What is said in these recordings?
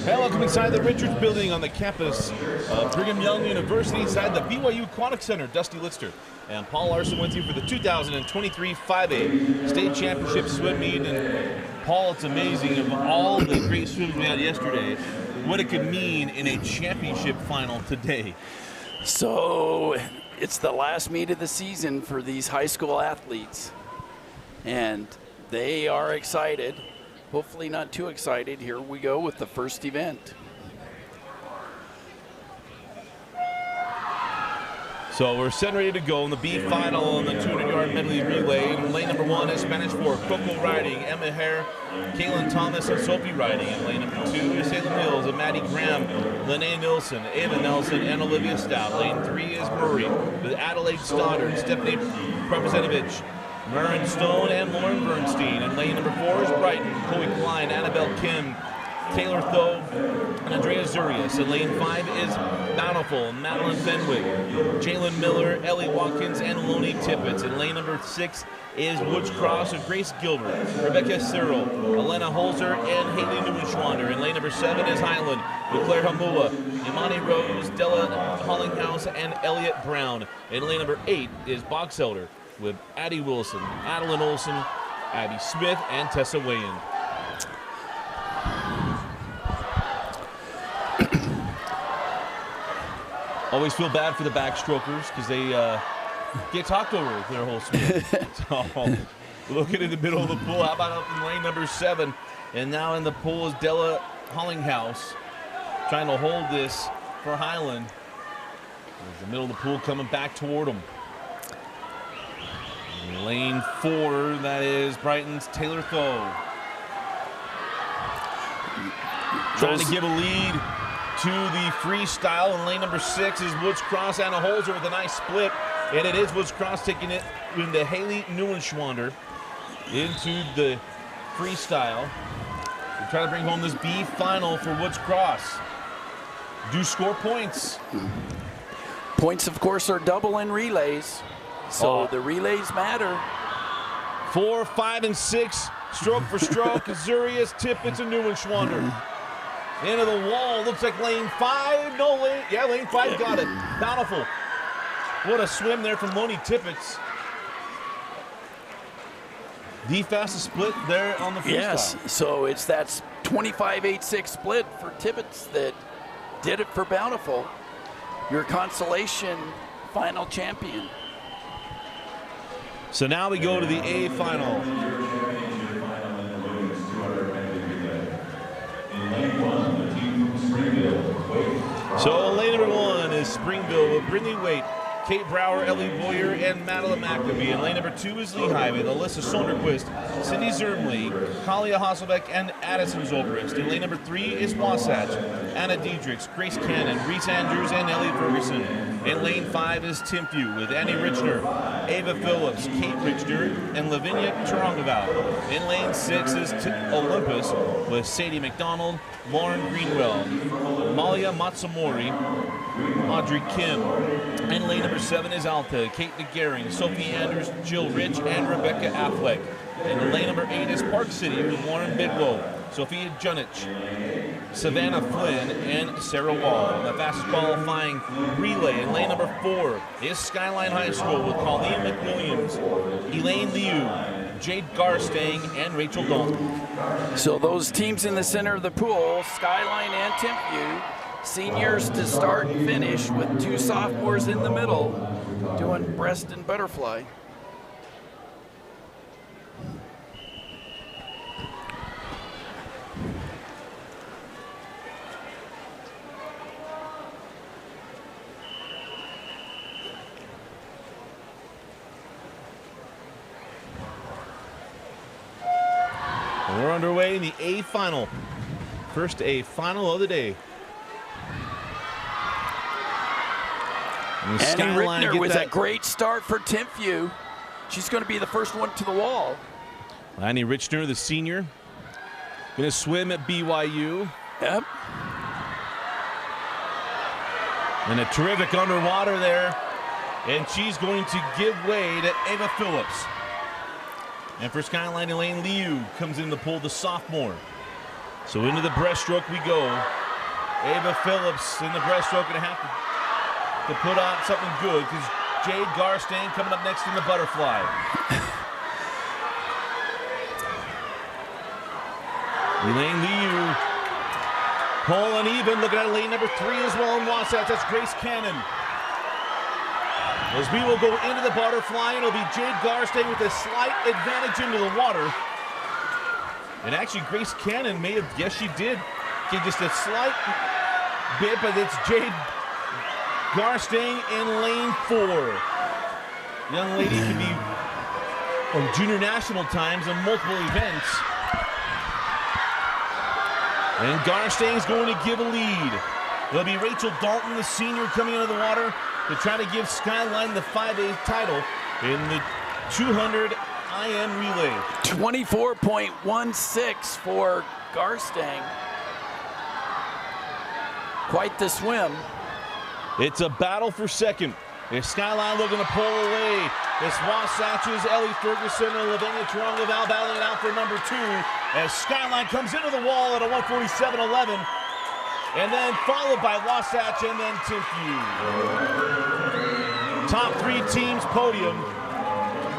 Hey, welcome inside the Richards Building on the campus of Brigham Young University inside the BYU Aquatic Center. Dusty Litster and Paul Larson with you for the 2023 5A State Championship Swim Meet. And Paul, it's amazing of all the great swims we had yesterday, what it could mean in a championship final today. So it's the last meet of the season for these high school athletes, and they are excited. Hopefully not too excited. Here we go with the first event. So we're set ready to go in the B final in the 200-yard medley relay. In lane number 1 is Spanish 4, Coco riding, Emma Hare, Kaylin Thomas, and Sophie riding. In lane number 2 is Salem Hills and Maddie Graham, Lene Nilsson, Ava Nelson, and Olivia Stout. Lane 3 is Murray with Adelaide Stoddard, Stephanie Prepozenovich, Maren Stone, and Lauren Bernstein. In lane number 4 is Brighton, Chloe Klein, Annabelle Kim, Taylor Tho, and Andrea Zurias. In lane 5 is Bountiful, Madeline Fenwick, Jalen Miller, Ellie Watkins, and Lonnie Tippett. In lane number 6 is Woods Cross with Grace Gilbert, Rebecca Cyril, Elena Holzer, and Haley Neuenschwander. In lane number 7 is Highland with Claire Hamula, Imani Rose, Della Hollinghouse, and Elliott Brown. In lane number 8 is Box Elder with Addie Wilson, Adeline Olson, Abby Smith, and Tessa Wayan. Always feel bad for the backstrokers because they get talked over their whole swim. So looking in the middle of the pool, how about up in lane number 7? And now in the pool is Della Hollinghouse trying to hold this for Highland. There's the middle of the pool coming back toward them. In lane 4, that is Brighton's Taylor Tho. Trying to give a lead to the freestyle. In lane number 6 is Woods Cross. Anna Holzer with a nice split. And it is Woods Cross taking it into Haley Neuenschwander into the freestyle. We're trying to bring home this B final for Woods Cross. Do score points. Points, of course, are double in relays, so the relays matter. 4, 5, and 6, stroke for stroke. Zurias, Tippett, and Neuenschwander. Into the wall, looks like lane 5. No, lane 5 got it. Bountiful. What a swim there from Lonnie Tippett. The fastest split there on the freestyle. Yes, so it's that 25-8-6 split for Tippett that did it for Bountiful. Your consolation final champion. So now we go to the A final. So lane number 1 is Springville with Brindley Waite, Kate Brower, Ellie Boyer, and Madeline McNamee. And lane number 2 is Lehigh with Alyssa Sonderquist, Cindy Zermley, Kalia Hasselbeck, and Addison Zobrist. In lane number 3 is Wasatch, Anna Diedrichs, Grace Cannon, Reese Andrews, and Ellie Ferguson. In lane 5 is Timpview with Annie Richner, Ava Phillips, Kate Richner, and Lavinia Tarangaval. In lane 6 is Olympus with Sadie McDonald, Lauren Greenwell, Malia Matsumori, Audrey Kim. In lane number 7 is Alta, Kate McGarring, Sophie Anders, Jill Rich, and Rebecca Affleck. And lane number 8 is Park City with Lauren Bidwell, Sophia Junich, Savannah Flynn, and Sarah Wall. The fastest qualifying relay in lane number 4 is Skyline High School with Colleen McWilliams, Elaine Liu, Jade Garstang, and Rachel Dalton. So those teams in the center of the pool, Skyline and Timpview, seniors to start and finish with 2 sophomores in the middle doing breast and butterfly. We're underway in the A final. First A final of the day. Annie Rittner with a great start for Timpview. She's going to be the first one to the wall. Annie Richner, the senior, going to swim at BYU. Yep. And a terrific underwater there. And she's going to give way to Ava Phillips. And for Skyline, Elaine Liu comes in to pull the sophomore. So into the breaststroke we go. Ava Phillips in the breaststroke going to have to put on something good because Jade Garstang coming up next in the butterfly. Elaine Liu, pole uneven, looking at lane number 3 as well in Wasatch. That's Grace Cannon. As we will go into the butterfly, and it'll be Jade Garstang with a slight advantage into the water. And actually, Grace Cannon may have, yes, she did. Okay, just a slight bit, but it's Jade Garstang in lane 4. Young lady can be on junior national times in multiple events. And Garstang's going to give a lead. It'll be Rachel Dalton, the senior, coming into the water to try to give Skyline the 5A title in the 200 IM relay. 24.16 for Garstang. Quite the swim. It's a battle for second. If Skyline looking to pull away, it's Wasatch's Ellie Ferguson and Lavinia Taronga-Val battling it out for number 2 as Skyline comes into the wall at a 147.11. And then followed by Wasatch and then Timpview. Top 3 teams podium.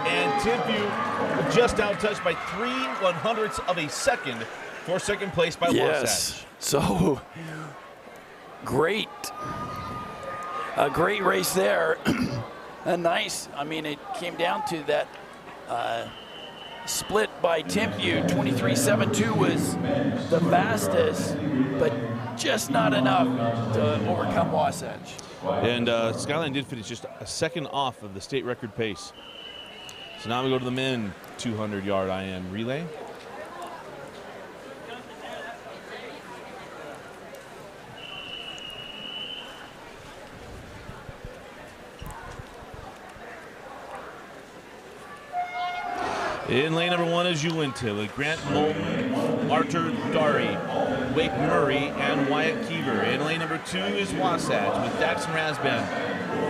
And Timpview just outtouched by 3/100ths of a second for second place by Wasatch. So great. A great race there. A nice, I mean, it came down to that split by Timpview. 23.72 was the fastest, but just not enough to overcome Wasatch. And Skyline did finish just a second off of the state record pace. So now we go to the men 200-yard IM relay. In lane number 1 is Uinta with Grant Moulton, Arthur Dari, Wake Murray, and Wyatt Keever. In lane number 2 is Wasatch with Daxon Rasband,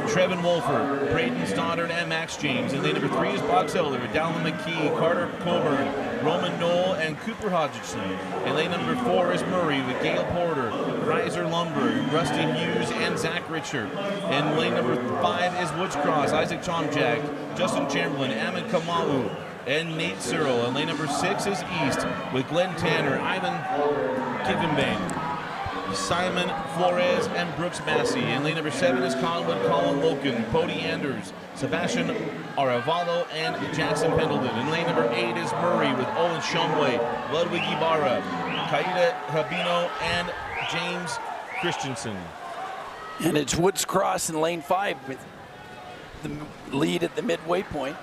Trevin Wolford, Braden Stoddard, and Max James. In lane number 3 is Box Elder, Dallin McKee, Carter Coburn, Roman Knoll, and Cooper Hodgson. In lane number 4 is Murray with Gail Porter, Reiser Lumberg, Rusty Hughes, and Zach Richard. In lane number 5 is Woods Cross, Isaac Chomjack, Justin Chamberlain, Amin Kamau, and Nate Searle. And lane number 6 is East with Glenn Tanner, Ivan Kivenbane, Simon Flores, and Brooks Massey. And lane number 7 is Colin Loken, Cody Anders, Sebastian Aravalo, and Jackson Pendleton. And lane number 8 is Murray with Owen Shumway, Ludwig Ibarra, Kaida Habino, and James Christensen. And it's Woods Cross in lane 5 with the lead at the midway point.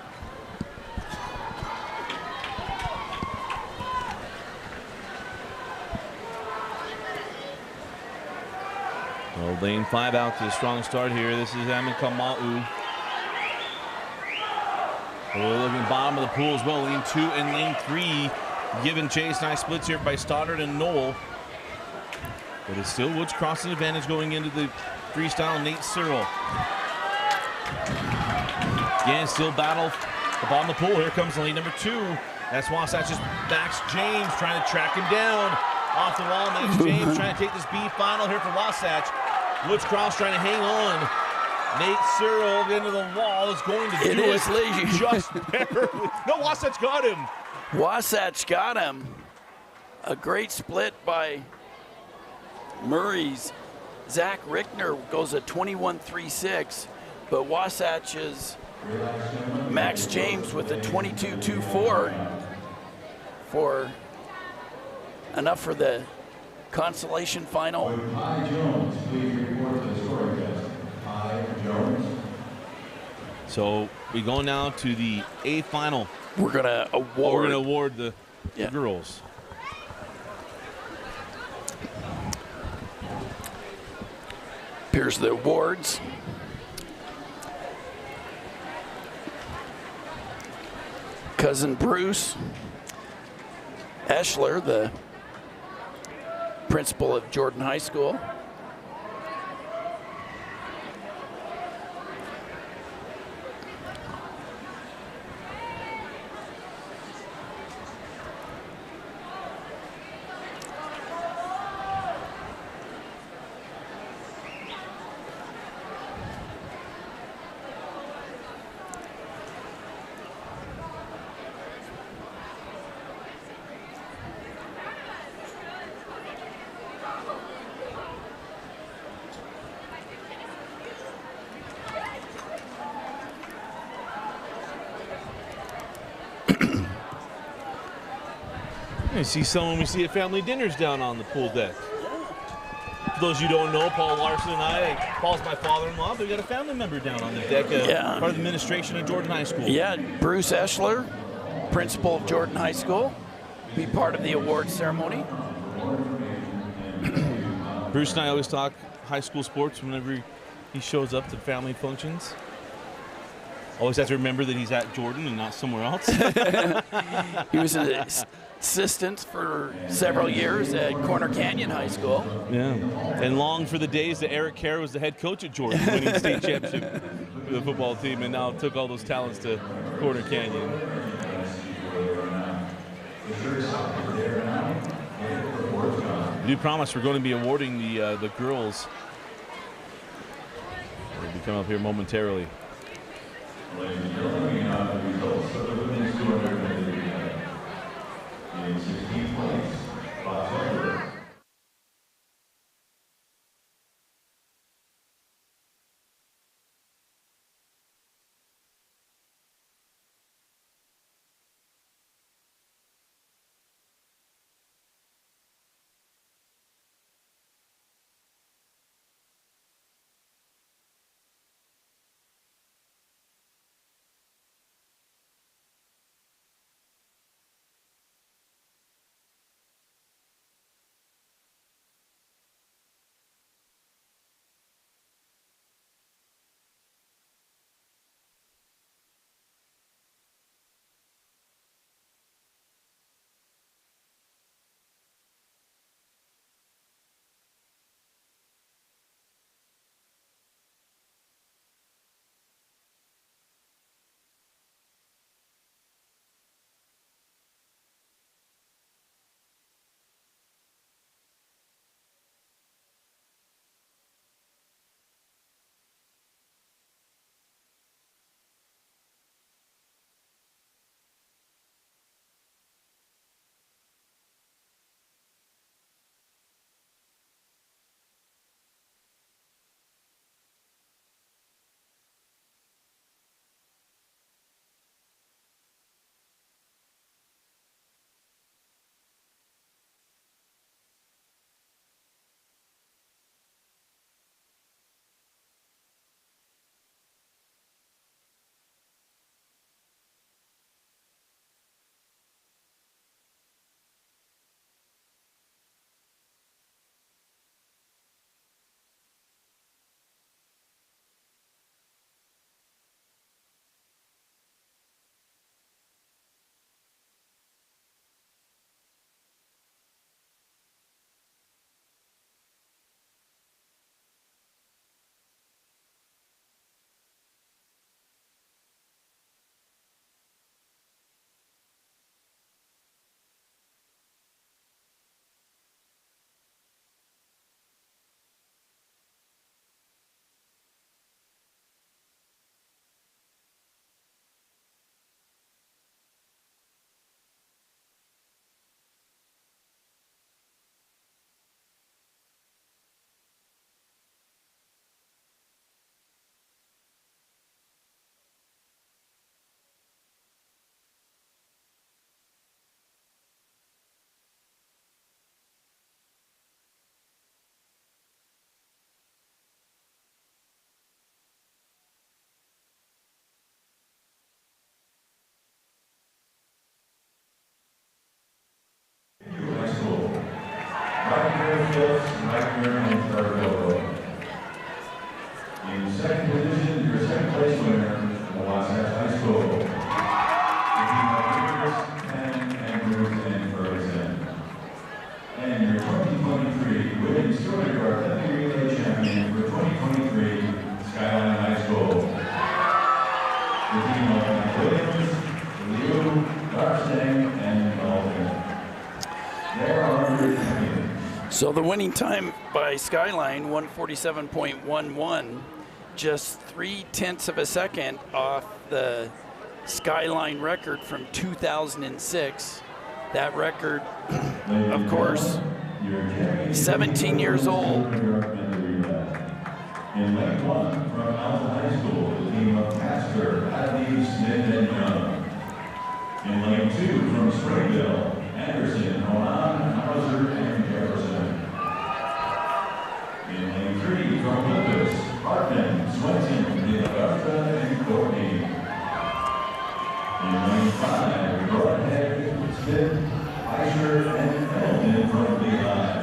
Well, lane 5 out to a strong start here. This is Amin Kamau. We're looking bottom of the pool as well. Lane 2 and lane 3 giving chase. Nice splits here by Stoddard and Knoll. But it's still Woods Cross's advantage going into the freestyle. Nate Searle. Again, still battle the bottom of the pool. Here comes lane number 2. That's Wasatch's Max James trying to track him down. Off the wall, Max James trying to take this B final here for Wasatch. Woods Cross trying to hang on. Nate Searle into the wall is going to do it. Just barely. No, Wasatch got him. Wasatch got him. A great split by Murray's. Zach Rickner goes at 21.36, but Wasatch's Max James with a 22.24 for enough for the consolation final. So we go now to the A final. We're gonna award the girls. Here's the awards. Cousin Bruce Eschler, the principal of Jordan High School. I see someone we see at family dinners down on the pool deck. For those of you who don't know, Paul Larson and Paul's my father-in-law, but we got a family member down on the deck, part of the administration of Jordan High School. Yeah, Bruce Eschler, principal of Jordan High School, be part of the awards ceremony. Bruce and I always talk high school sports whenever he shows up to family functions. Always have to remember that he's at Jordan and not somewhere else. He was an assistant for several years at Corner Canyon High School. Yeah, and long for the days that Eric Kerr was the head coach at Jordan, winning the state championship for the football team, and now took all those talents to Corner Canyon. We do promise we're going to be awarding the girls. They'll be coming up here momentarily. Ladies and gentlemen, we have the results of the women's 200 meter event. In 16th place, Fox Hunter. In second position, your second place winner from the Wasatch High School. The team of Penn and Bruce and Ferguson. And your 2023 Women's 200-yard Levy Relay Champion for 2023 Skyline High School. The team of Matt Williams, Liu, Garstang, and Dalton. There are your champions. So the winning time by Skyline, 147.11, just 0.3 of a second off the Skyline record from 2006. That record, of course, 17 years old. In lane one from Alpha High School, the team of Tasker, Adley, Smith, and Young. In lane two from Springville, Anderson, Ronan, Hauser, and Jefferson. In lane 3 from Lucas, Hartman, Swenson, De Augusta, and Courtney. In lane 5, Broadhead, Smith, Eicher, and Pendleton from Lehigh.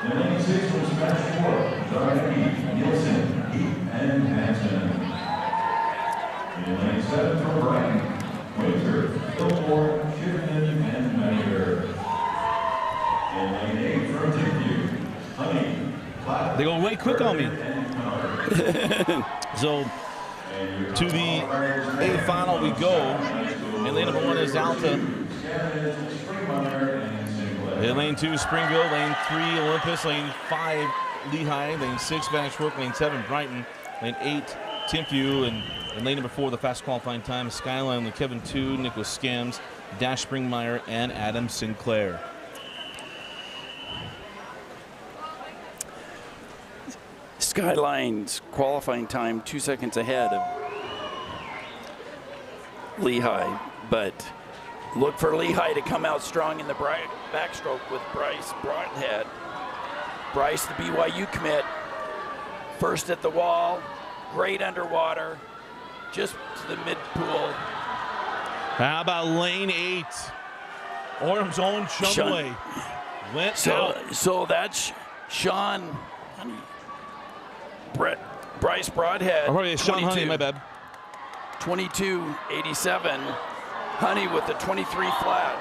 In lane 6 from Spanish Fork, Zarnicki, Nielsen, Heath, and Hanson. In lane 7 from Brighton, Winter, Fillmore, Shipman, and Mayer. In lane 8 from Timpview, Honey, Platt. They go way quick on me. So to the A final we go. And lane number 1 is Alta. In lane 2, Springville. Lane 3, Olympus. Lane 5, Lehigh. Lane 6, Spanish Fork. Lane 7, Brighton. Lane 8, Timpview. And in lane number 4, the fast qualifying time, Skyline with Kevin 2, Nicholas Scams, Dash Springmeyer, and Adam Sinclair. Skyline's qualifying time 2 seconds ahead of Lehigh, but look for Lehigh to come out strong in the backstroke with Bryce Broadhead. Bryce, the BYU commit, first at the wall, great underwater, just to the mid-pool. How about lane 8? Orm's own Shumway went out. So that's Sean Honey. Bryce Broadhead. Oh, yeah, Sean Honey, my bad. 22.87. Honey with the 23 flat.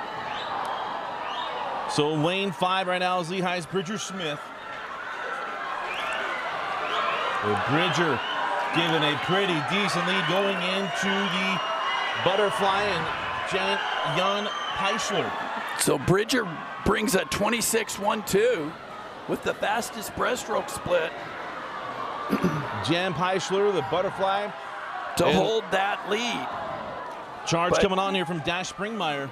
So lane 5 right now is Lehigh's Bridger Smith. Bridger given a pretty decent lead going into the butterfly and Jan Peischler. So Bridger brings a 26.12 with the fastest breaststroke split. Jan Peischler, the butterfly, to hold that lead. Charge coming on here from Dash Springmeyer.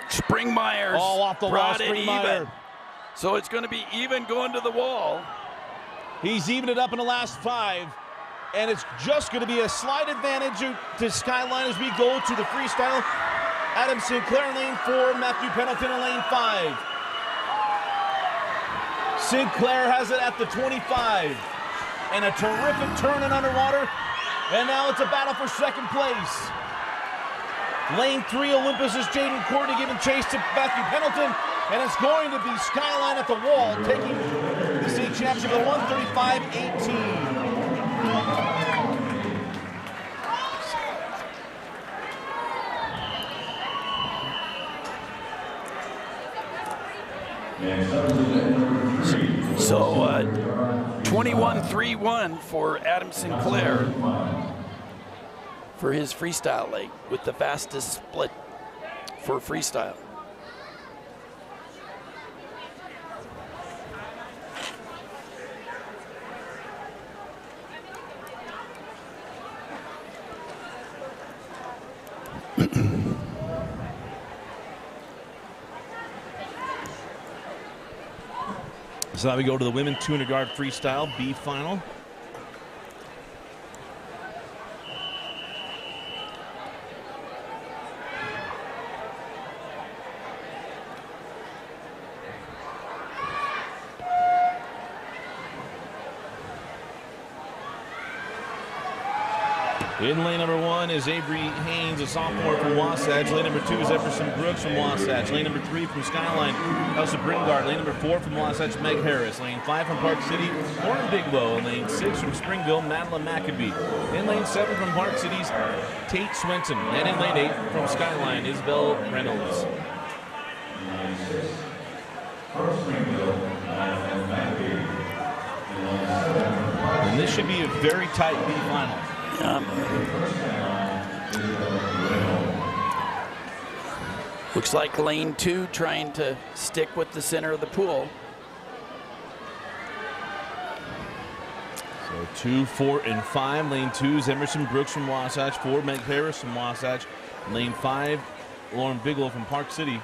Springmeyer's all off the wall, Springmeyer. So it's going to be even going to the wall. He's evened it up in the last 5, and it's just going to be a slight advantage to Skyline as we go to the freestyle. Adam Sinclair in lane 4, Matthew Pendleton in lane 5. Sinclair has it at the 25. And a terrific turn in underwater. And now it's a battle for second place. Lane 3, Olympus is Jaden Courtney giving chase to Matthew Pendleton. And it's going to be Skyline at the wall, taking the state championship at 135.18. So 21.31 for Adam Sinclair for his freestyle leg with the fastest split for freestyle. So now we go to the women 200-yard freestyle B final. In lane number 1 is Avery Haynes, a sophomore from Wasatch. Lane number 2 is Everson Brooks from Wasatch. Lane number 3 from Skyline, Elsa Bringard. Lane number 4 from Wasatch, Meg Harris. Lane 5 from Park City, Lauren Bigelow. And lane 6 from Springville, Madeline McAbee. In lane 7 from Park City's Tate Swenson. And in lane 8 from Skyline, Isabel Reynolds. And this should be a very tight B final. Looks like lane 2 trying to stick with the center of the pool. So 2, 4, and 5. Lane 2 is Emerson Brooks from Wasatch. 4, Meg Harris from Wasatch. Lane 5, Lauren Bigelow from Park City.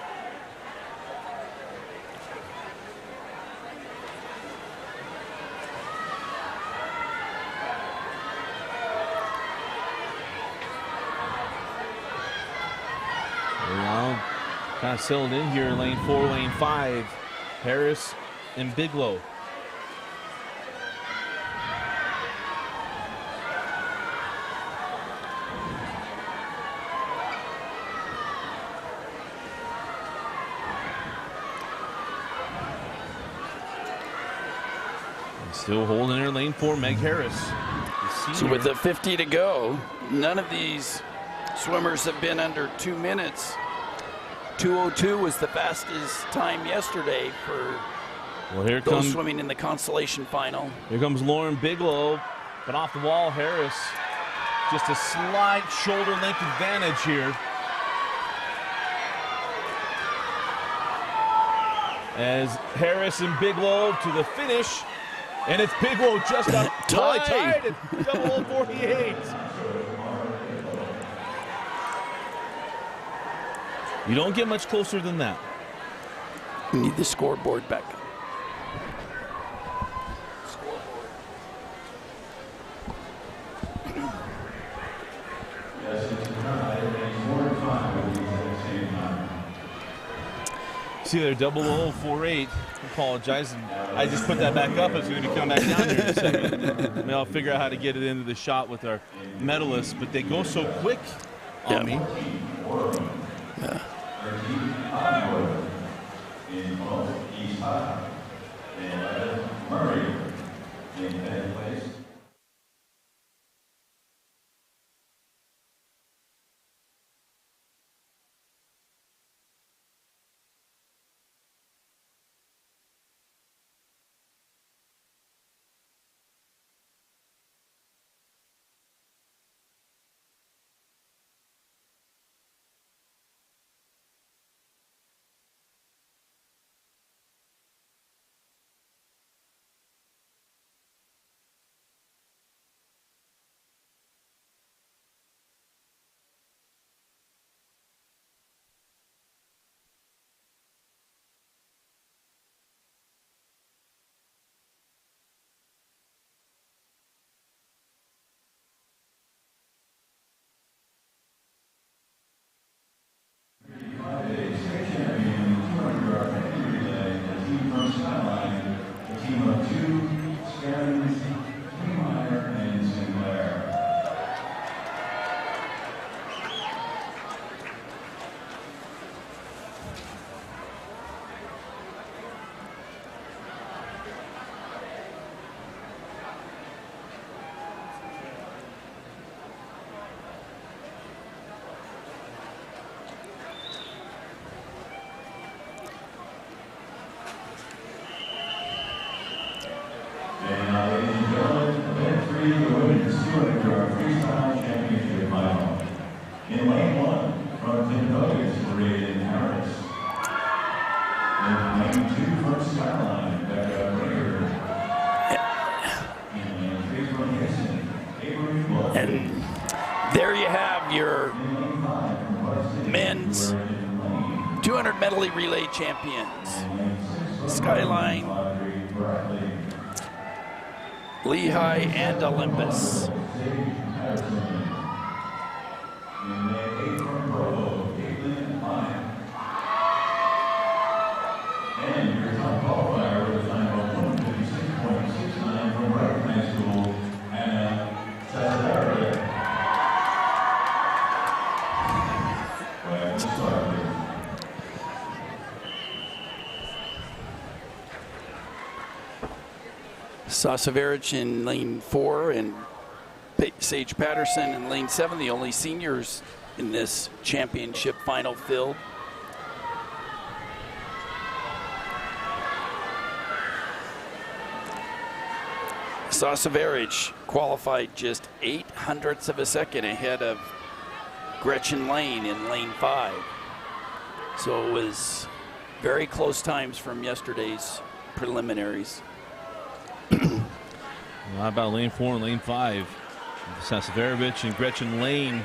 Kind of settled in here in lane 4, lane 5. Harris and Bigelow. Still holding in lane 4, Meg Harris. So with the 50 to go, none of these swimmers have been under 2 minutes. 2:02 was the fastest time yesterday for those swimming in the consolation final. Here comes Lauren Bigelow, but off the wall, Harris. Just a slight shoulder length advantage here. As Harris and Bigelow to the finish. And it's Bigelow just up tied at 00:48. You don't get much closer than that. We need the scoreboard back. See there, 00:48. Apologize, and I just put that back up. It's going to come back down here in a second. Maybe I'll figure out how to get it into the shot with our medalists, but they go so quick on me. Yeah. And there you have your men's 200 medley relay champions. Skyline, Lehigh, and Olympus. Sasaverich in lane 4 and Sage Patterson in lane 7, the only seniors in this championship final field. Sasaverich qualified just 0.08 of a second ahead of Gretchen Lane in lane 5. So it was very close times from yesterday's preliminaries. How about lane 4 and lane 5? Sasaverich and Gretchen Lane.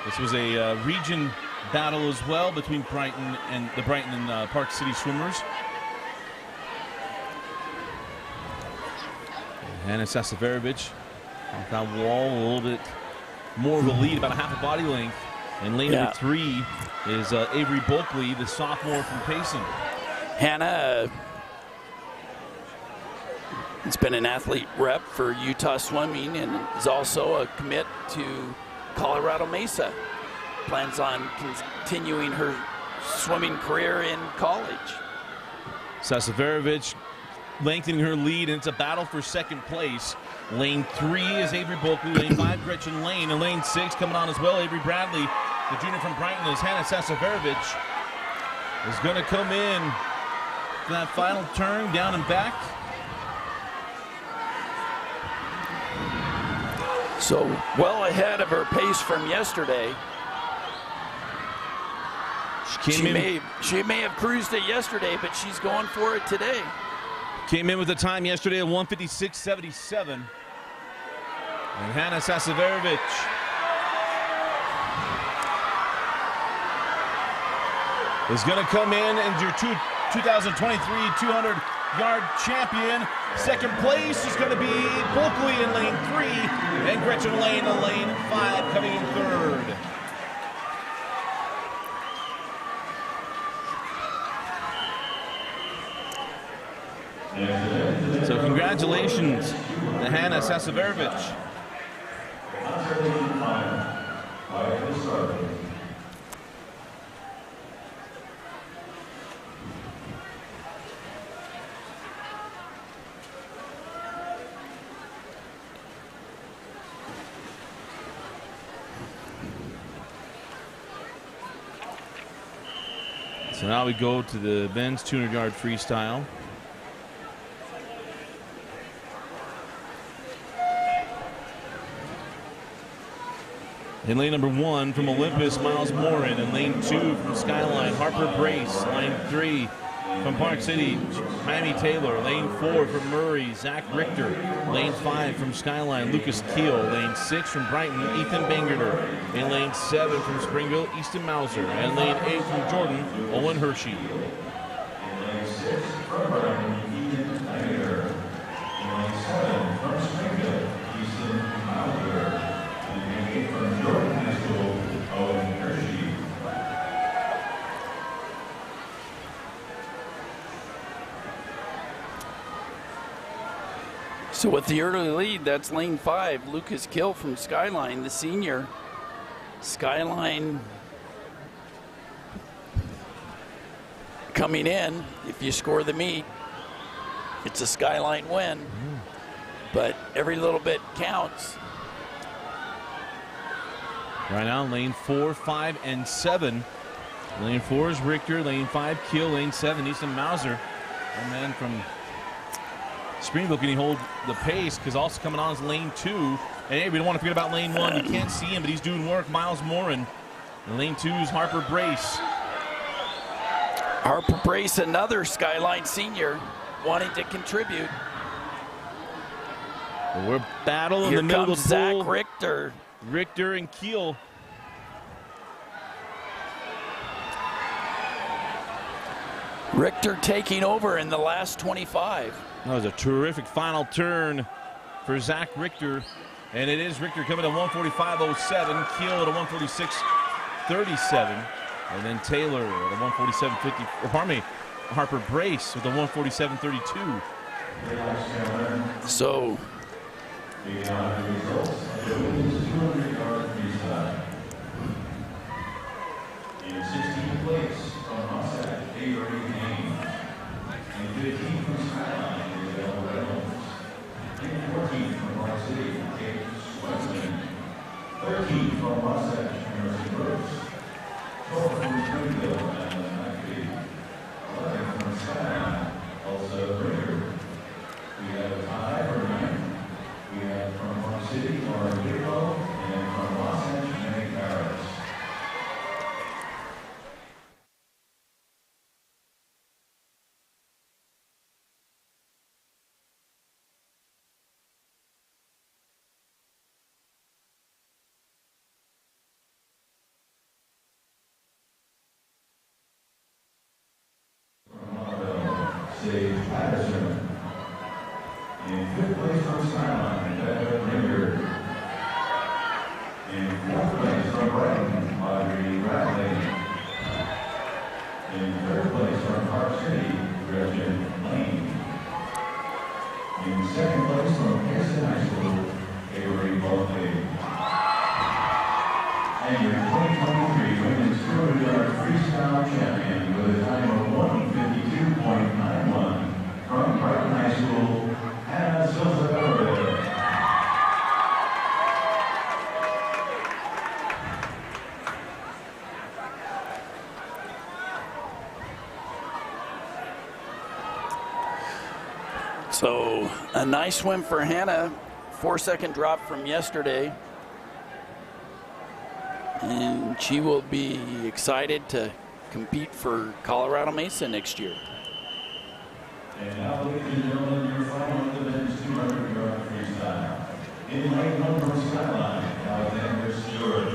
This was a region battle as well between Brighton and the Brighton and Park City swimmers. Hannah Sasaverich off that wall, a little bit more of a lead, about a half a body length. And lane number 3 is Avery Bulkley, the sophomore from Payson. Hannah has been an athlete rep for Utah Swimming and is also a commit to Colorado Mesa. Plans on continuing her swimming career in college. Sasaverovich lengthening her lead, and it's a battle for second place. Lane 3 is Avery Bulkley. Lane 5, Gretchen Lane. And lane 6 coming on as well, Avery Bradley. The junior from Brighton is Hannah Sasaverovich. Is going to come in for that final turn, down and back. So well ahead of her pace from yesterday. She may have cruised it yesterday, but she's going for it today. Came in with a time yesterday of 1:56.77. And Hannah Sasaverovich is going to come in and your 2023 200-yard champion. Second place is going to be Bulkley in lane 3 and Gretchen Lane in lane 5 coming in third. So congratulations to Hannah Sasaverovich. So now we go to the men's 200-yard freestyle. In lane number 1 from Olympus, Miles Morin. In lane 2 from Skyline, Harper Brace. Lane 3 from Park City, Miami Taylor. Lane 4 from Murray, Zach Richter. Lane 5 from Skyline, Lucas Keel. Lane 6 from Brighton, Ethan Bangerter. In lane 7 from Springville, Easton Mauser. And lane 8 from Jordan, Owen Hershey. In lane 6 from Brighton, Ethan Bangerter. In lane 7 from Springville, Easton Mauser. From Jordan High School, Owen Hershey. So with the early lead, that's lane 5, Lucas Kill from Skyline, the senior. Skyline coming in. If you score the meet, it's a Skyline win. But every little bit counts. Right now, lane 4, 5, and 7. Lane 4 is Richter. Lane 5, Keel. Lane 7, Easton Mauser. And then from Springville, can he hold the pace? Because also coming on is lane 2. And hey, we don't want to forget about lane 1. You can't see him, but he's doing work. Miles Morin. And lane 2 is Harper Brace. Harper Brace, another Skyline senior, wanting to contribute. We're battle in Here the middle of comes the pool. Zach Richter. Richter and Keel. Richter taking over in the last 25. That was a terrific final turn for Zach Richter. And it is Richter coming at 145.07. Keel at a 146.37. And then Taylor at a 147.50. Or pardon me, Harper Brace with a 147.32. So The results of the women's 200-yard freestyle. In 16th place from Wasatch, Avery Haynes. In 15th from Skyline, Isabel Reynolds. In 14th from Park City, Kate Swenson. 13th from Wasatch, Mercy Brooks. 12th from Springville, Alan McPhee. 11th from Skyline, Elsa Ritter. We have a tie for 9th. We have from Park City, Laura Giroux, and from Wasatch, Jenny Harris. From Marvell, Sage Patterson. In 5th place from Skyline, Becca Ringer. In 4th place from Brighton, Audrey Park City, Gretchen Lane. In second place from Pearson High School, Avery Bulkley. And your 2023 women's 200-yard freestyle champion with a time of 1:52.91 from Brighton High School, Hannah Silva-Correa. So a nice swim for Hannah. 4-second drop from yesterday. And she will be excited to compete for Colorado Mesa next year. And now, ladies and gentlemen, your final of the men's 200-yard freestyle. In lane 1 from Skyline, Alexander Stewart.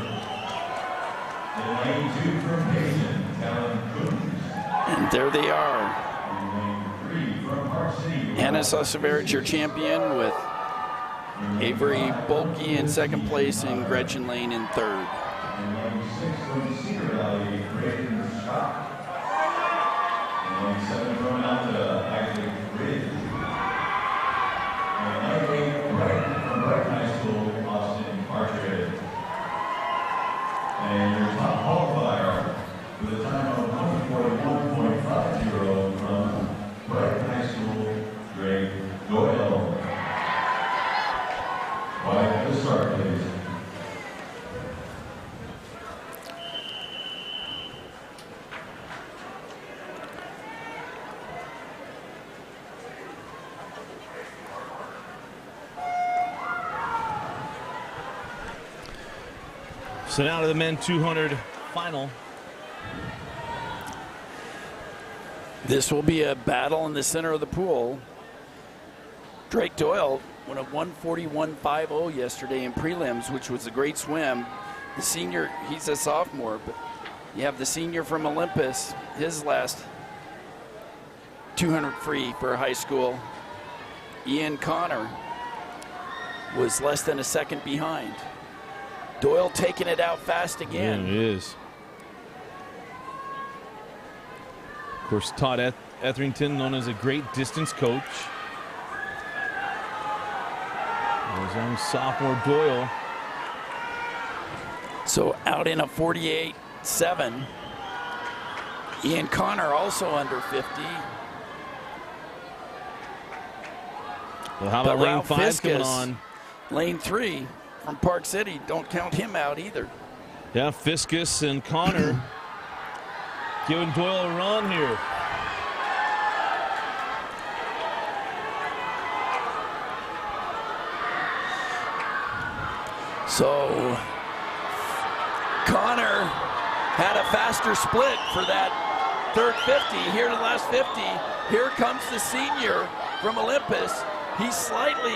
In lane 2 from Payson, Talon Coons. And there they are. In lane 3 from Park City, Hannah Susseverich, your champion, with Avery Bulkey in second place and Gretchen Lane in third. in lane 6 from Cedar Valley, Brayden Scott. In lane 7 from Alta, Isaac Ridge. In lane 8 from Brighton High School, Austin Partridge. And your top qualifier with a time of 1:41.50 from Brighton High School, Drake Doyle. Quiet to start, please. So now to the men 200 final. This will be a battle in the center of the pool. Drake Doyle went a 1:41.50 yesterday in prelims, which was a great swim. The senior, he's a sophomore, but you have the senior from Olympus, his last 200 free for high school. Ian Connor was less than a second behind. Doyle taking it out fast again. Yeah, it is. Of course, Todd Etherington, known as a great distance coach. His own sophomore Doyle. So out in a 48.7. Ian Connor also under 50. Well, how about But lane Ralph 5 coming Fiskus, on? Lane 3 from Park City. Don't count him out either. Yeah, Fiskus and Connor giving Doyle a run here. So Connor had a faster split for that third 50. Here to the last 50. Here comes the senior from Olympus. He's slightly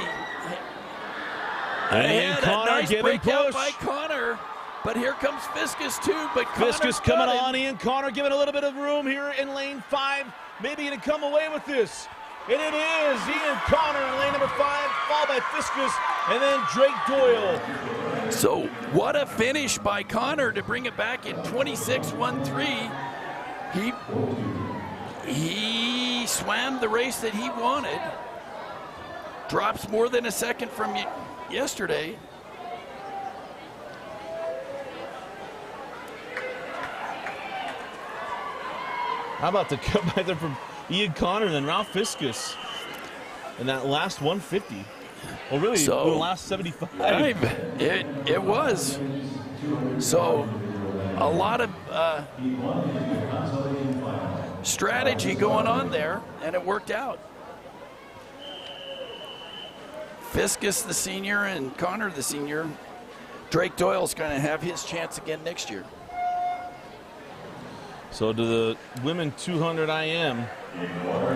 And ahead. Connor A nice giving breakout push. by Connor. But here comes Fiskus too. But Fiskus Connor's coming got him. on. Ian Connor giving a little bit of room here in lane 5. Maybe going to come away with this. And it is Ian Connor in lane number 5, followed by Fiskus, and then Drake Doyle. So what a finish by Connor to bring it back in 26.13. He swam the race that he wanted. Drops more than a second from yesterday. How about the cut by there from Ian Connor and then Ralph Fiskus in that last 150? Well, really, So- the last 75. It was. So a lot of strategy going on there, and it worked out. Fiskus the senior and Connor the senior. Drake Doyle's going to have his chance again next year. So to the women 200 IM.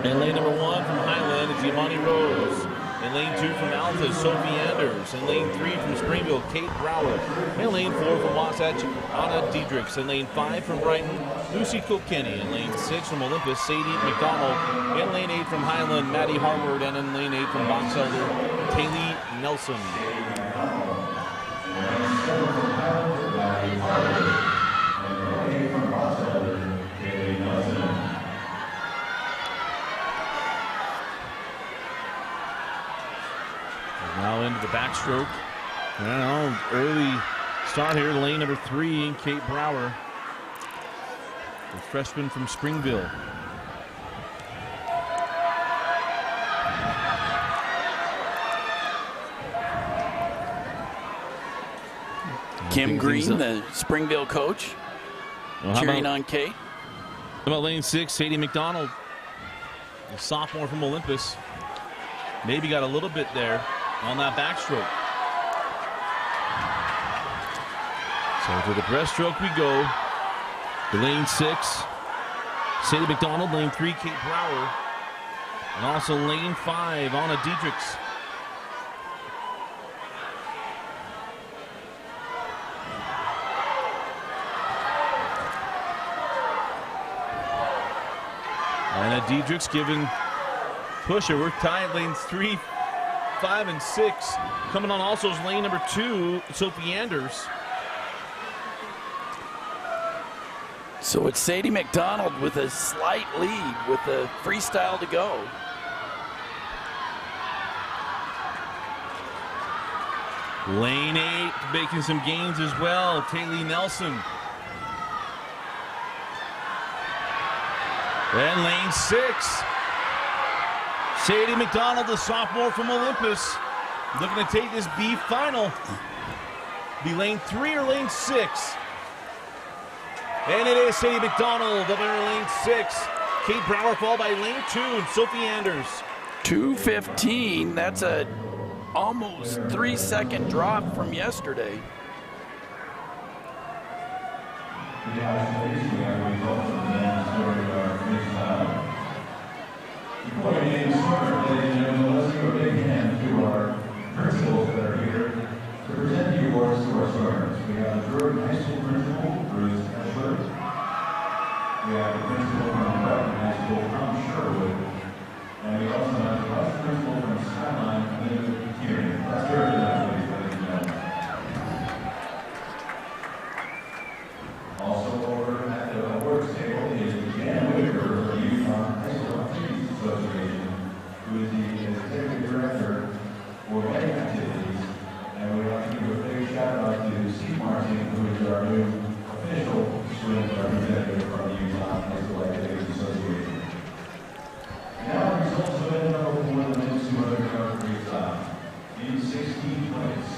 In lane number 1 from Highland, it's Imani Rose. In lane 2 from Alta, Sophie Anders. In lane 3 from Springville, Kate Brower. In lane 4 from Wasatch, Anna Diedrichs. In lane 5 from Brighton, Lucy Kilkenny. In lane 6 from Olympus, Sadie McDonald. In lane 8 from Highland, Maddie Harward. And in lane 8 from Box Elder, Kaylee Nelson. Now into the backstroke. Well, early start here, lane number 3, Kate Brower, the freshman from Springville. Kim Green, the Springville coach, cheering on Kate. How about lane 6, Sadie McDonald, the sophomore from Olympus. Maybe got a little bit there on that backstroke. So to the breaststroke we go. To lane 6, Sadie McDonald. Lane 3, Kate Brower. And also lane 5, Anna Diedrichs. Anna Diedrichs giving pusher. We're tied lanes 3, 5, and 6. Coming on also is lane number 2, Sophie Anders. So it's Sadie McDonald with a slight lead with the freestyle to go. Lane 8 making some gains as well, Taylor Nelson. And lane 6, Sadie McDonald, the sophomore from Olympus, looking to take this B final. Be lane 3 or lane 6. And it is Sadie McDonald up in lane 6. Kate Brower followed by lane 2 and Sophie Anders. 2:15, that's a almost 3-second drop from yesterday. Before we get started, ladies and gentlemen, let's give a big hand to our principals that are here to present the awards to our stars. We have the Jordan High School principal, Bruce Ashford. We have the principal from Brecon High School, Tom Sherwood. And we also have the vice principal from Skyline, Elizabeth Kieran. Let's hear it for that, ladies and gentlemen. Also over at the awards table is Jan Whitaker of the Utah High School Activities Association, who is the executive director for many activities. And we want to give a big shout out to Steve Martin, who is our new official student representative from the Utah High School Activities Association. Now the results have been number 1 men's 200 yard freestyle in 16 place.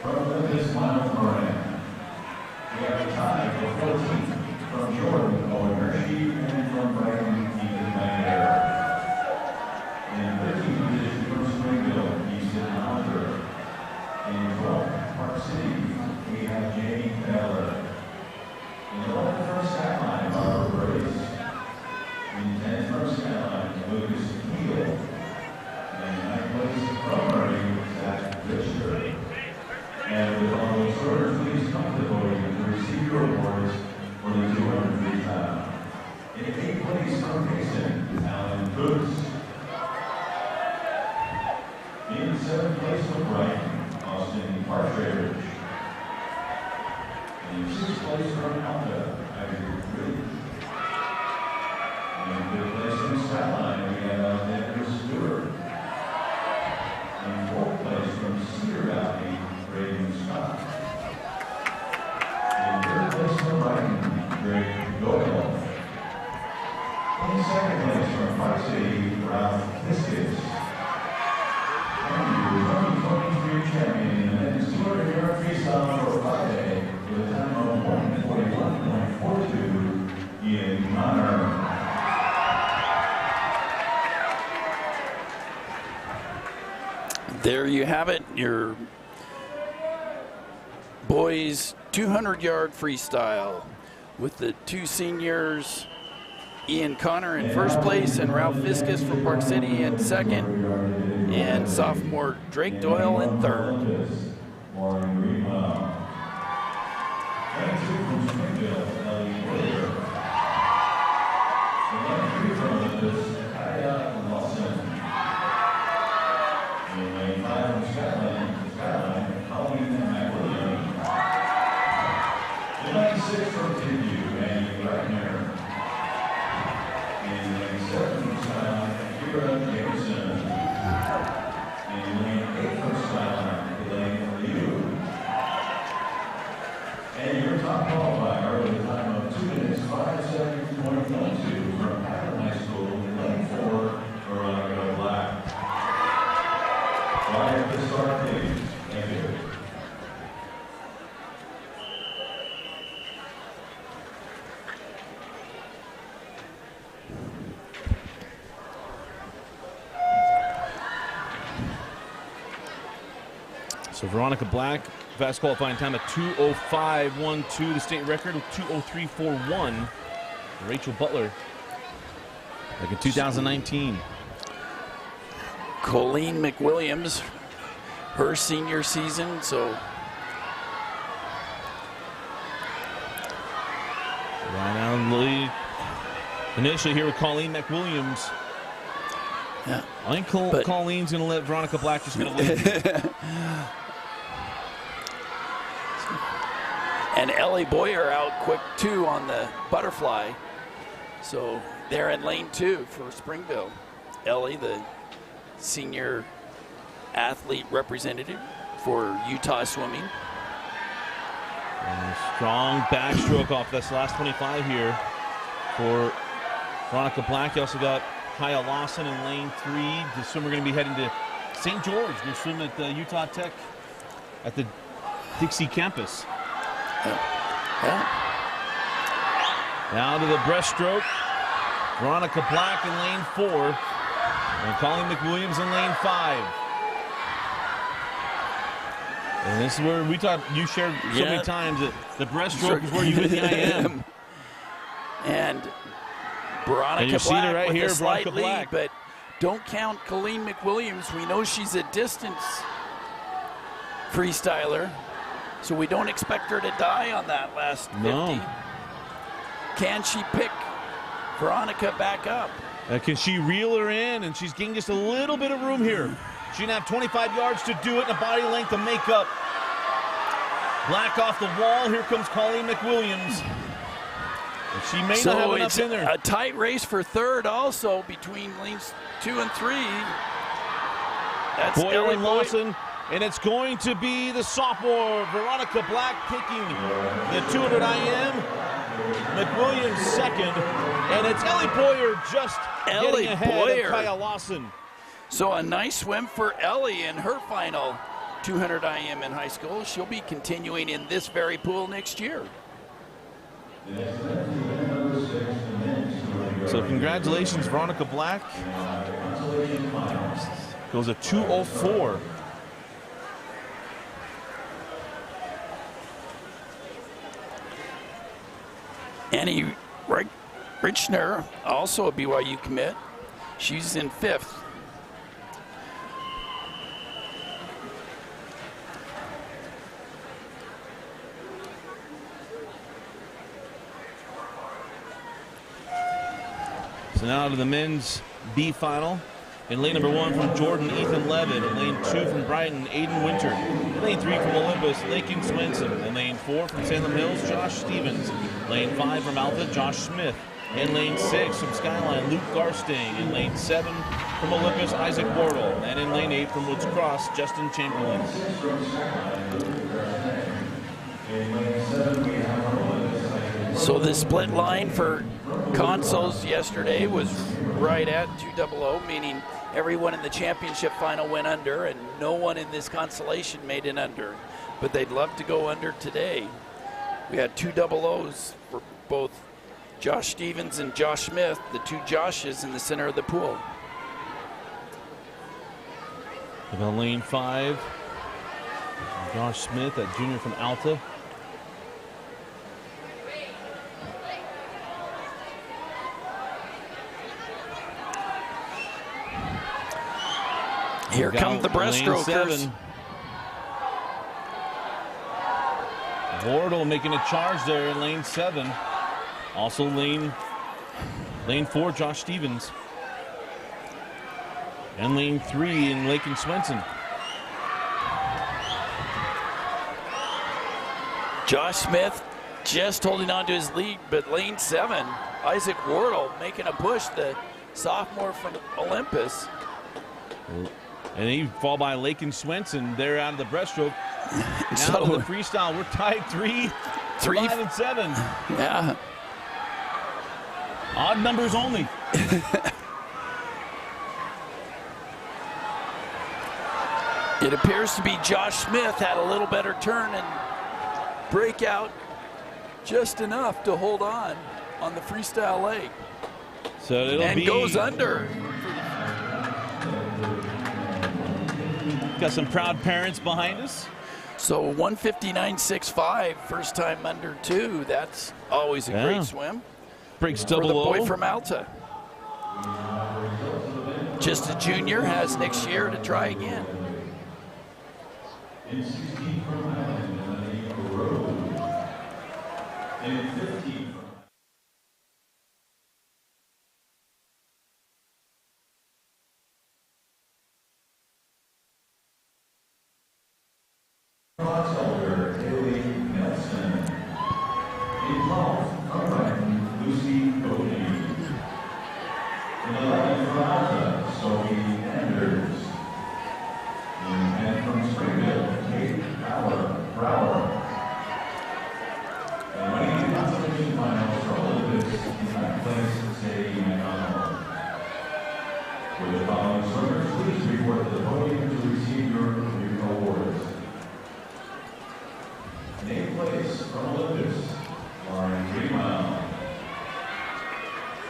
From Olympus, Miles Moran. We have a tie for 14th from Jordan Owen Hershey and from Brighton Ethan Mayer. In 13th position from Springville, Easton Hunter. In 12th, Park City, we have Jamie Beller. In 11th from Skyline, Barbara Brace. In 10th from Skyline, Lucas Keel. In 9th place from Murray, Zach Richter. And with all those orders, please come to the podium to receive your awards for the 200 freestyle. In 8th place from Mason, Alan Cooks. In 7th place from Brighton, Austin Partridge. In 6th place from Alta, Isaac Ridge. In 5th place from Skyline, we have Alexander Stewart. In 4th place from Cedar Valley, Braden Scott. In 3rd place from Brighton, Greg Doyle. In 2nd place from Park City, Ralph Piskets. And your 2023 champion in the men's 200 yard freestyle for Friday with a time of 1:41.42, Ian Connor. There you have it, your boys 200-yard freestyle with the 2 seniors, Ian Connor in 1st place and Ralph Fiskus from Park City in 2nd, and sophomore Drake Doyle in 3rd. In lane 8 top qualifier with a time of 2 minutes, 5 seconds, 20.2 from Patton High School in lane 4, Veronica Black. Flag to start, please. Thank you. So Veronica Black, fast qualifying time of 2:05.12, the state record with 2:03.41. Rachel Butler, like in 2019. Colleen McWilliams, her senior season, so right now in the lead. Initially here with Colleen McWilliams. yeah. I think Colleen's going to let Veronica Black just going to lead. And Ellie Boyer out quick too on the butterfly. So they're in lane 2 for Springville. Ellie, the senior athlete representative for Utah Swimming. And a strong backstroke off this last 25 here for Veronica Black. You also got Kaya Lawson in lane 3. The swimmer going to be heading to St. George. They're swimming at Utah Tech at the Dixie campus. Yeah. Now to the breaststroke. Veronica Black in lane 4. And Colleen McWilliams in lane 5. And this is where we talked, you shared so many times that the breaststroke is where you win the IM. And Veronica And you see Black it right with here, a slight Veronica lead, Black. but don't count Colleen McWilliams. We know she's a distance freestyler, so we don't expect her to die on that last 50. No. Can she pick Veronica back up? Can she reel her in? And she's getting just a little bit of room here. She can have 25 yards to do it and a body length to make up. Black off the wall. Here comes Colleen McWilliams. And she may not have enough in there. A tight race for third also between lanes 2 and 3. That's Boyer Ellie and Lawson. And it's going to be the sophomore, Veronica Black, taking the 200 IM. McWilliams second. And it's Ellie Boyer just getting ahead of Kaya Lawson. So a nice swim for Ellie in her final 200 IM in high school. She'll be continuing in this very pool next year. So congratulations, Veronica Black. Goes a 2:04. Annie Richner, also a BYU commit. She's in 5th. So now to the men's B final. In lane number 1 from Jordan, Ethan Levin. In lane 2 from Brighton, Aiden Winter. In lane 3 from Olympus, Lakin Swenson. In lane 4 from Salem Hills, Josh Stevens. Lane 5 from Alpha, Josh Smith. In lane 6 from Skyline, Luke Garsting. In lane 7 from Olympus, Isaac Wardle. And in lane 8 from Woods Cross, Justin Chamberlain. So the split line for consoles yesterday was right at 200, meaning everyone in the championship final went under and no one in this consolation made an under. But they'd love to go under today. We had 200s for both Josh Stevens and Josh Smith, the 2 Joshes in the center of the pool. In lane 5, Josh Smith, that junior from Alta. Here come the breaststrokers. Wardle making a charge there in lane 7. Also lane 4, Josh Stevens. And lane 3 in Lakin Swenson. Josh Smith just holding on to his lead, but lane 7, Isaac Wardle making a push, the sophomore from Olympus. And he fall by Lakin Swenson there out of the breaststroke. Now So to the freestyle, we're tied 3 3, 5 and 7. Yeah. Odd numbers only. It appears to be Josh Smith had a little better turn and breakout just enough to hold on the freestyle leg. So it'll and be goes under. Got some proud parents behind us. So 159.65, first time under 2. That's always a great swim. Breaks For double the boy O. from Alta. Just a junior, has next year to try again. In 16 from Island, Emily Road. In 15 from Elder Haley Nelson. In 12 from Brighton, Lucy Bodie. In 11 from Alta, Sophie Anders. In 10 from Springfield, Kate Brower. And winning the consolation finals for Olympics in 9th place, Sadie McDonald. With the following swimmers, please report to the podium to receive your awards. In 8th place from Olympus, Lauren Greenwell.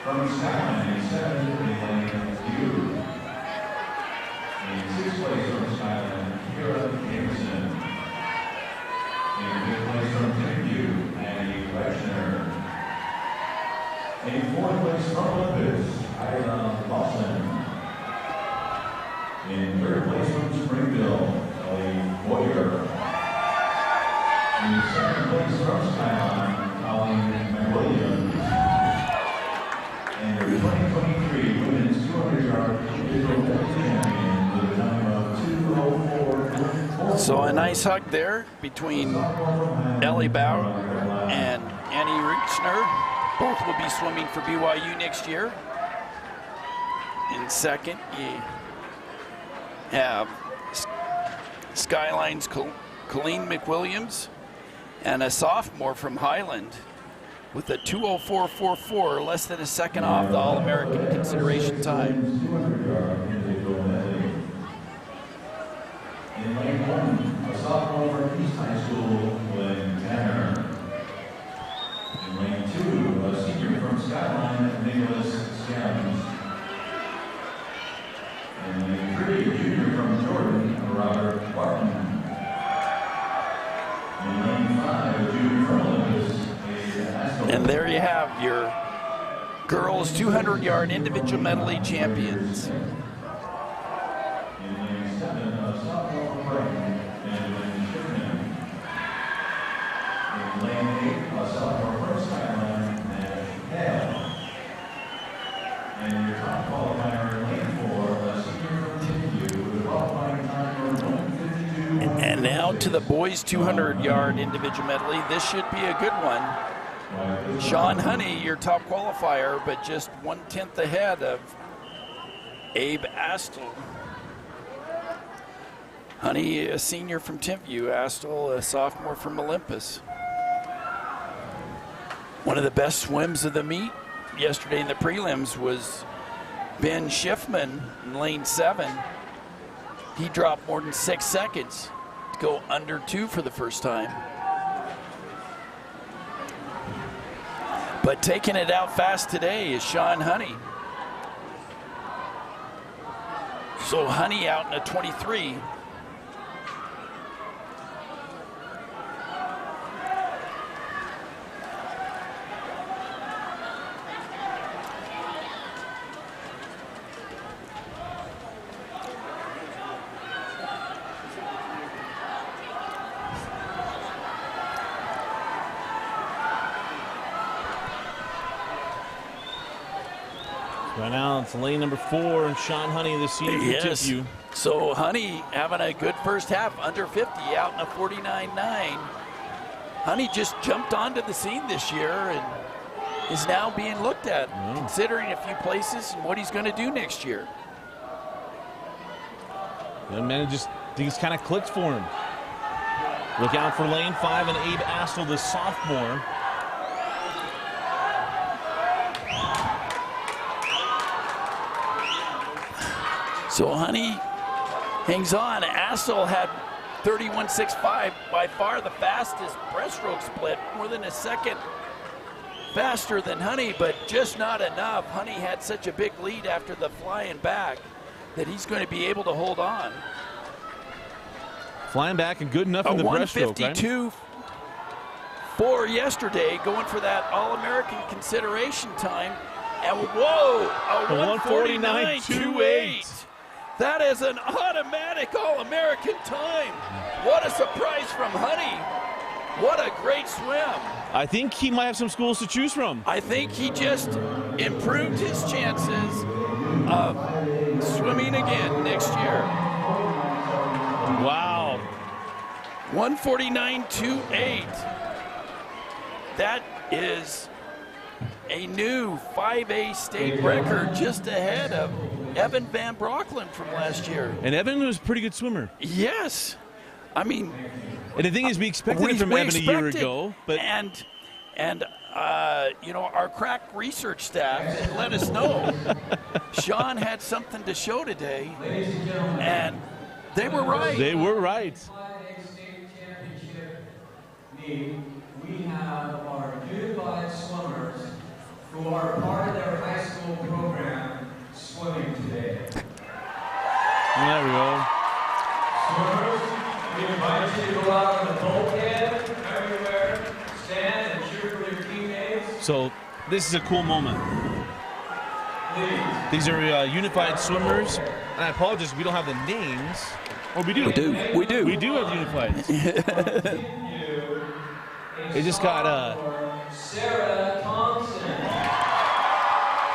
From Skyline in 7th, Elaine Hugh. In 6th place from Skyline, Kira Jameson. In 5th place from Timpview, Annie Wexner. In 4th place from Olympus, Isla Lawson. In 3rd place from Springville, Ellie Boyer. In 2nd place from Skyline, Colleen McWilliams. And your 2023 Women's 200-yard individual champion with a time of 2:04. So a nice hug there between Ellie Bauer and Annie Reichner. Both will be swimming for BYU next year. In second, you have Skyline's Colleen McWilliams and a sophomore from Highland with a 2:04.44, less than a second off the All-American consideration time. 200-yard individual medley. In lane 1, a sophomore from East High School, Glenn Tanner. In lane 2, a senior from Skyline, Nicholas Scams. In lane 3, a junior from Jordan, Robert Barton. In lane 5, a junior from Olympus, And there you have your girls 200-yard individual medley champions. In lane 7, a sophomore from Brighton, Benjamin Shipman. In lane 8, a sophomore from Skyline, Nash Hale. And your top qualifier in lane 4, a senior from Timpview with a qualifying time of 1:52. And now to the boys 200-yard individual medley. This should be a good one. Sean Honey, your top qualifier, but just 1/10 ahead of Abe Astle. Honey, a senior from Timpview, Astle, a sophomore from Olympus. One of the best swims of the meet yesterday in the prelims was Ben Schiffman in lane 7. He dropped more than 6 seconds to go under 2 for the first time. But taking it out fast today is Sean Honey. So Honey out in a 23. Right now it's lane number 4 and Sean Honey, the senior from Timpview. So Honey having a good first half, under 50, out in a 49.9. Honey just jumped onto the scene this year and is now being looked at, considering a few places and what he's going to do next year. Young man, just things kind of clicked for him. Look out for lane 5 and Abe Astle, the sophomore. So Honey hangs on. Astle had 31.65, by far the fastest breaststroke split, more than a second faster than Honey, but just not enough. Honey had such a big lead after the flying back that he's going to be able to hold on. Flying back and good enough in the breaststroke, right? 152 for yesterday, going for that All-American consideration time. And whoa, a 149.28. That is an automatic All-American time. What a surprise from Honey. What a great swim. I think he might have some schools to choose from. I think he just improved his chances of swimming again next year. Wow. 149.28. That is a new 5A state record, just ahead of Evan Van Broekelen from last year. And Evan was a pretty good swimmer. Yes. I mean, and the thing is, we expected it from Evan a year ago. But you know, our crack research staff let us know Sean had something to show today, and they were right. They were right. 5A state championship meet, we have our unified swimmers who are part of their high school program swimming today. There we go. Swimmers, we invite you to go out on the bulkhead, everywhere, stand and cheer for your teammates. So this is a cool moment. Please. These are unified swimmers. And I apologize, we don't have the names. Oh, we do. We do. We do have unified. They just got Sarah Thompson.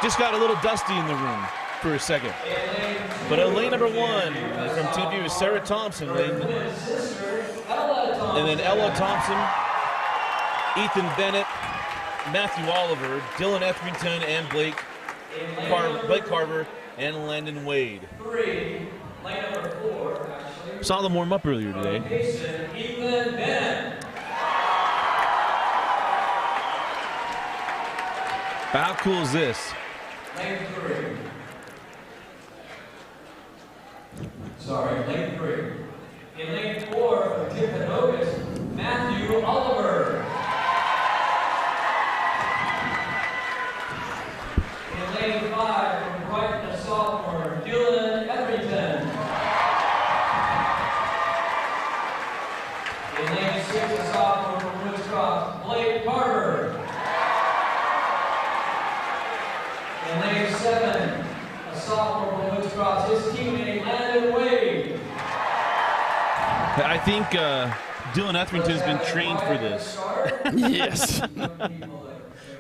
Just got a little dusty in the room for a second. But lane number 1 from Team View is Sarah Thompson. And then Ella Thompson, Ethan Bennett, Matthew Oliver, Dylan Etherington, and Blake Carver, and Landon Wade. 3, lane number 4, actually. Saw them warm up earlier today. Ethan Bennett. How cool is this? Lane 3. Sorry, lane 3. In lane 4 from Timpanogos, Matthew Oliver. In lane 5 from Brighton, a sophomore, Dylan Etherington. In lane 6, a sophomore from Woods Cross, Blake Carver. In lane 7, a sophomore from Woods Cross, his teammate Landon Wade. I think Dylan Etherington has been trained for this. Yes.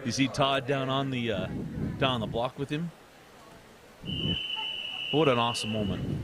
You see Todd down on the block with him. What an awesome moment.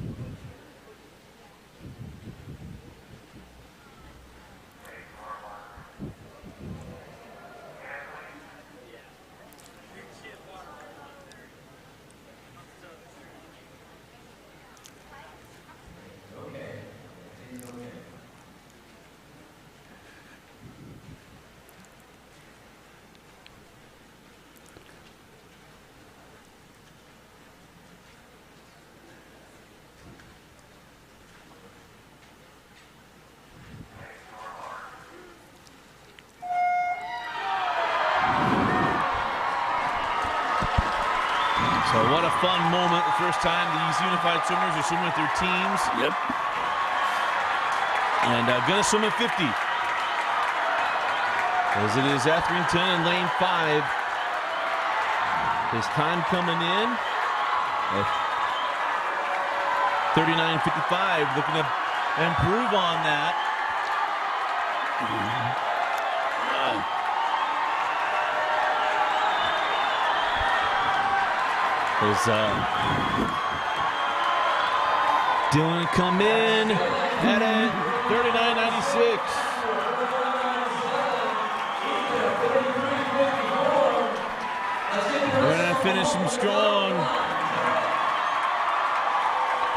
So what a fun moment, the first time these unified swimmers are swimming with their teams. Yep. And gonna swim at 50. As it is Etherington in lane 5. His time coming in at 39.55, looking to improve on that. As Dylan come in at a 39.96. We're gonna finish him strong.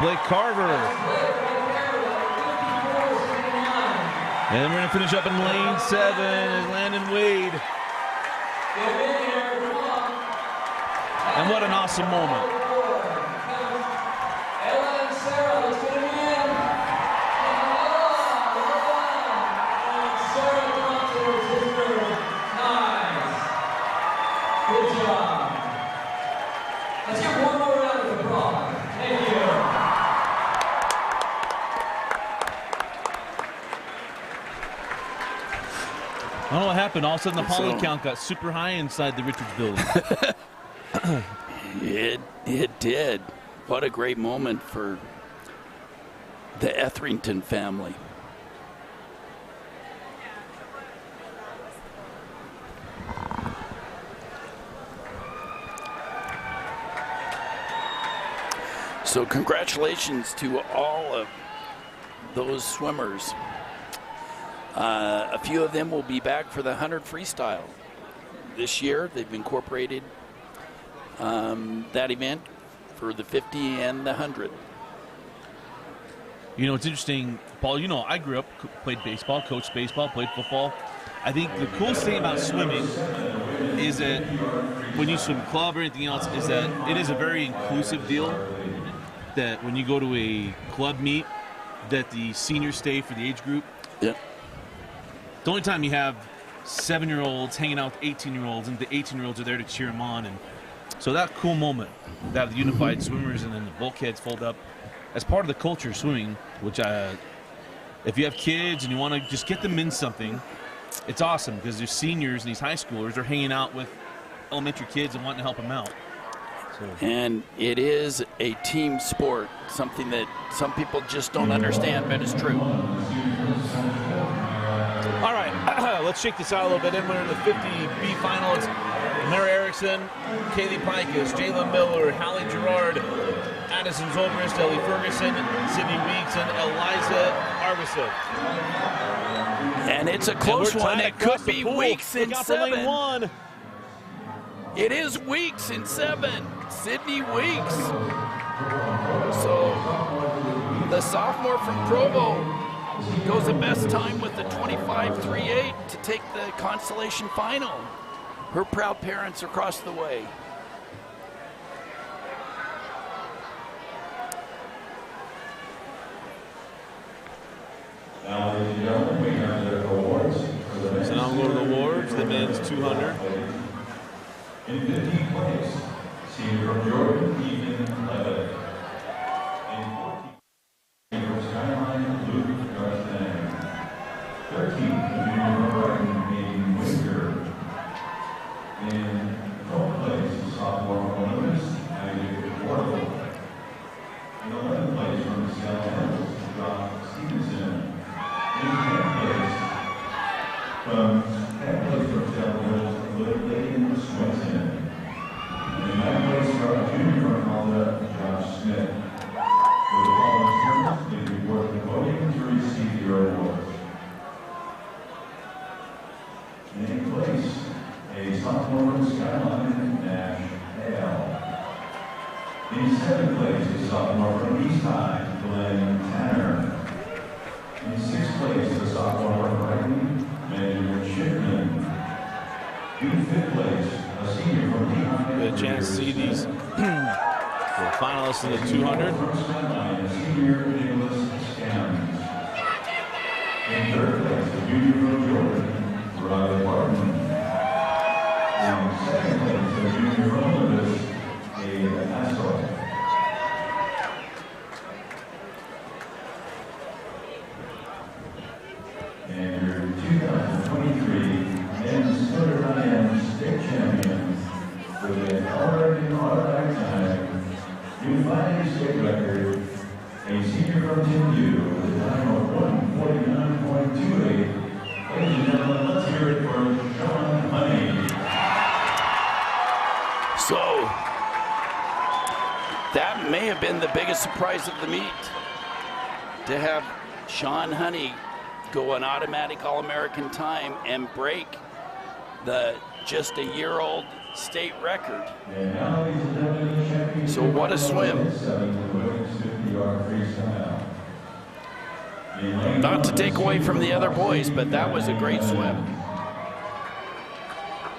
Blake Carver And then we're going to finish up in lane 7 is Landon Wade. And what an awesome moment. Ella and Sarah, let's get them in. And Sarah Thompson, sister. Nice. Good job. Let's get one more round of applause. Thank you. I don't know what happened. All of a sudden, the poly count got super high inside the Richards building. It did. What a great moment for the Etherington family. So congratulations to all of those swimmers. A few of them will be back for the 100 freestyle this year. They've incorporated that event for the 50 and the 100. You know, it's interesting, Paul, you know, I grew up, played baseball, coached baseball, played football. I think the coolest thing about swimming is that when you swim club or anything else is that it is a very inclusive deal, that when you go to a club meet, that the seniors stay for the age group. Yeah. The only time you have 7-year-olds hanging out with 18-year-olds and the 18-year-olds are there to cheer them on. And so that cool moment, that the unified swimmers and then the bulkheads fold up as part of the culture of swimming, which if you have kids and you want to just get them in something, it's awesome because there's seniors and these high schoolers are hanging out with elementary kids and wanting to help them out. So. And it is a team sport, something that some people just don't understand, but it's true. All right, let's shake this out a little bit. Then we're in the 50B final. It's Mara Erickson, Kaylee Pikus, Jayla Miller, Hallie Gerard, Addison Zobrist, Ellie Ferguson, Sydney Weeks, and Eliza Arvidsson. And it's a close one. It could be Weeks in 7. It is Weeks in 7. Sydney Weeks. So the sophomore from Provo goes the best time with the 25.38 to take the consolation final. Her proud parents are across the way. Now, ladies and gentlemen, we have the awards for the men's. So now we'll go to the awards, the men's 200. In 15th place, senior from Jordan, Ethan Levitt. In 14th, senior from Skyline, Luke Garstang. 13th, junior from Brighton, Hayden Winter. In 12th place, sophomore from Olympus, Aggie Wardle. In 11th place, from Scott Hills, Josh Stevenson. In 10th place, from Scott Hills, Layton Swenson. In 9th place, from junior from Alda, Josh Smith. For the following students, please report to the podium to receive your awards. In 8th place, a sophomore from Skyline, Nash Hale. In 7th place, a sophomore from East High, Glenn Tanner. In 6th place, a sophomore from Brighton, Benjamin Shipman. In 5th place, a senior from Lehigh. Get a chance to see these the finalists in the 200. From Skyline, a senior Nicholas Scams. In 3rd place, a junior from Jordan, Riley Barton. In 2nd place, a junior from Olympus, Abe Hassel. And your 2023 men's 100 IM state champions with an all-American automatic time, new 5 state record, a senior from TMU with a time of 1:49.28. Ladies and gentlemen, let's hear it for Sean Honey. So that may have been the biggest surprise of the meet, to have Sean Honey go an automatic All-American time and break the just a year-old state record. And now, ladies and gentlemen, the champion. So what a swim. 7 women's 50-yard freestyle. Not to take away from the other boys, but that was a great swim.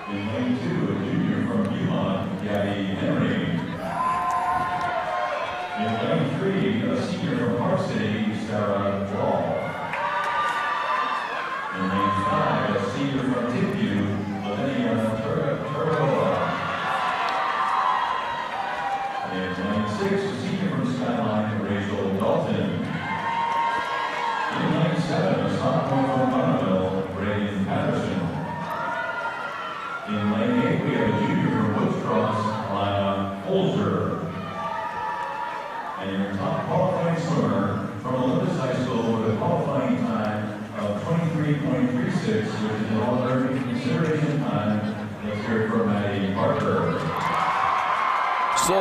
In lane 2, a junior from Yuma, Gabby Henry. In lane 3, a senior from Park City, Sarah Wall. In lane 5, a senior from Timpview, Lavinia Turbola. In lane 6, a senior from Skyline, Rachel Dalton. In lane 7, a sophomore from Bonneville, Braden Patterson. In lane 8, we have a junior from Woods Cross, Lana Holzer. And your top qualifying swimmer from Olympus High School with a qualifying time of 23.36, which is an all-American consideration time. Let's hear it from Maddie Parker. So,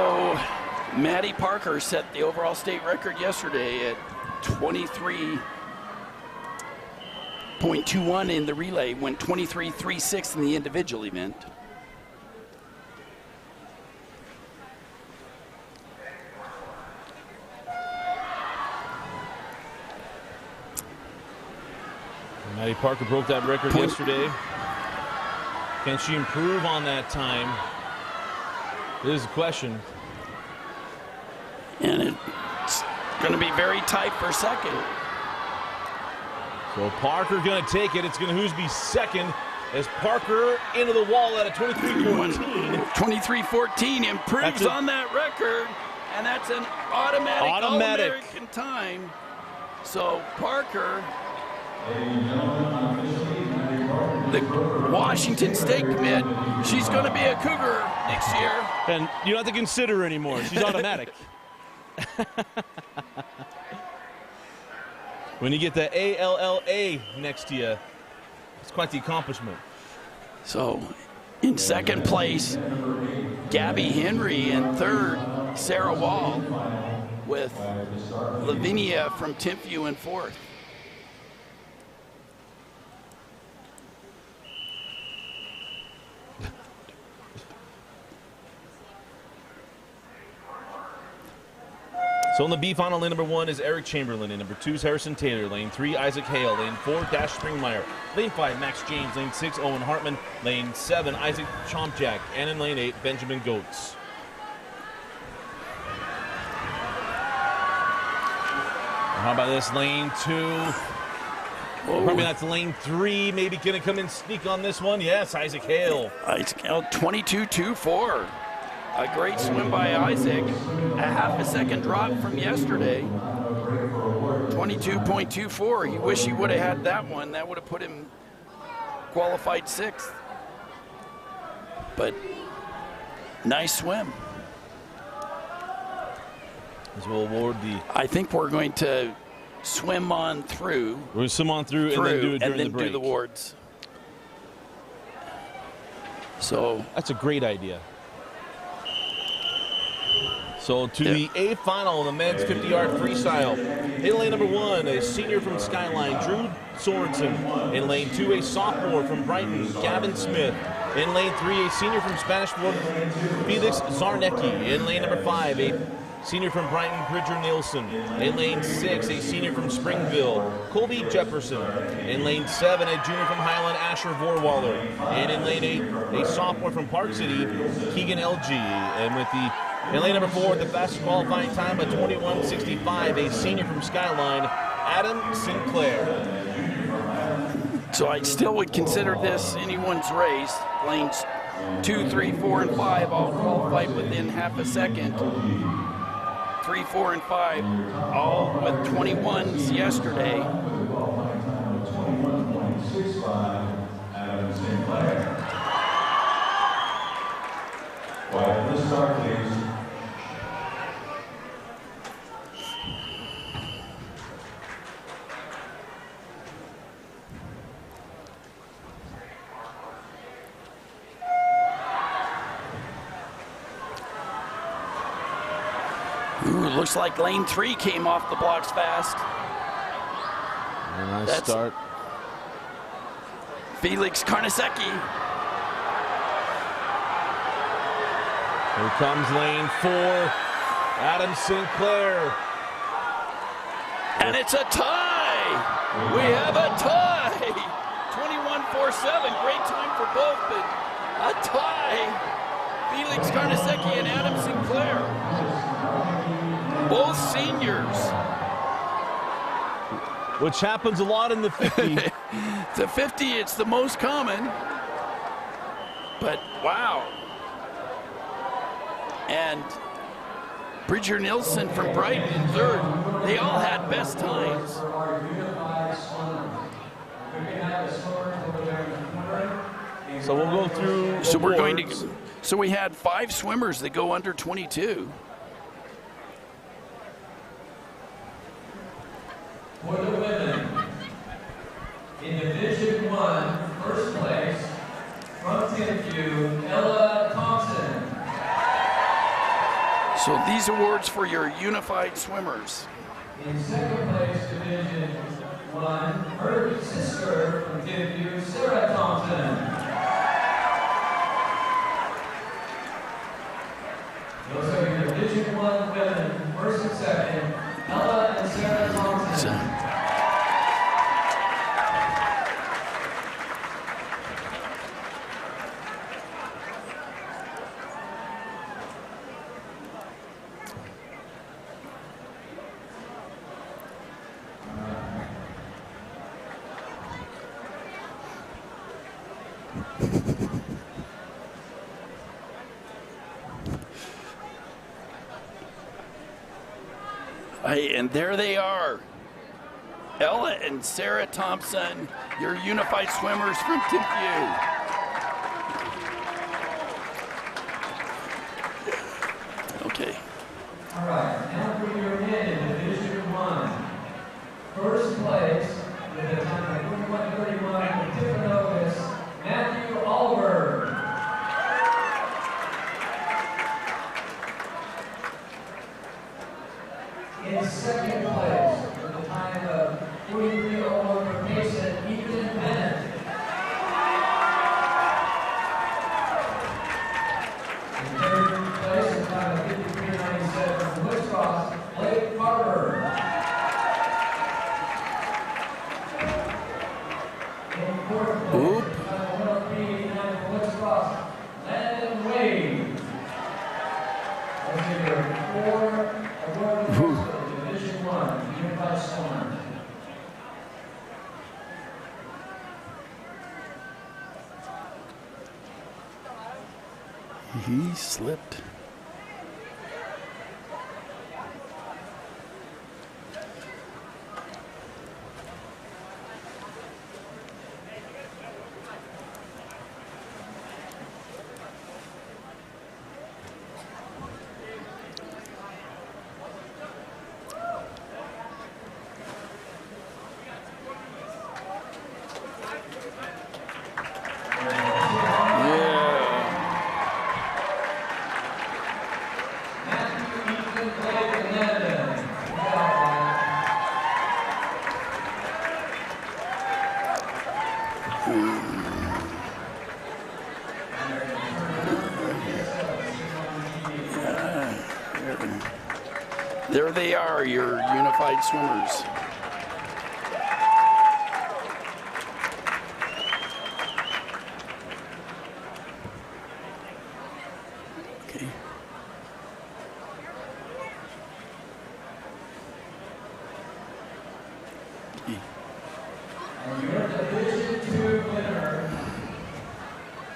Maddie Parker set the overall state record yesterday at 23.21 in the relay, went 23.36 in the individual event. Maddie Parker broke that record yesterday. Can she improve on that time? This is a question. And it's going to be very tight for second. So Parker going to take it. It's going to who's be second as Parker into the wall at a 23.14. 23.14 improves on that record, and that's an automatic All-American time. So Parker, the Washington State commit, she's going to be a Cougar next year. And you don't have to consider her anymore. She's automatic. When you get the ALLA next to you, it's quite the accomplishment. So in second place, Gabby Henry, and third, Sarah Wall, with Lavinia from Timpview in fourth. So in the B final, lane number 1 is Eric Chamberlain. In number 2 is Harrison Taylor. Lane 3, Isaac Hale. Lane 4, Dash Springmeyer. Lane 5, Max James. Lane 6, Owen Hartman. Lane 7, Isaac Chompjack. And in lane 8, Benjamin Goetz. How about this? Lane 2. Probably that's lane 3. Maybe going to come and sneak on this one. Yes, Isaac Hale. Isaac Hale, 22.24. A great swim by Isaac. A half a second drop from yesterday. 22.24. He wish he would have had that one. That would have put him qualified 6th. But nice swim. As we'll award the... I think we're going to swim on through. We're going to swim on through and then do it during the break. Do the wards. So that's a great idea. So to the A final, the men's 50-yard freestyle. In lane number 1, a senior from Skyline, Drew Sorensen. In lane 2, a sophomore from Brighton, Gavin Smith. In lane 3, a senior from Spanish Fork, Felix Zarnecki. In lane number 5, a senior from Brighton, Bridger Nielsen. In lane 6, a senior from Springville, Colby Jefferson. In lane 7, a junior from Highland, Asher Vorwaller. And in lane 8, a sophomore from Park City, Keegan LG. And with the in lane number 4, the fastest qualifying time of 21.65, a senior from Skyline, Adam Sinclair. So I still would consider this anyone's race. Lanes 2, 3, 4, and 5 all qualified within half a second. 3, 4, and 5 all with 21s yesterday. Adam Sinclair. Quiet for the start, please. Ooh, looks like lane 3 came off the blocks fast. Nice start. Felix Karnasecki. Here comes lane 4, Adam Sinclair. And it's a tie! tie. We have a tie. 21-47. Great time for both, but a tie. Felix Carnesecchi and Adam Sinclair. Both seniors. Which happens a lot in the 50. The 50, it's the most common. But wow. And Bridger Nilsson from Brighton in third. They all had best times. For our unified swimmers. We can have the swimmers over there in the corner. So we'll go through. So we're going awards. to. So we had 5 swimmers that go under 22. For the women, in Division 1, first place, from Timpview, Ella Thompson. So these awards for your unified swimmers. In second place, Division 1, her sister from Timpview, Sarah Thompson. Those are your Division 1 women, first and second, Ella and Sarah Thompson. And there they are. Ella and Sarah Thompson, your unified swimmers from Timpview. Okay. All right, now for your men in Division 1. First place, with a time of 41:31, Tiffanovis, Matthew Alberg. In second place, with a time of 43:01 for Mason, Ethan Bennett. In third place, with a time of 53:97 from Woods Cross, Blake Carter. In fourth place, Oop. with a time of 103:89 from Woods Cross, Landon Wade. Those are your 4 award winners for Division 1, Unified Swimmers. He slipped. Matthew, Ethan, Blake, and Landon. Yeah. There they are, your unified swimmers. Okay. And your Division 2 winner,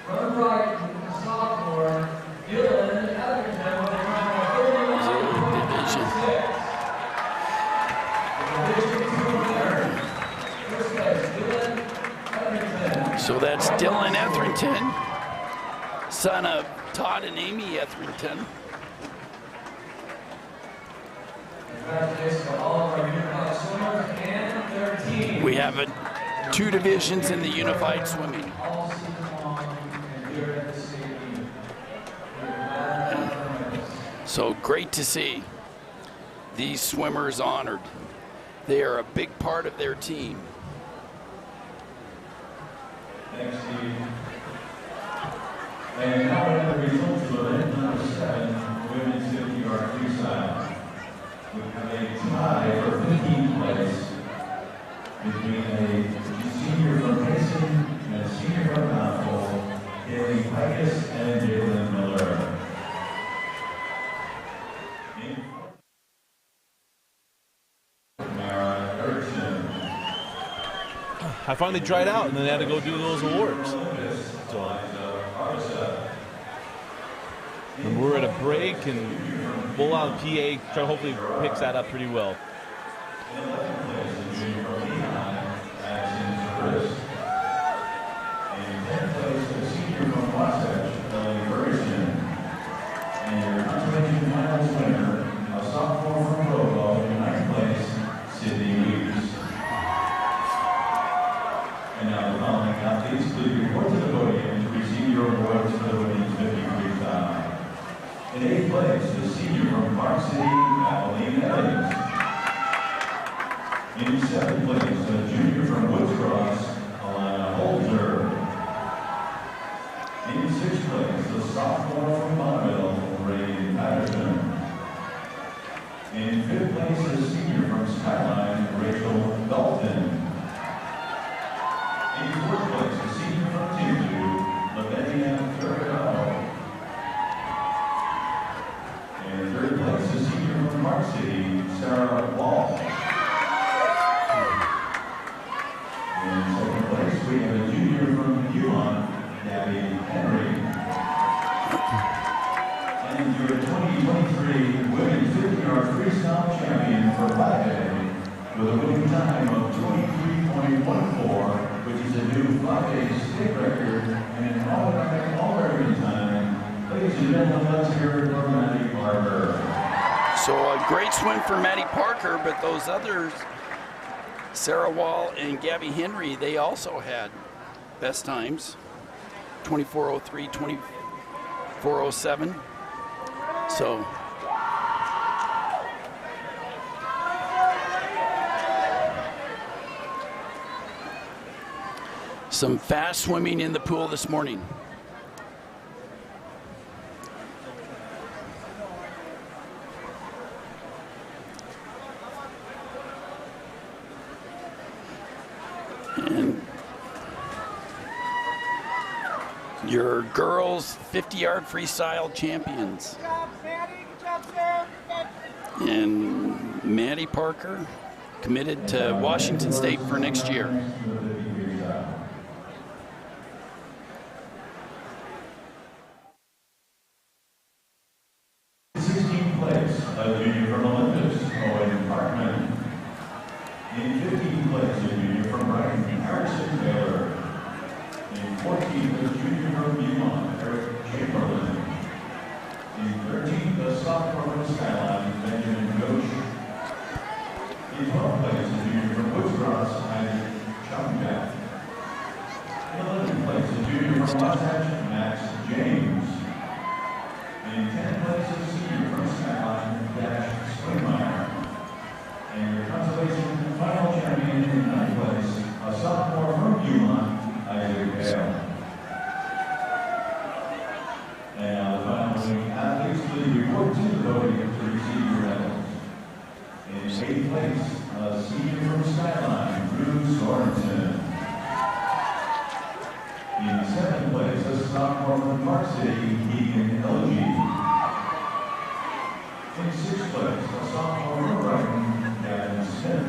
from Brighton, sophomore, Dylan Atherton, with a time of 31:46. Division 2 winner, first place, Dylan Atherton. So that's Dylan Etherington, son of Todd and Amy Etherington. Congratulations to all of our unified swimmers and their team. We have 2 divisions in the unified swimming. All season long and here at the stadium. We're glad to have them. So great to see these swimmers honored. They are a big part of their team. Thanks, Steve. And now the results of event number 7, women's 50-yard freestyle. We have a tie for 15th place. between a senior from Mason and a senior from Knoxville, Haley Picus and Jalen Miller. Mara Erickson. I finally tried out, and then I had to go do those awards. So, and we're at a break, and we'll allow the PA try to hopefully picks that up pretty well. In 8th place, the senior from Park City, Abilene Elliott. In 7th place, the junior from Woods Cross, Alana Holzer. In 6th place, the sophomore from Bonneville, Ray Patterson. In 5th place, the senior from Skyline, Rachel Dalton. In 4th place, the senior from Timbuktu, Lavinia Ferraro. In 3rd place, the senior from Park City, Sarah Wall. In 2nd place, we have a junior from Huron, Gabby Henry. And your 2023 women's 50-yard freestyle champion for Friday, with a winning time of 23.14, which is a new 5-day state record and an all-American time. Ladies and gentlemen, let's hear it from Maddie Parker. So a great swim for Maddie Parker, but those others, Sarah Wall and Gabby Henry, they also had best times, 24:03, 24:07. So some fast swimming in the pool this morning. And your girls 50-yard freestyle champions. Good job, Maddie. Good job, Sarah. And Maddie Parker committed to Washington State for next year. 16th place, a junior from Olympus, Owen Parkman. In 15th place, a junior from Brighton, Harrison Taylor. In 14th, a junior from Beaumont, Eric Chamberlain. In 13th, a sophomore from Skyline, Benjamin Ghosh. In 12th place, a junior from Woods Cross, Isaac Chumjack. In 11th place, a junior from Wasatch, Max James. In 10th place, a senior from Skyline, Dash Swingmeyer. And your consolation final champion in 9th place, a sophomore from Beaumont, Isaac Hale. And now the following athletes please report to the podium to receive your medals. In 8th place, a senior from Skyline, Drew Sorensen. In 7th place, a sophomore from Park City, Keegan Elgie. In 6th place, a sophomore from Brighton, Gavin Smith.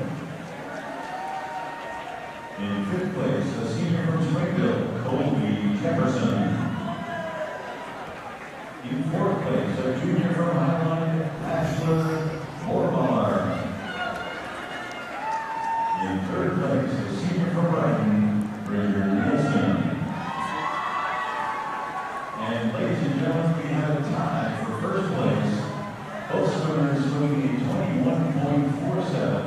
In 5th place, a senior from Springfield, Colby Jefferson. In 4th place, a junior from Highline, Ashler Mormar. In 3rd place, a senior from Brighton, Bridger Nielsen. And ladies and gentlemen, we have a tie for first place. Both swimmers swimming a 21.47.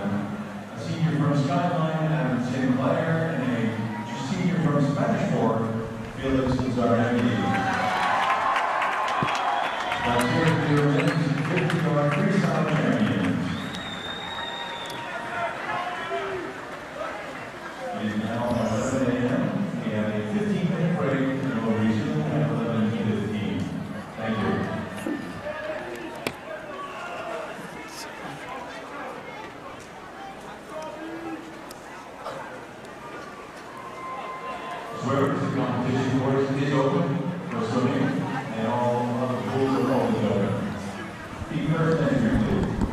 A senior from Skyline, Adam Sinclair, and a senior from Spanish Fork, Felix Zarnecki. Let's hear it for your men's 50-yard freestyle champions. It is now 11 a.m. Observe the competition course is open for swimming and all of the pools are always open. Keep first entry, please.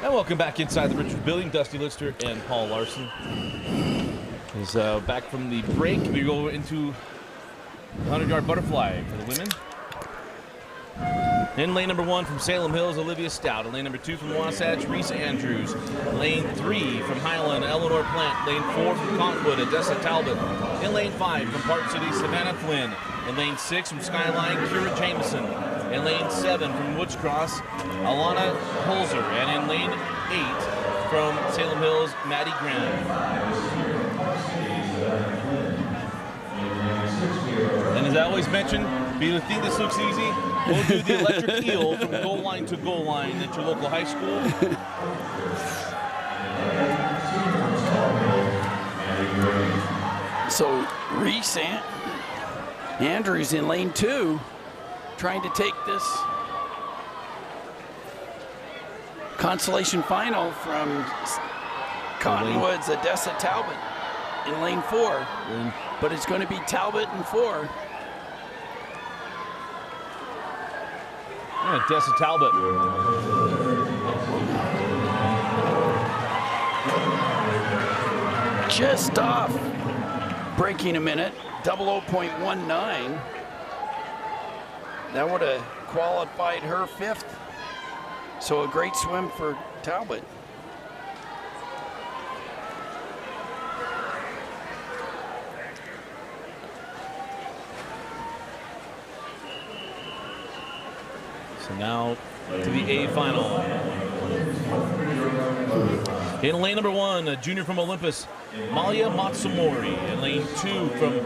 And welcome back inside the Richards building. Dusty Lister and Paul Larson is back from the break. We go into the 100-yard butterfly for the women. In lane number 1 from Salem Hills, Olivia Stout. In lane number 2 from Wasatch, Reese Andrews. Lane 3 from Highland, Eleanor Plant. Lane 4 from Cottonwood, Odessa Talbot. In lane 5 from Park City, Savannah Flynn. In lane 6 from Skyline, Kira Jameson. In lane 7 from Woods Cross, Alana Holzer. And in lane 8 from Salem Hills, Maddie Graham. And as I always mention, if you think this looks easy, we'll do the electric eel from goal line to goal line at your local high school. So Reese Andrews in lane 2, trying to take this consolation final from Cottonwood's Odessa Talbot in lane 4. But it's going to be Talbot in 4. Yeah, Odessa Talbot. Just off breaking a minute, 00.19. That would have qualified her 5th. So a great swim for Talbot. So now to the A final. In lane number 1, a junior from Olympus, Malia Matsumori. In lane 2 from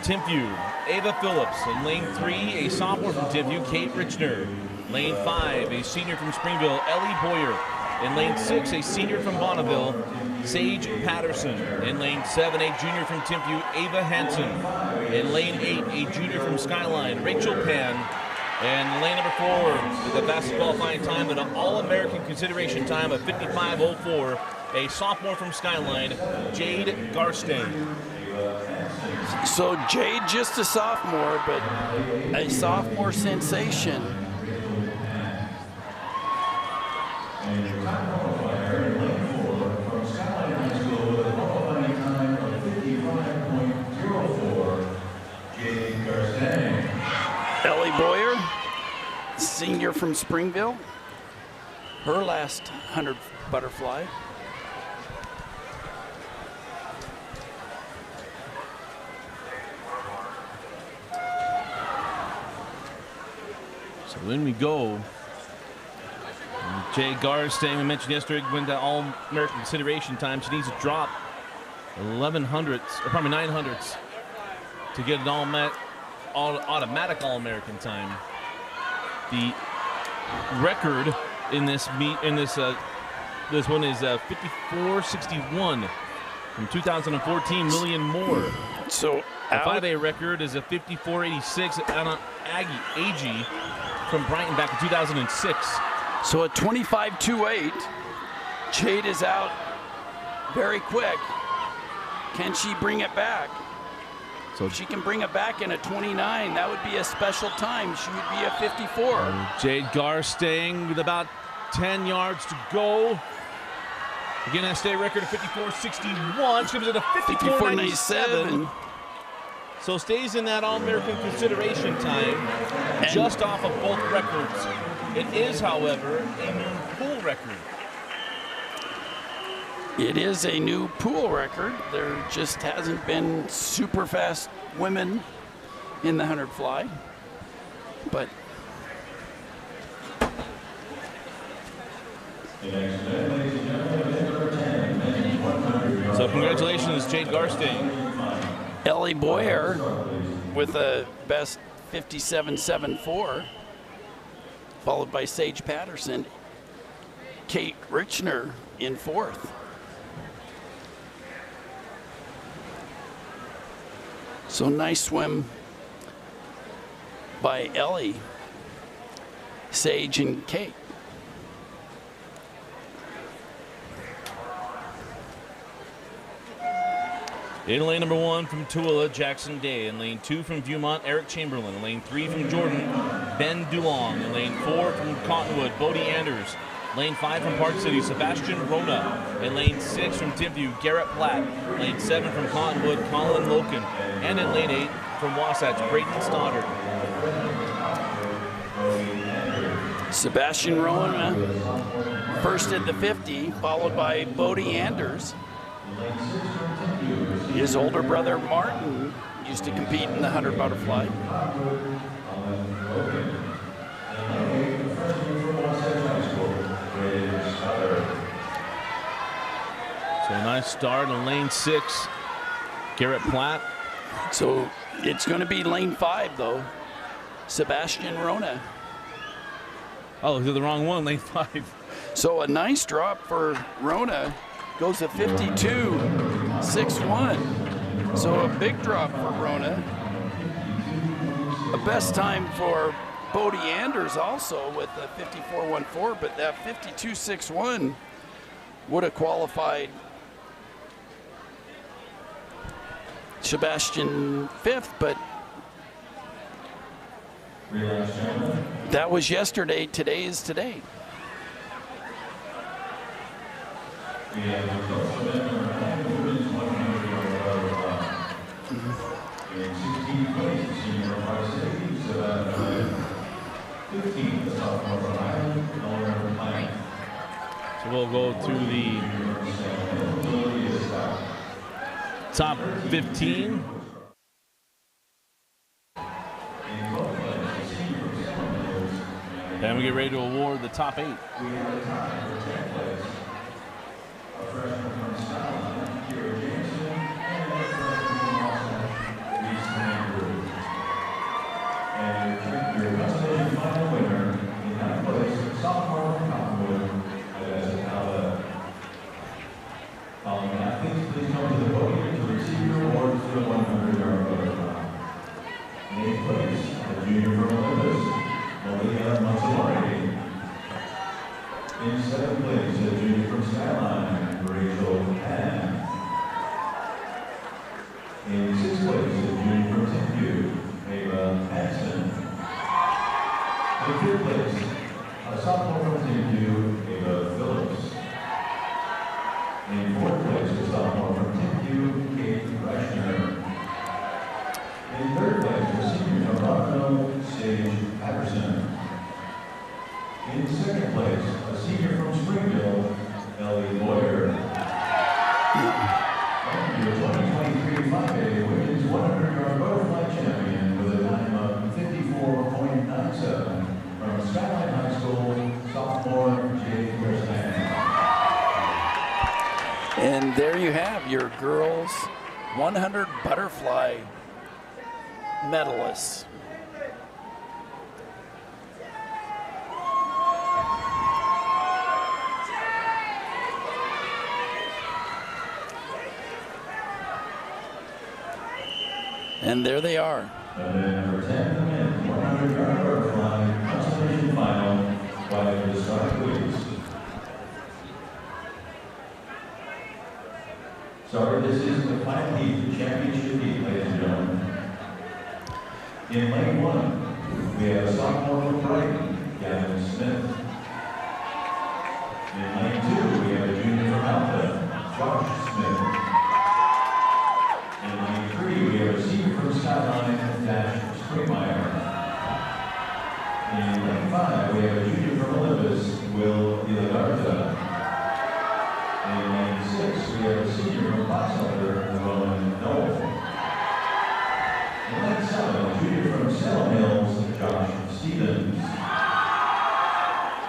Timpview, Ava Phillips. In lane 3, a sophomore from Timpview, Kate Richner. Lane 5, a senior from Springville, Ellie Boyer. In lane 6, a senior from Bonneville, Sage Patterson. In lane 7, a junior from Timpview, Ava Hansen. In lane 8, a junior from Skyline, Rachel Pan. And lane number 4, the fastest qualifying time, an All-American consideration time of 55.04, a sophomore from Skyline, Jade Garstang. So Jade just a sophomore, but a sophomore sensation. Ellie Boyer, senior from Springville, her last 100 butterfly. So when we go, Jay Garstang, I mentioned yesterday, went to All-American consideration time. She needs to drop 900ths to get an automatic All-American time. The record in this this one is 54.61 from 2014, million more. So the 5A record is a 54.86 Anna Agee from Brighton back in 2006. So at 25.28, Jade is out very quick. Can she bring it back? So if she can bring it back in a 29, that would be a special time. She would be a 54. Jade Garstang with about 10 yards to go. Again, that state record of 54.61. She comes at a 54.97. So stays in that All-American consideration time, just off of both records. It is, however, a new pool record. It is a new pool record. There just hasn't been super fast women in the 100 fly. But so congratulations, Jade Garstang. Ellie Boyer with a best 57.74, followed by Sage Patterson. Kate Richner in 4th. So nice swim by Ellie, Sage, and Kate. In lane number 1 from Tooele, Jackson Day. In lane 2 from Viewmont, Eric Chamberlain. In lane 3 from Jordan, Ben Dulong. In lane 4 from Cottonwood, Bodie Anders. Lane 5 from Park City, Sebastian Rona. In lane 6 from Timpview, Garrett Platt. Lane 7 from Cottonwood, Colin Loken. And in lane 8 from Wasatch, Brayden Stoddard. Sebastian Rona first at the 50, followed by Bodie Anders. His older brother Martin used to compete in the 100 butterfly. So a nice start on lane 6, Garrett Platt. So it's going to be lane 5 though, Sebastian Rona. Oh, they're the wrong one, lane 5. So a nice drop for Rona, goes to 52.61. So a big drop for Rona. A best time for Bodie Anders also with the 54.14, but that 52.61 would have qualified Sebastian 5th, but that was yesterday. Today is today. So we'll go to the top 15. And we get ready to award the top 8. In 7th place, a junior from Skyline, Rachel Pan. In 6th place, a junior from Timpview, Ava Hansen. In 5th place, a sophomore from Timpview, Ava Phillips. In 4th place, a sophomore from Timpview, Kate Reichner. In 3rd place, a senior from Rockville, Sage Patterson. In 2nd place, a senior from Springville, Ellie Boyer. And your 2023 5A women's 100-yard butterfly champion with a time of 54.97 from Skyline High School, sophomore Jade Kirsten. And there you have your girls 100 butterfly medalists. And there they are. Number 10, the men's 100-yard butterfly consolation final by the start, please. Sorry, this is the final heat, the championship heat, ladies and gentlemen. In lane 1, we have a sophomore from Brighton, Gavin Smith. In lane 2, we have a junior from Alpha, Josh Smith. In lane 3, we have a senior from Skyline, Dash Springmeyer. In lane 5, we have a junior from Olympus, Will Ilagarta. In lane 6, we have a senior from Boxelder, Roman Noel. In lane 7, a junior from Salem Hills, Josh Stevens.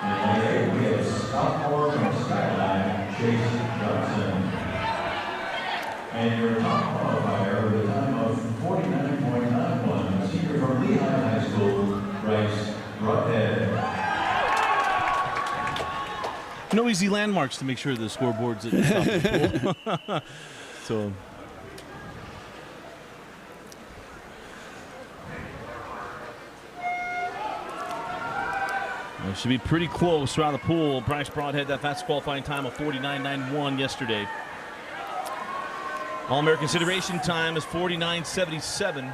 In lane 8, we have a sophomore from Skyline, Chase Johnson. And your top qualifier with a time of 49.91, a senior from Lehigh High School, Bryce Ruckhead. No easy landmarks to make sure the scoreboard's at the top of the pool. So it should be pretty close throughout the pool. Bryce Broadhead, that fast qualifying time of 49.91 yesterday. All-American consideration time is 49.77.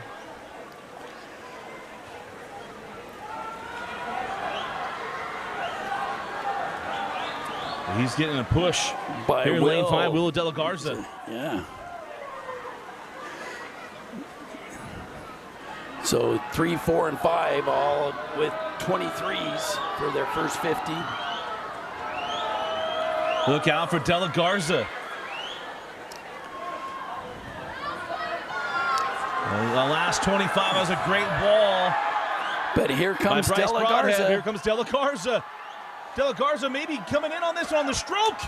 He's getting a push By here in lane Will. 5, Willow De La Garza. Yeah. So 3, 4, and 5 all with 23s for their first 50. Look out for De La Garza. The last 25 was a great wall. But here comes by Bryce De La Broadhead. Garza. Here comes De La Garza. De La Garza maybe coming in on this on the stroke.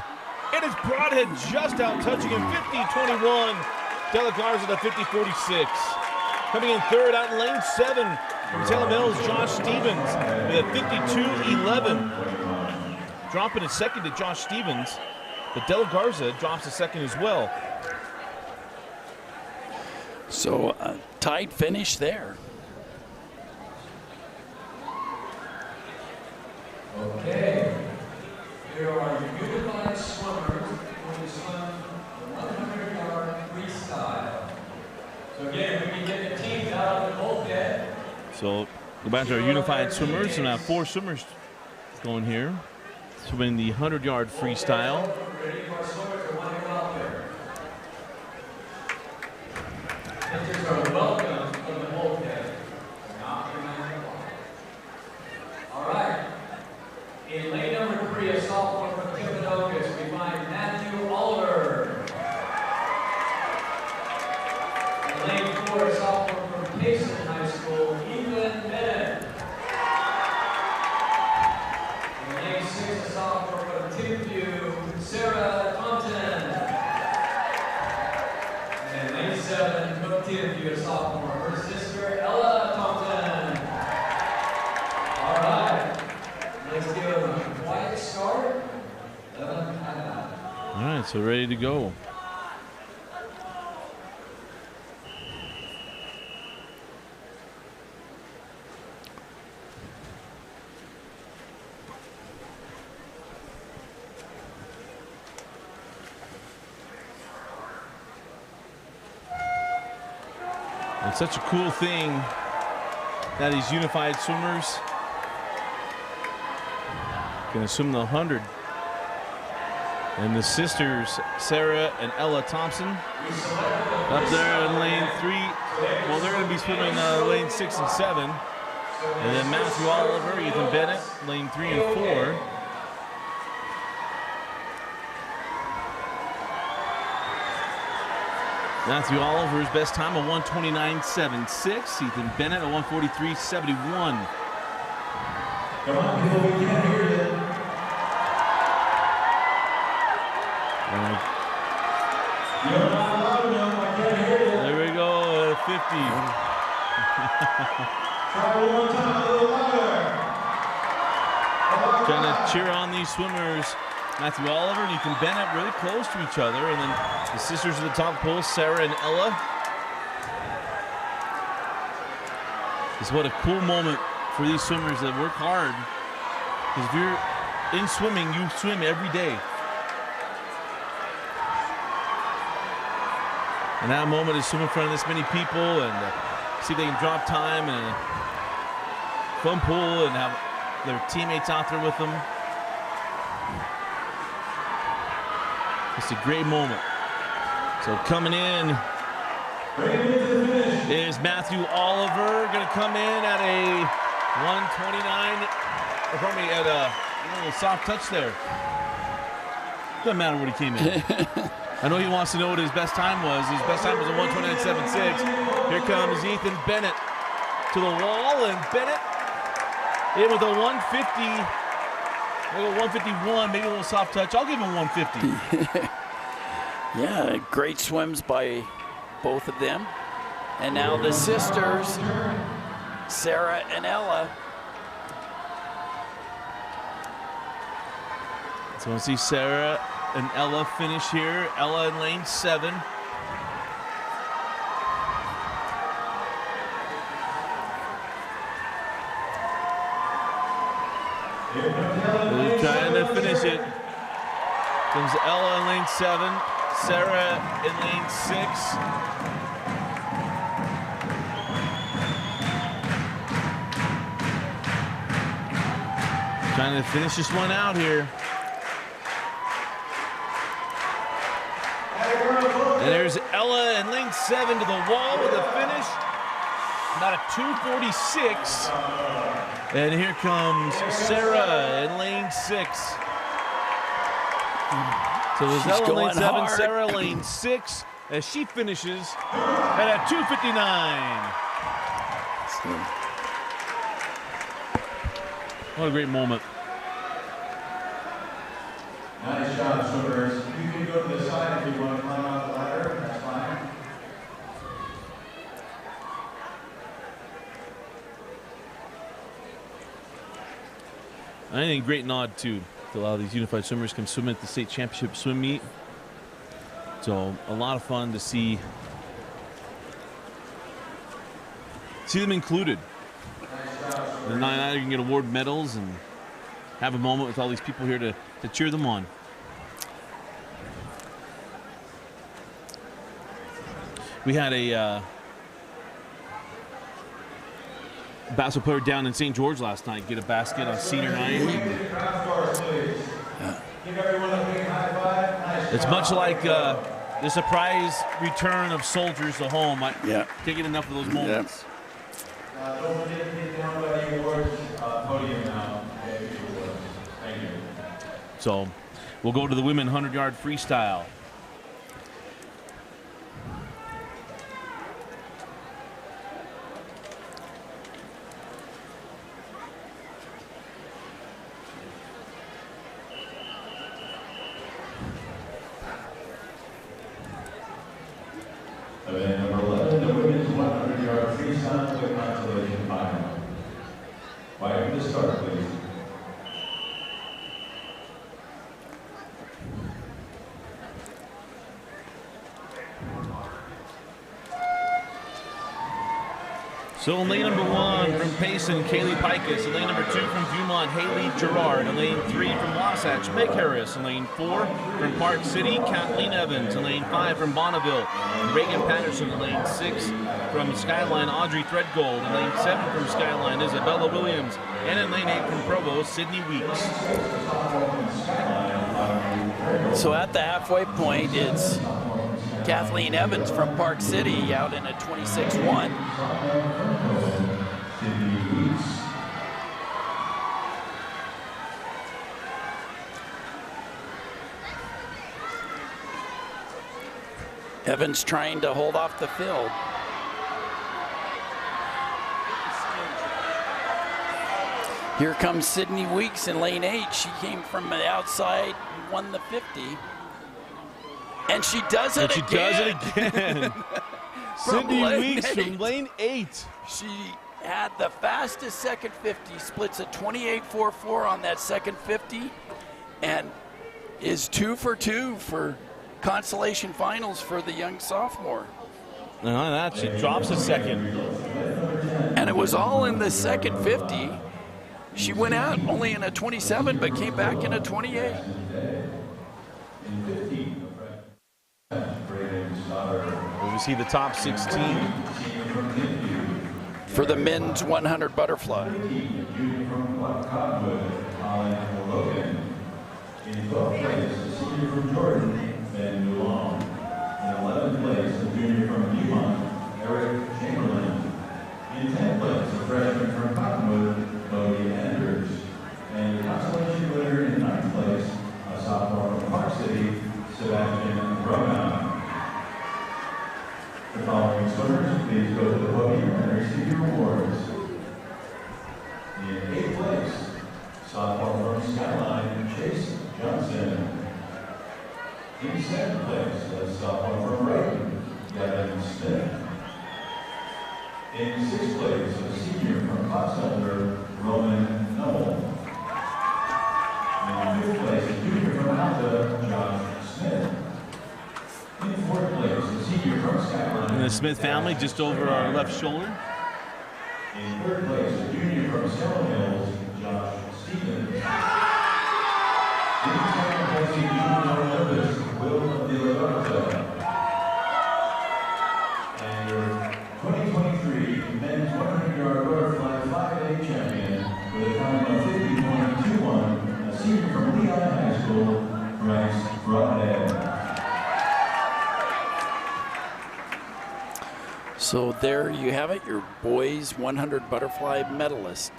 And it's Broadhead just out touching him. 50-21. De La Garza to 50-46. Coming in third out in lane 7 from Salem Hills, Josh Stevens with a 52-11. Dropping a second to Josh Stevens. But De La Garza drops a second as well. So tight finish there. Okay. Here are your unified swimmers who will swim the 100-yard freestyle. So again, we can get the teams out of the bulkhead. So go back to our unified swimmers. And now 4 swimmers going here. Swimming the 100-yard freestyle. Ready for our swimmers who want to go out there. Pitchers are welcome from the bulkhead. Not behind the line. All right. In lane number 3, a sophomore from Timpanogos, we find Matthew Oliver. In lane 4, a sophomore from Payson High School, Ethan Bennett. In lane 6, a sophomore from Timpview, Sarah Thompson. And in lane 7, from Timpview, a sophomore, her sister Ella Thompson. All right. Let's give them a quiet start. All right, so ready to go. It's such a cool thing that these unified swimmers can swim the 100. And the sisters, Sarah and Ella Thompson, up there in lane 3. Well, they're going to be swimming lane 6 and 7. And then Matthew Oliver, Ethan Bennett, lane 3 and 4. Matthew Oliver's best time a 1:29.76. Ethan Bennett a 1:43.71. Come on, people, we can't hear you. You're not loud enough, I can't hear you. There we go, 50. Try one more time, a little louder. Trying to cheer on these swimmers. Matthew Oliver and Ethan Bennett really close to each other. And then the sisters at the top pole, Sarah and Ella. It's what a cool moment for these swimmers that work hard. Because if you're in swimming, you swim every day. And that moment is swim in front of this many people and see if they can drop time and a fun pool and have their teammates out there with them. It's a great moment. So coming in is Matthew Oliver, going to come in at a 1:29, or pardon me, at a little soft touch there. Doesn't matter what he came in. I know he wants to know what his best time was. His best time was a 1:29.76. Here comes Ethan Bennett to the wall, and Bennett in with a 150. Maybe a 151, maybe a little soft touch. I'll give him 150. Yeah, great swims by both of them. And now the sisters, Sarah and Ella. So we'll see Sarah and Ella finish here. Ella in lane 7. They're trying to finish it. Comes Ella in lane 7. Sarah in lane 6. Trying to finish this one out here. There's Ella in lane 7 to the wall with a finish. About a 2:46. And here comes Sarah in lane 6. So there's She's Ella in lane going 7, hard. Sarah lane 6, as she finishes at a 2:59. What a great moment. Nice job, swimmers. You can go to the side if you want to climb out the ladder. That's fine. I think a great nod to a lot of these unified swimmers come swim at the state championship swim meet. So a lot of fun to see them included. The nine can get award medals and have a moment with all these people here to cheer them on. We had a basketball player down in St. George last night get a basket on senior night. It's much like the surprise return of soldiers to home. I can't get enough of those moments. Don't forget to get down by the awards podium now. Thank you. So we'll go to the women 100-yard freestyle. Event number 11, the women's 100-yard freestyle to the consolation final. Wait for the start, please. So in lane number 1 from Payson, Kaylee Pikus. In lane number 2 from Viewmont, Haley Gerard. In lane 3 from Wasatch, Meg Harris. In lane 4 from Park City, Kathleen Evans. In lane 5 from Bonneville, Reagan Patterson. In lane 6 from Skyline, Audrey Threadgold. In lane 7 from Skyline, Isabella Williams. And in lane 8 from Provo, Sydney Weeks. So at the halfway point, it's Kathleen Evans from Park City out in a 26-1. Evans trying to hold off the field. Here comes Sydney Weeks in lane 8. She came from the outside and won the 50. And she does it again. She does it again. Sydney lane Weeks 8. from lane 8. She had the fastest second 50, splits a 28.44 on that second 50, and is 2 for 2 for consolation finals for the young sophomore. And on that, she drops a second. And it was all in the second 50. She went out only in a 27, but came back in a 28. We see the top 16. For the men's 100 butterfly. In 12th place, the senior from Jordan, Ben Dulong. In 11th place, the junior from Viewmont, Eric Chamberlain. In 10th place, the freshman from Cottonwood, Bodie Andrews. And the consolation winner in 9th place, a sophomore from Park City, Sebastian Roman. The following swimmers, please go to the podium and receive your awards. In 8th place, sophomore from Skyline, Chase Johnson. In 7th place, the sophomore from Reagan, Gavin Smith. In 6th place, a senior from Fox Elder, Roman Noel. In 5th place, a junior from Alta, Josh Smith. In 4th place, a senior from Skyline. And the Smith family just over our left shoulder. In 3rd place, a junior from Salem Hills, Josh Stevens. In 2nd place, a junior Olympus, Will De La Garza. And your 2023 men's 100-yard butterfly 5A champion with a time of 50.21, a senior from Leon High School, Bryce Broadhead. So there you have it, your boys 100 butterfly medalist.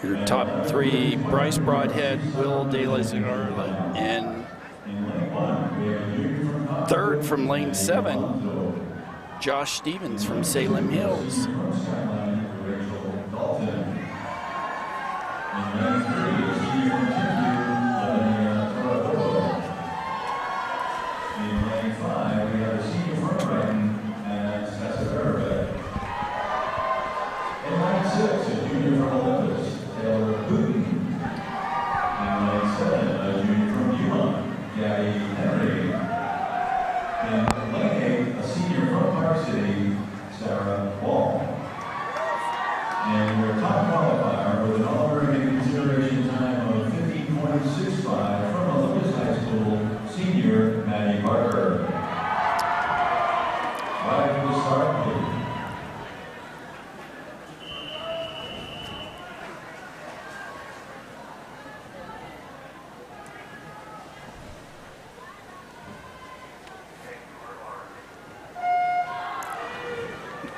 Your top three, Bryce Broadhead, Will De La Zarla, and third from lane 7, Josh Stevens from Salem Hills.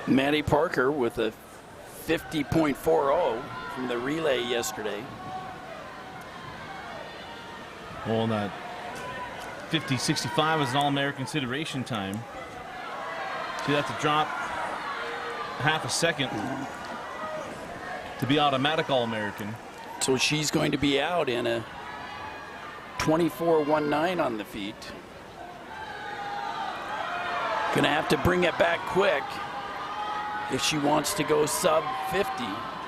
Maddie Parker with a 50.40 from the relay yesterday. Well, that 50.65 is an All-American consideration time. So you have to drop half a second to be automatic All-American. So she's going to be out in a 24.19 on the feet. Gonna have to bring it back quick if she wants to go sub 50.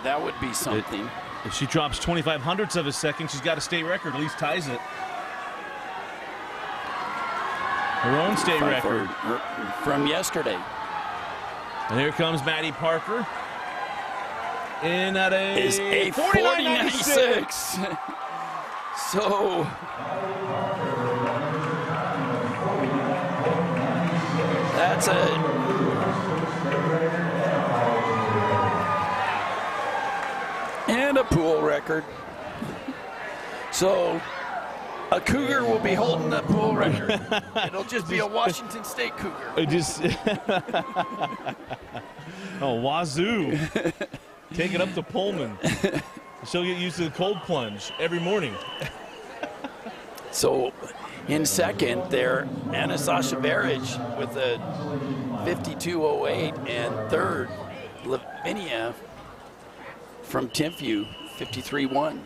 That would be something. If she drops 25 hundredths of a second, she's got a state record, at least ties it. Her own state record. From yesterday. And here comes Maddie Parker. In at is a 49.96. So that's and a pool record. So a Cougar will be holding the pool record. It'll just be a Washington State Cougar. It just oh, Wazoo. Take it up to Pullman. She'll get used to the cold plunge every morning. So in second there, Anastasia Berich with a 52.08, and third, Lavinia from Timpview, 53.1.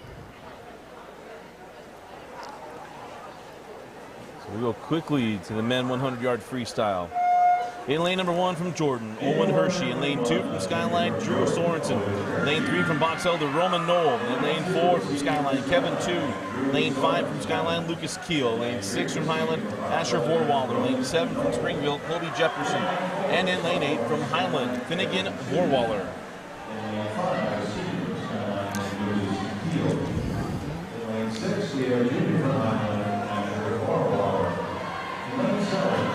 So we go quickly to the men 100-yard freestyle. In lane number 1 from Jordan, Owen Hershey. In lane 2 from Skyline, Drew Sorensen. Lane 3 from Box Elder, Roman Knoll. In lane 4 from Skyline, Kevin Tu. Lane 5 from Skyline, Lucas Keel. Lane 6 from Highland, Asher Vorwaller. Lane 7 from Springville, Colby Jefferson. And in lane 8 from Highland, Finnegan Vorwaller.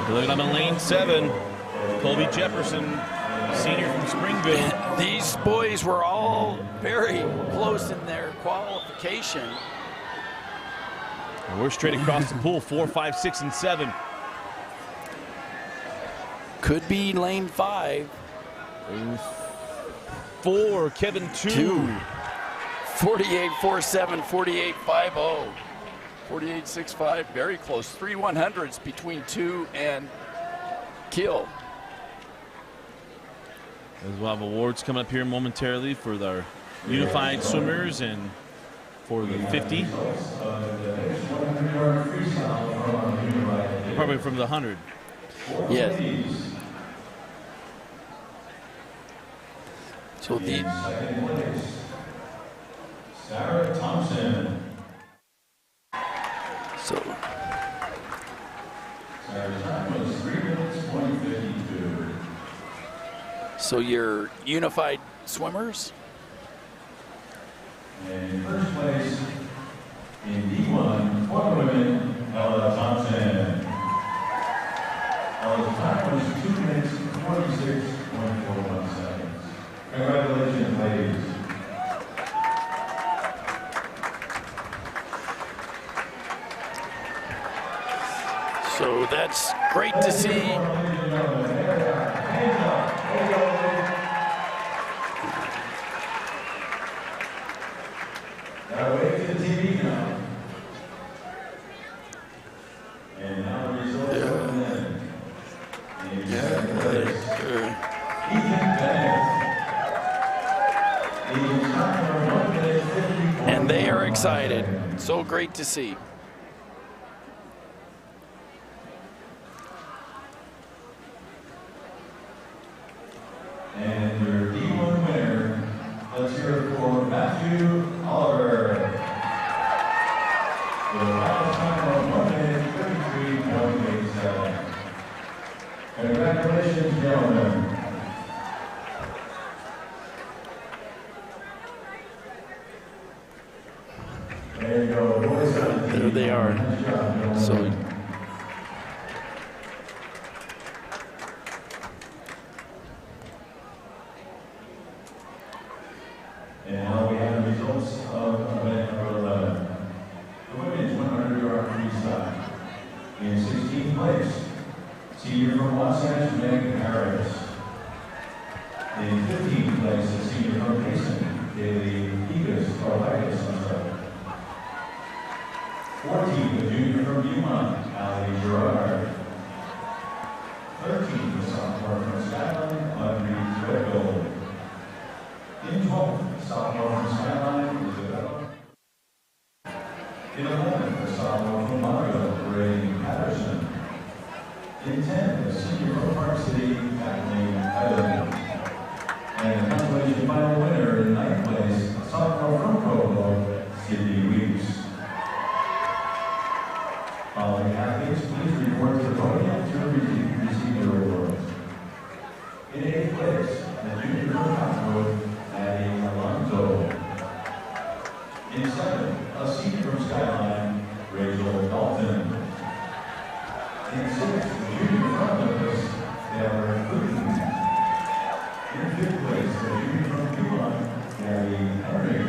Looking up in lane 7, Colby Jefferson, senior from Springville. These boys were all very close in their qualification. And we're straight across the pool, 4, 5, 6, and 7. Could be lane 5. Lane 4, Kevin Tu. 48.47, 48.50. 48.65, very close. 3 100s between Tu and Keel. As we'll have awards coming up here momentarily for our unified swimmers and for the 50. Probably from the 100. Yes. So the Sarah Thompson. So Sarah's time was 3 minutes, 1:52. So your unified swimmers? And in first place, in D1, for women, Ella Thompson. Ella's time was 2 minutes, 46.41 seconds. Congratulations, ladies. That's great to see. Gotta wait for the TV now. And now the results are in. In second place, Ethan Bennett. The time for 1 minute 50. And they are excited. So great to see. And your D1 winner, let's hear it for Matthew Oliver. The last time on 1 minute 33.87. Congratulations, gentlemen. There you go, boys. There they are. Nice job, gentlemen. So And now we have the results of event number 11. The women's 100-yard freestyle. In 16th place, senior from Wasatch, Meg Harris. In 15th place, a senior from Mason, Daily Egas Carlitis. 14th, a junior from Beaumont, Allie Gerard. 13th, a sophomore from Skyline, Audrey Threadgold. In 12th, a sophomore from Skyline, Isabella. In 11th, a sophomore from Monroe, Ray Patterson. In 10th, a senior from Park City, Kathleen Hyland. And the consolation final winner in 9th place, a sophomore from Provo, Sydney Weeks. Following athletes, please report to the podium to receive their awards. In 8th place, the junior from Cottonwood, Maddie Alonso. In 7th, a senior from Skyline, Rachel Dalton. In 6th, the junior from Olympus, Taylor Clinton. In 5th place, the junior from Beaumont, Gary Henry.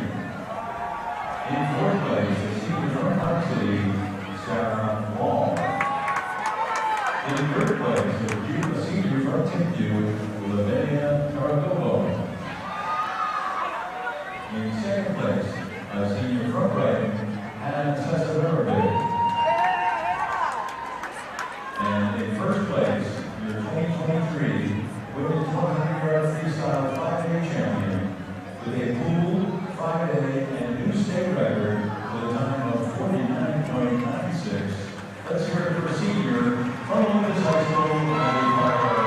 In 4th place, the senior from Park City, Sarah Wall. In 3rd place, the senior from Timpview, Lavinia Taragovo. In 2nd place, a senior from Brighton, Hannah Sessa-Riverbig. And in 1st place, your 2023 Women's 100-yard freestyle 5A champion with a pool 5A and new state record with a time of 49.96. Let's hear it for senior from Olympus High School, Maddie Parker.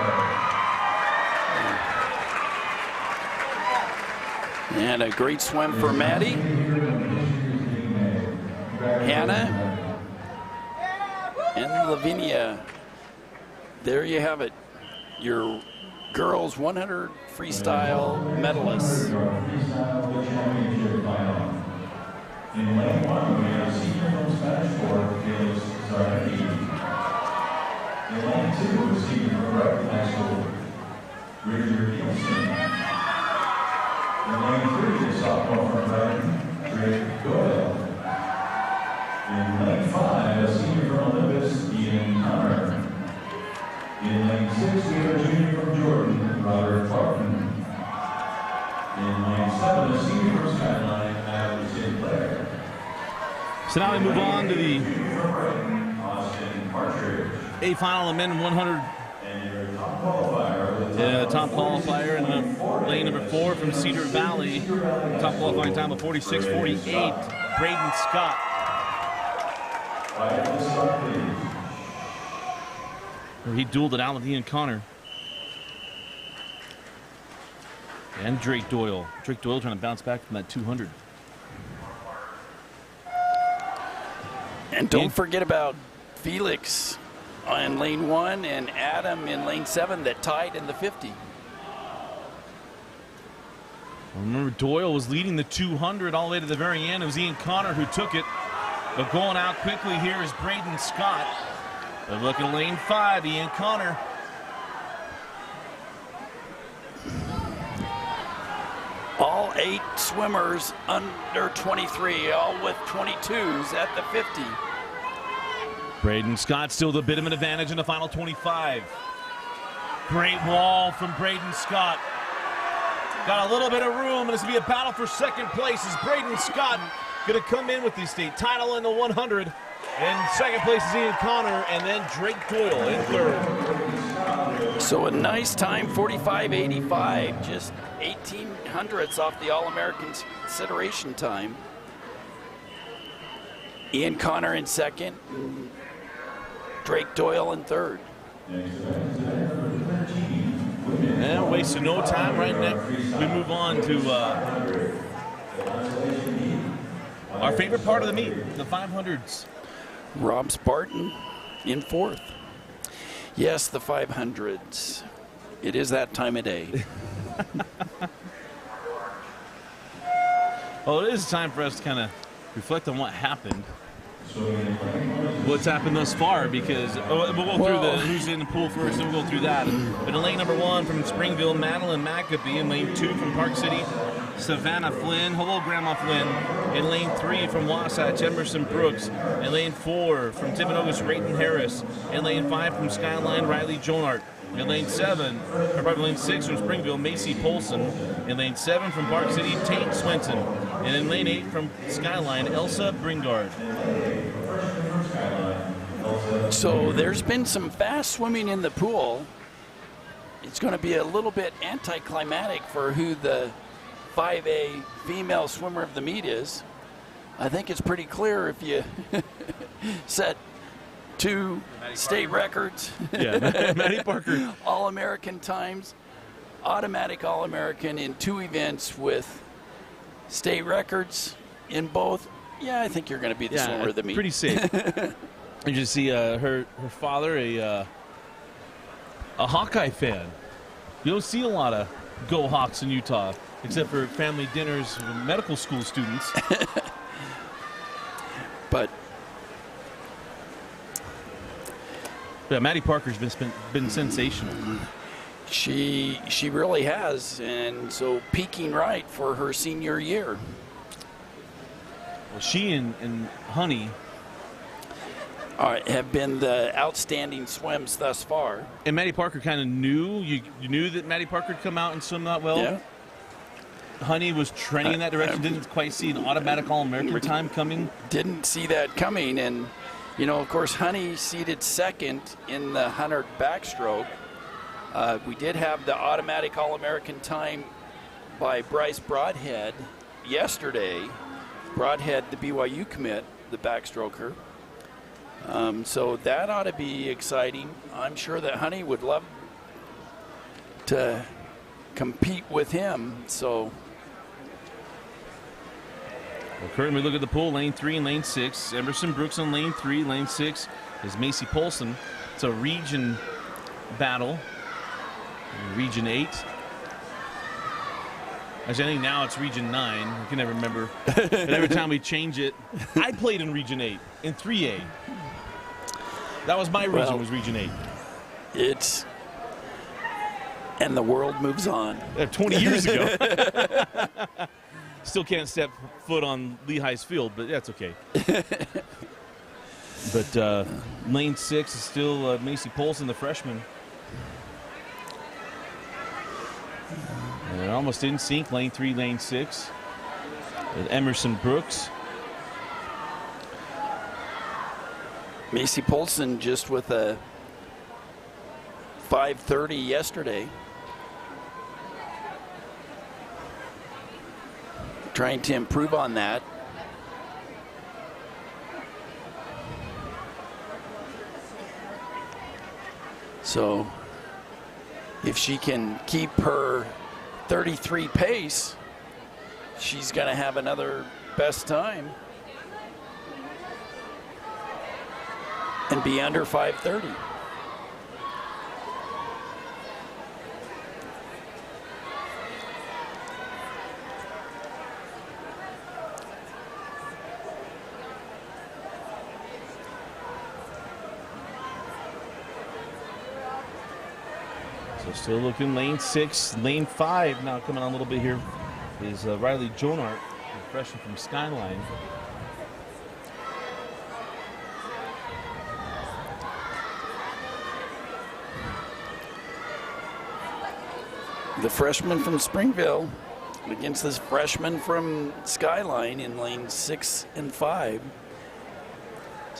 and a great swim for Maddie. Hannah and Lavinia. There you have it. Your girls 100 freestyle medalists. Freestyle championship final. In lane 1, we have senior from Spanish Fork, Felix Zarnicki. In lane 2, a senior from Brighton High School, Richard Nielsen. In lane 3, a sophomore from Brighton, Drake Doyle. In lane 5, a senior from Olympus, Ian Connor. In lane 6, we have a junior from Jordan, Robert Clarkson. In lane 7, a senior from Skyline, Adam Sinclair. So now we move on to the Junior from Brighton, Austin Partridge. A final of men 100. And your top qualifier. Top qualifier in the lane number 4 from Cedar Valley. Top qualifying time of 46:48. Braden Scott. Right at the start, please. He dueled it out with Ian Connor. And Drake Doyle. Drake Doyle trying to bounce back from that 200. And don't forget about Felix in lane 1 and Adam in lane 7 that tied in the 50. Remember, Doyle was leading the 200 all the way to the very end. It was Ian Connor who took it. But going out quickly here is Braden Scott. But look at lane 5, Ian Connor. All 8 swimmers under 23, all with 22s at the 50. Braden Scott still the bit of an advantage in the final 25. Great wall from Braden Scott. Got a little bit of room, and it's going to be a battle for second place as Braden Scott going to come in with the state title in the 100. And second place is Ian Connor, and then Drake Doyle in third. So a nice time, 45.85, just 1800ths off the All-American consideration time. Ian Connor in second, Drake Doyle in third. And wasting no time, right next we move on to our favorite part of the meet, the 500s. Rob Spartan in fourth. Yes, the 500s. It is that time of day. Well, it is time for us to kind of reflect on what happened. What's happened thus far, because we'll go through the who's in the pool first, and we'll go through that. But in lane number 1 from Springville, Madeline McAfee. In lane 2 from Park City, Savannah Flynn. Hello, Grandma Flynn. In lane 3 from Wasatch, Emerson Brooks. In lane 4 from Timpanogos, Rayton Harris. In lane 5 from Skyline, Riley Jonart. In lane 6 from Springville, Macy Polson. In lane 7 from Park City, Tate Swenson. And in lane 8 from Skyline, Elsa Bringard. So there's been some fast swimming in the pool. It's going to be a little bit anticlimactic for who the 5A female swimmer of the meet is. I think it's pretty clear if you set 2 state records. Yeah, Maddie Parker. All-American times, automatic All-American in 2 events with state records in both. Yeah, I think you're going to be the swimmer of the meet. Pretty safe. You just see her father, a Hawkeye fan. You don't see a lot of Go Hawks in Utah, except for family dinners with medical school students. But yeah, Maddie Parker's been sensational. She really has, and so peaking right for her senior year. Well, she and Honey have been the outstanding swims thus far. And Maddie Parker kind of knew. You knew that Maddie Parker would come out and swim that well. Yeah. Honey was trending in that direction. Didn't quite see an automatic All-American time coming. Didn't see that coming, and of course, Honey seated second in the 100 backstroke. We did have the automatic All-American time by Bryce Broadhead yesterday. Broadhead, the BYU commit, the backstroker. So that ought to be exciting. I'm sure that Honey would love to compete with him. So Currently, we look at the pool, lane 3 and lane 6. Emerson Brooks on lane 3. Lane 6 is Macy Polson. It's a region battle. Region 8. Actually, I think now it's Region 9. I can never remember. But every time we change it, I played in Region 8, in 3A. That was my region, was Region 8. And the world moves on. 20 years ago. Still can't step foot on Lehigh's field, but that's okay. But lane 6 is still Macy Polson, the freshman. And almost in sync, lane 3, lane 6. With Emerson Brooks. Macy Polson just with a 5:30 yesterday. Trying to improve on that. So if she can keep her 33 pace, she's going to have another best time and be under 5:30. So still looking lane 6, lane 5 now coming on a little bit here is Riley Jonart, the freshman from Skyline. The freshman from Springville against this freshman from Skyline in lanes 6 and 5.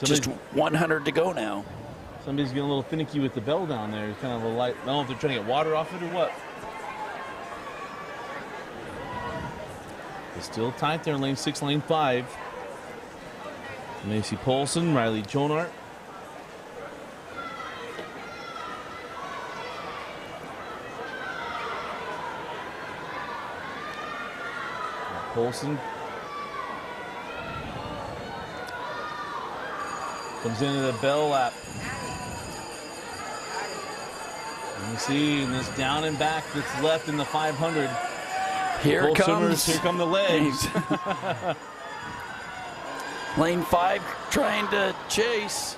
Just 100 to go now. Somebody's getting a little finicky with the bell down there. It's kind of a light. I don't know if they're trying to get water off it or what. It's still tight there in lane 6, lane 5. Macy Polson, Riley Jonart. Polson comes into the bell lap. You see in this down and back that's left in the 500. Here Here come the legs. Lane 5 trying to chase.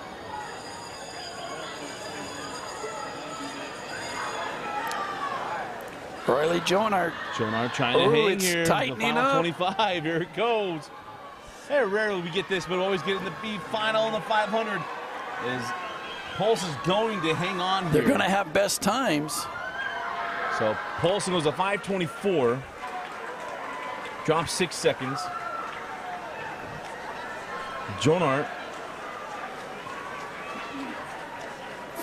Riley Jonart. Jonart trying to hang it's here. tightening the final up. 25. Here it goes. Very rarely we get this, but always get in the B final in the 500. Is Pulse is going to hang on here. They're going to have best times. So Polson goes a 5:24. Drops 6 seconds. Jonart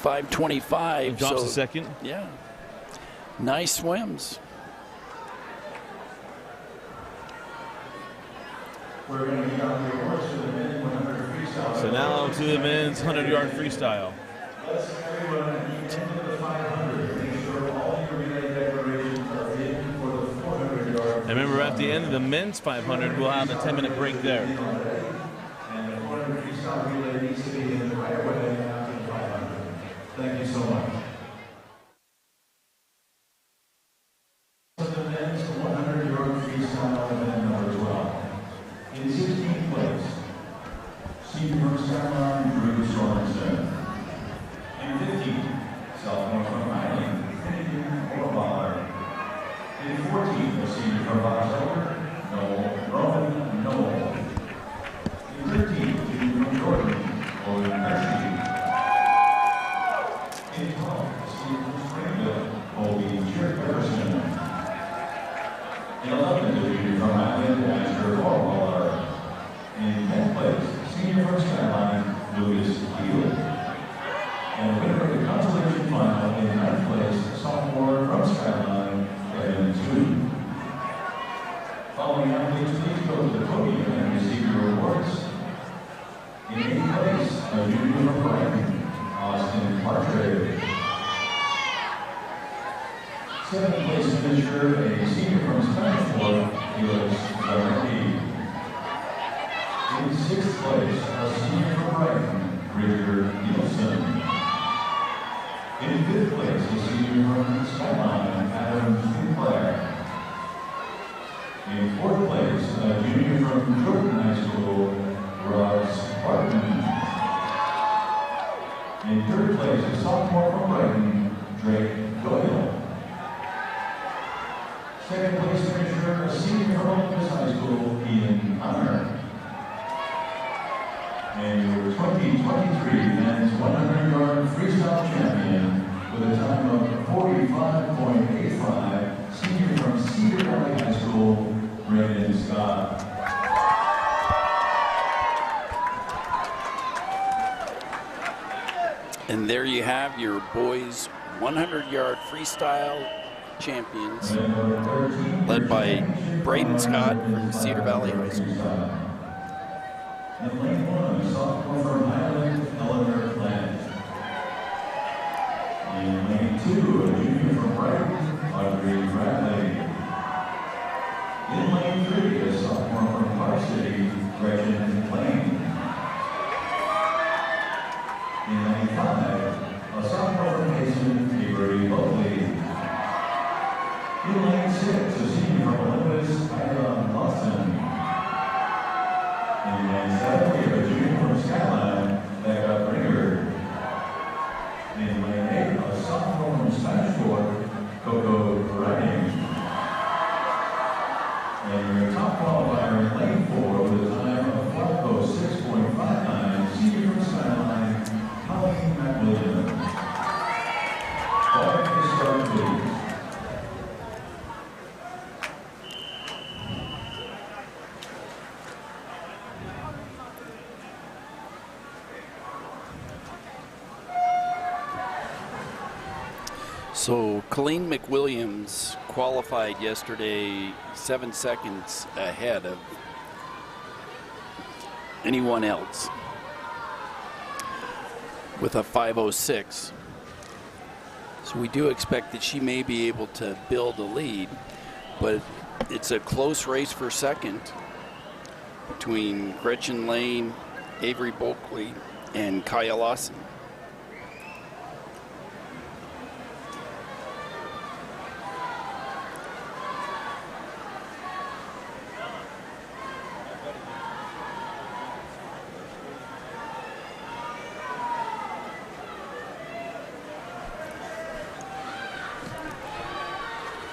5:25. drops a second. Yeah. Nice swims. We're going to get on the horse to the men's 100 freestyle. So now to the men's 100-yard freestyle. Let's everyone into the 500. Make sure all your relay declarations are in for the 400-yard. And remember, at the end of the men's 500, we'll have a 10-minute break there. And the 400 freestyle relay needs to be in right away after the 500. Thank you so much. The men's 100-yard freestyle event number 12. In 16th place, senior from Skyline, Drew Sorensen. In 15th, sophomore from Island, Finnegan Orballer. In 14th, a senior from Box Elder, Roman Noel. In 13th, junior from Jordan, Owen Hershey. In 12th, a senior from Springville, Colby Jefferson. In 11th, a junior from Island, Asher Orballer. In 10th place, senior from Skyline, Lucas Healy. And winner of the consolation final in 9th place, sophomore from Skyline, Evan Sweden. Following athletes, please go to the podium and receive your awards. In 8th place, a junior from Brighton, Austin Partridge. 7th place finisher, a senior from Spanish Fork, Felix Zaraki. In 6th place, a senior from Brighton, Richard Nielsen. In 5th place, a senior from Skyline, Adam Sinclair. In 4th place, a junior from Jordan High School, Ross Barton. In 3rd place, a sophomore from Brighton, Drake Doyle. 2nd place finisher, a senior from Olympus High School, Ian Hunter. And your 2023 men's 100-yard freestyle champion with a time of 45.85, senior from Cedar Valley High School, Brandon Scott. And there you have your boys 100-yard freestyle champions, led by Braden Scott from Cedar Valley High School. In lane 1, sophomore from Highland, Eleanor Plant. In lane 2, a junior from Brighton, Audrey Bradley. In lane 3, a sophomore from Park City, Gretchen Lane. In lane 5, a sophomore from Mason, Avery Buckley. In lane 6, a senior from Olympus, Ida Lawson. In lane 7, we have a junior from Skyline, Becca Bringer. In lane 8, a sophomore from Spanish Fork, Coco Writing. And your top qualifier in lane 4 with a time of 4:06.59, senior from Skyline, Colleen McWilliams. Bar to start, please. So Colleen McWilliams qualified yesterday 7 seconds ahead of anyone else with a 5:06. So we do expect that she may be able to build a lead, but it's a close race for second between Gretchen Lane, Avery Bulkley, and Kaya Lawson.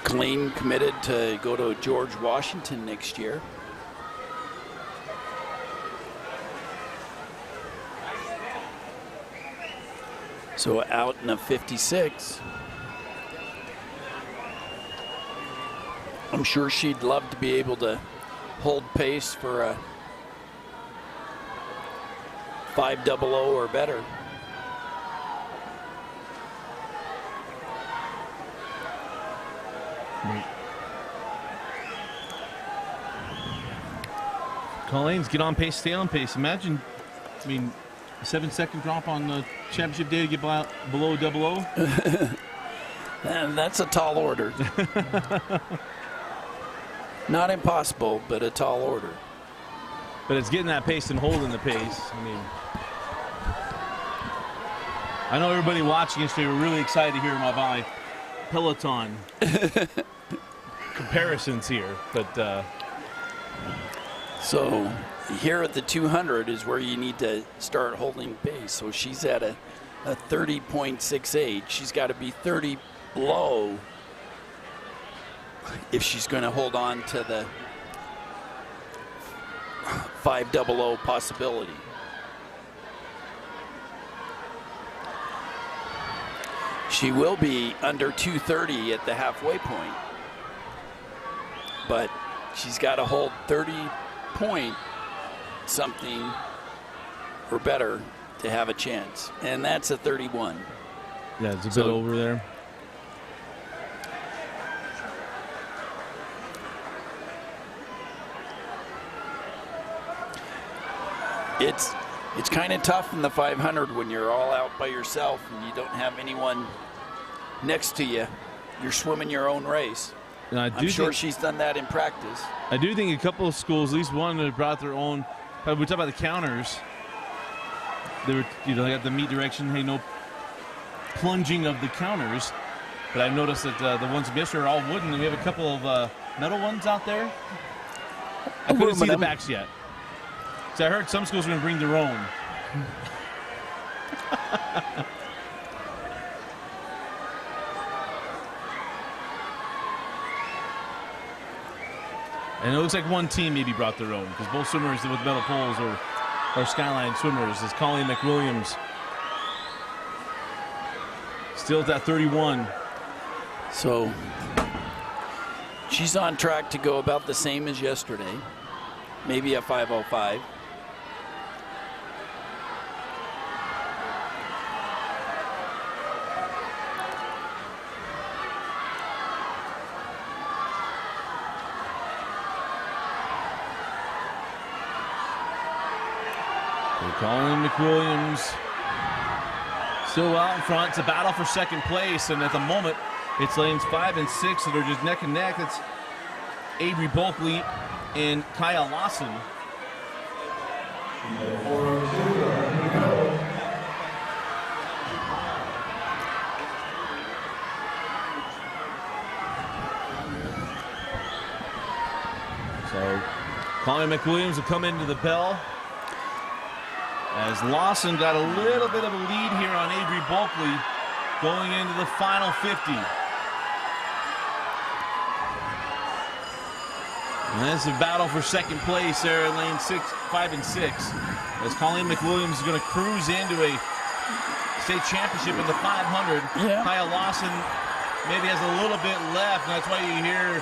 Colleen committed to go to George Washington next year. So out in a 56. I'm sure she'd love to be able to hold pace for a 500 or better. Colleen's get on pace, stay on pace. Imagine, I mean, a 7-second drop on the championship day to get below 00. And that's a tall order. Not impossible, but a tall order. But it's getting that pace and holding the pace. I mean, I know everybody watching yesterday were really excited to hear my Peloton comparisons here, but so here at the 200 is where you need to start holding pace. So she's at a 30.68. She's got to be 30 below if she's going to hold on to the 500 possibility. She will be under 230 at the halfway point, but she's got to hold 30 point something or better to have a chance, and that's a 31. Yeah, it's a bit over there. It's kind of tough in the 500 when you're all out by yourself and you don't have anyone next to you. You're swimming your own race. I'm sure she's done that in practice. I do think a couple of schools, at least one, that brought their own. We talk about the counters. They were, they got the meet direction. Hey, no plunging of the counters. But I've noticed that the ones from yesterday are all wooden, and we have a couple of metal ones out there. I couldn't see the backs yet. So I heard some schools are going to bring their own. And it looks like one team maybe brought their own, because both swimmers with metal poles are Skyline swimmers. It's Colleen McWilliams. Still at that 31. So she's on track to go about the same as yesterday, maybe a 5:05. Colleen McWilliams still out in front. It's a battle for second place, and at the moment, it's lanes 5 and 6 that are just neck and neck. It's Avery Bulkley and Kaya Lawson. So Colleen McWilliams will come into the bell, as Lawson got a little bit of a lead here on Avery Bulkley going into the final 50. And that's a battle for second place there in lane 5 and 6. As Colleen McWilliams is going to cruise into a state championship in the 500. Yeah. Kaya Lawson maybe has a little bit left, and that's why you hear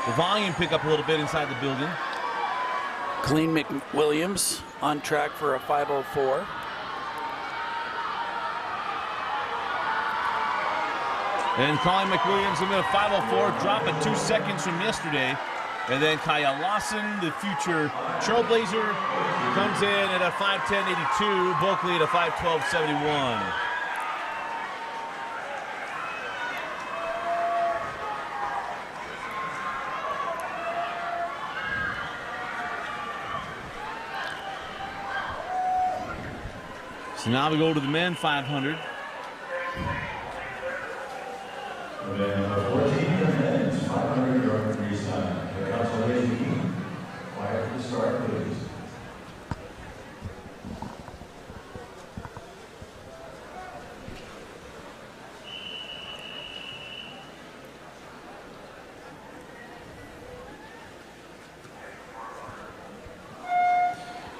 the volume pick up a little bit inside the building. Colleen McWilliams on track for a 5:04. And Colin McWilliams in the 5:04, drop at 2 seconds from yesterday. And then Kaya Lawson, the future Trailblazer, comes in at a 5:10.82. Bulkley at a 5:12.71. So now we go to the men 500. And then number 14, the men's 500-yard freestyle. The consolation team. Quiet for the start, please.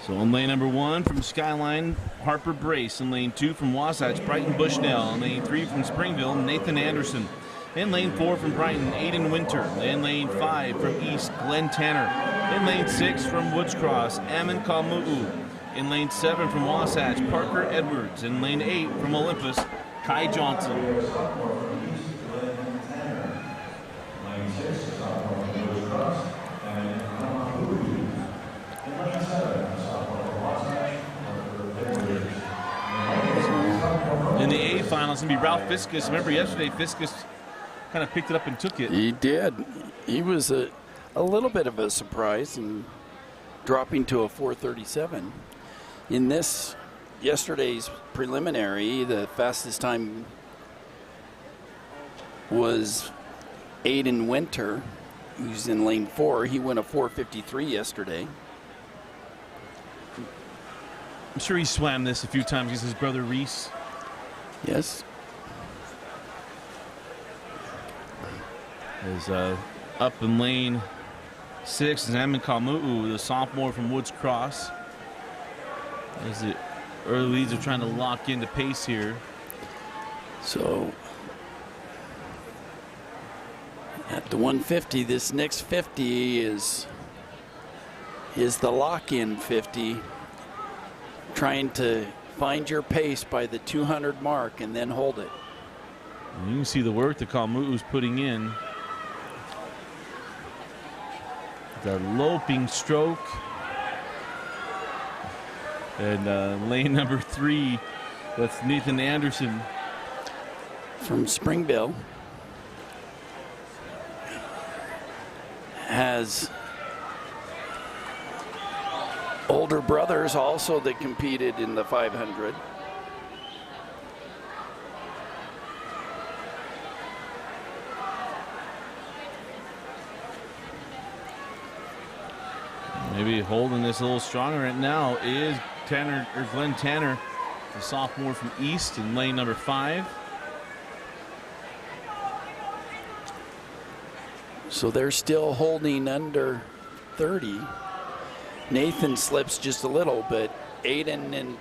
So in lane number 1 from Skyline, Harper Brace. In lane 2 from Wasatch, Brighton Bushnell. In lane 3 from Springville, Nathan Anderson. In lane 4 from Brighton, Aiden Winter. In lane 5 from East, Glenn Tanner. In lane 6 from Woods Cross, Ammon Kalmu'u. In lane 7 from Wasatch, Parker Edwards. In lane 8 from Olympus, Kai Johnson. Lane 6, sophomore from Woods Cross, and Kalmu'u. In lane 7, sophomore from Wasatch, Parker Edwards. In the A final, it's going to be Ralph Fiskus. Remember yesterday, Fiskus kind of picked it up and took it. He did. He was a little bit of a surprise and dropping to a 4:37. In this yesterday's preliminary, the fastest time was Aiden Winter, who's in lane 4. He went a 4:53 yesterday. I'm sure he swam this a few times against his brother Reese. Yes. Is up in lane 6 is Ammon Kalmu'u, the sophomore from Woods Cross. As the early leads are trying to lock into pace here. So at the 150, this next 50 is the lock-in 50. Trying to find your pace by the 200 mark and then hold it. And you can see the work that Kalmu'u's putting in. The loping stroke. And lane number 3, that's Nathan Anderson. From Springville. Has older brothers also that competed in the 500. Maybe holding this a little stronger right now is Glenn Tanner, the sophomore from East in lane number 5. So they're still holding under 30. Nathan slips just a little, but Aiden and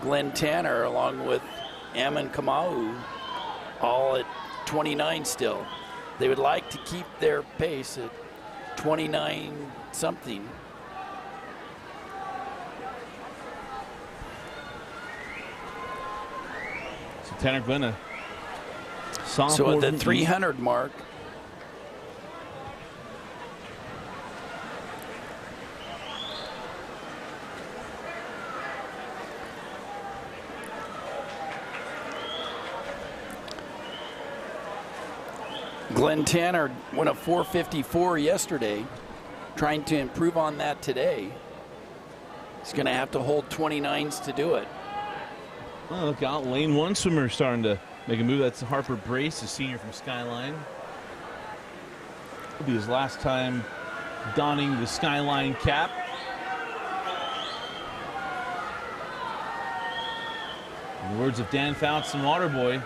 Glenn Tanner, along with Ammon Kamau, all at 29 still. They would like to keep their pace at 29 something. So Tanner Glenn, sophomore. So at the from 300 East. mark, Glenn Tanner went a 4:54 yesterday, trying to improve on that today. He's going to have to hold 29s to do it. Oh, look out, lane 1 swimmer starting to make a move. That's Harper Brace, a senior from Skyline. It'll be his last time donning the Skyline cap. In the words of Dan Fouts and Waterboy,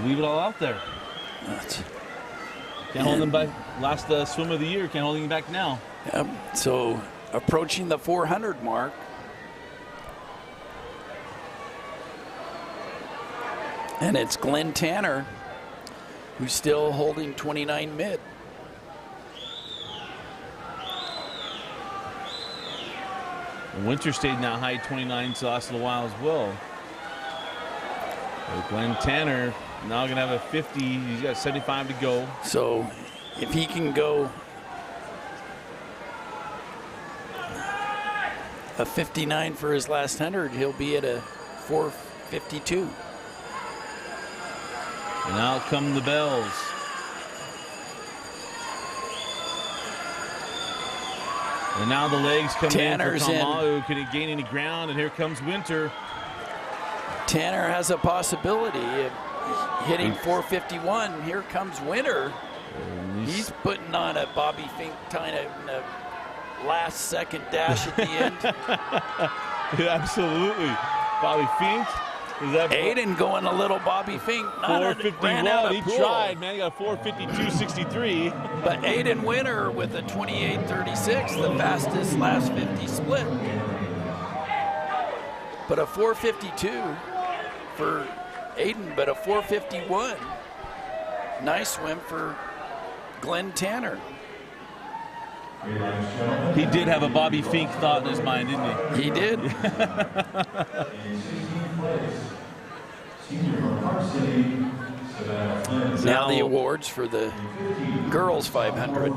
leave it all out there. Can't hold him back. Last swim of the year, can't hold him back now. Yep. So approaching the 400 mark. And it's Glenn Tanner who's still holding 29 mid. Winter stayed now high 29, so lasted a while as well. But Glenn Tanner Now going to have a 50. He's got 75 to go. So if he can go a 59 for his last 100, he'll be at a 4:52. And out come the bells. And now the legs come Tanner's in for Kamau. Can he gain any ground? And here comes Winter. Tanner has a possibility of hitting 4:51. Here comes Winter. He's putting on a Bobby Fink kind of last second dash at the end. Yeah, absolutely. Bobby Fink. Is that Aiden going a little Bobby Fink. 4:51. He tried, man. He got 4:52.63. But Aiden Winter with a 28:36, the fastest last 50 split. But a 4:52 for Aiden, but a 4:51. Nice swim for Glenn Tanner. He did have a Bobby Fink thought in his mind, didn't he? He did. Now the awards for the girls 500.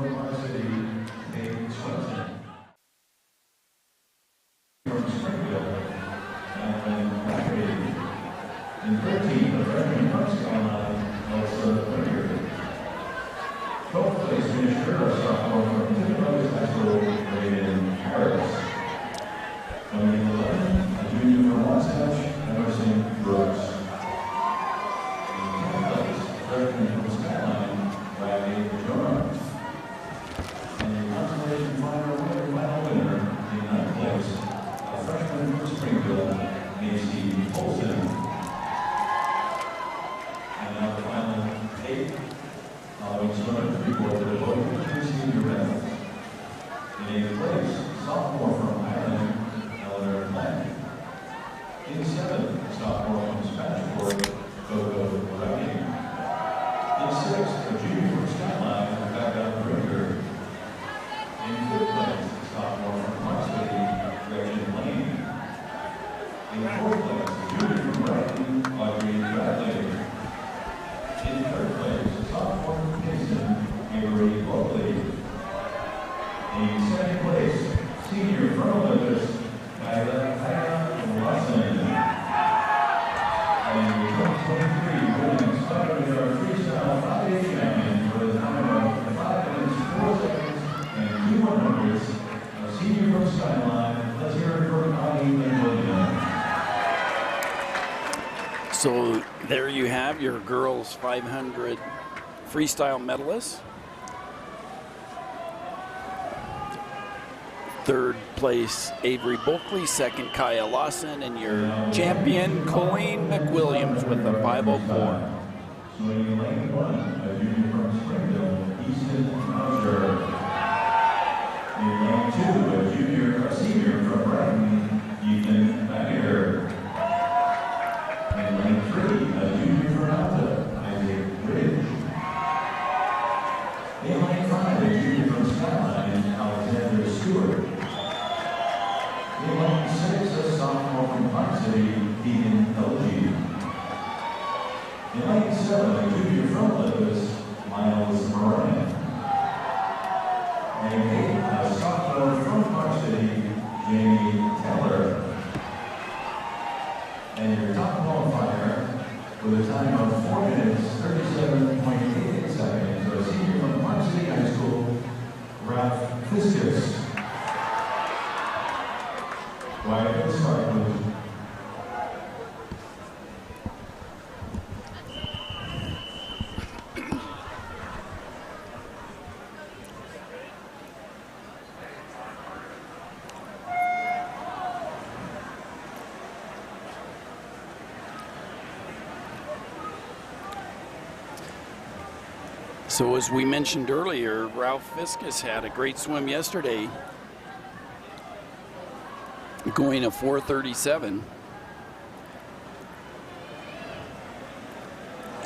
So there you have your girls 500 freestyle medalists. Third place, Avery Bulkley. Second, Kaya Lawson. And your champion, Colleen McWilliams with a 504. So as we mentioned earlier, Ralph Fiskus had a great swim yesterday, going a 4:37.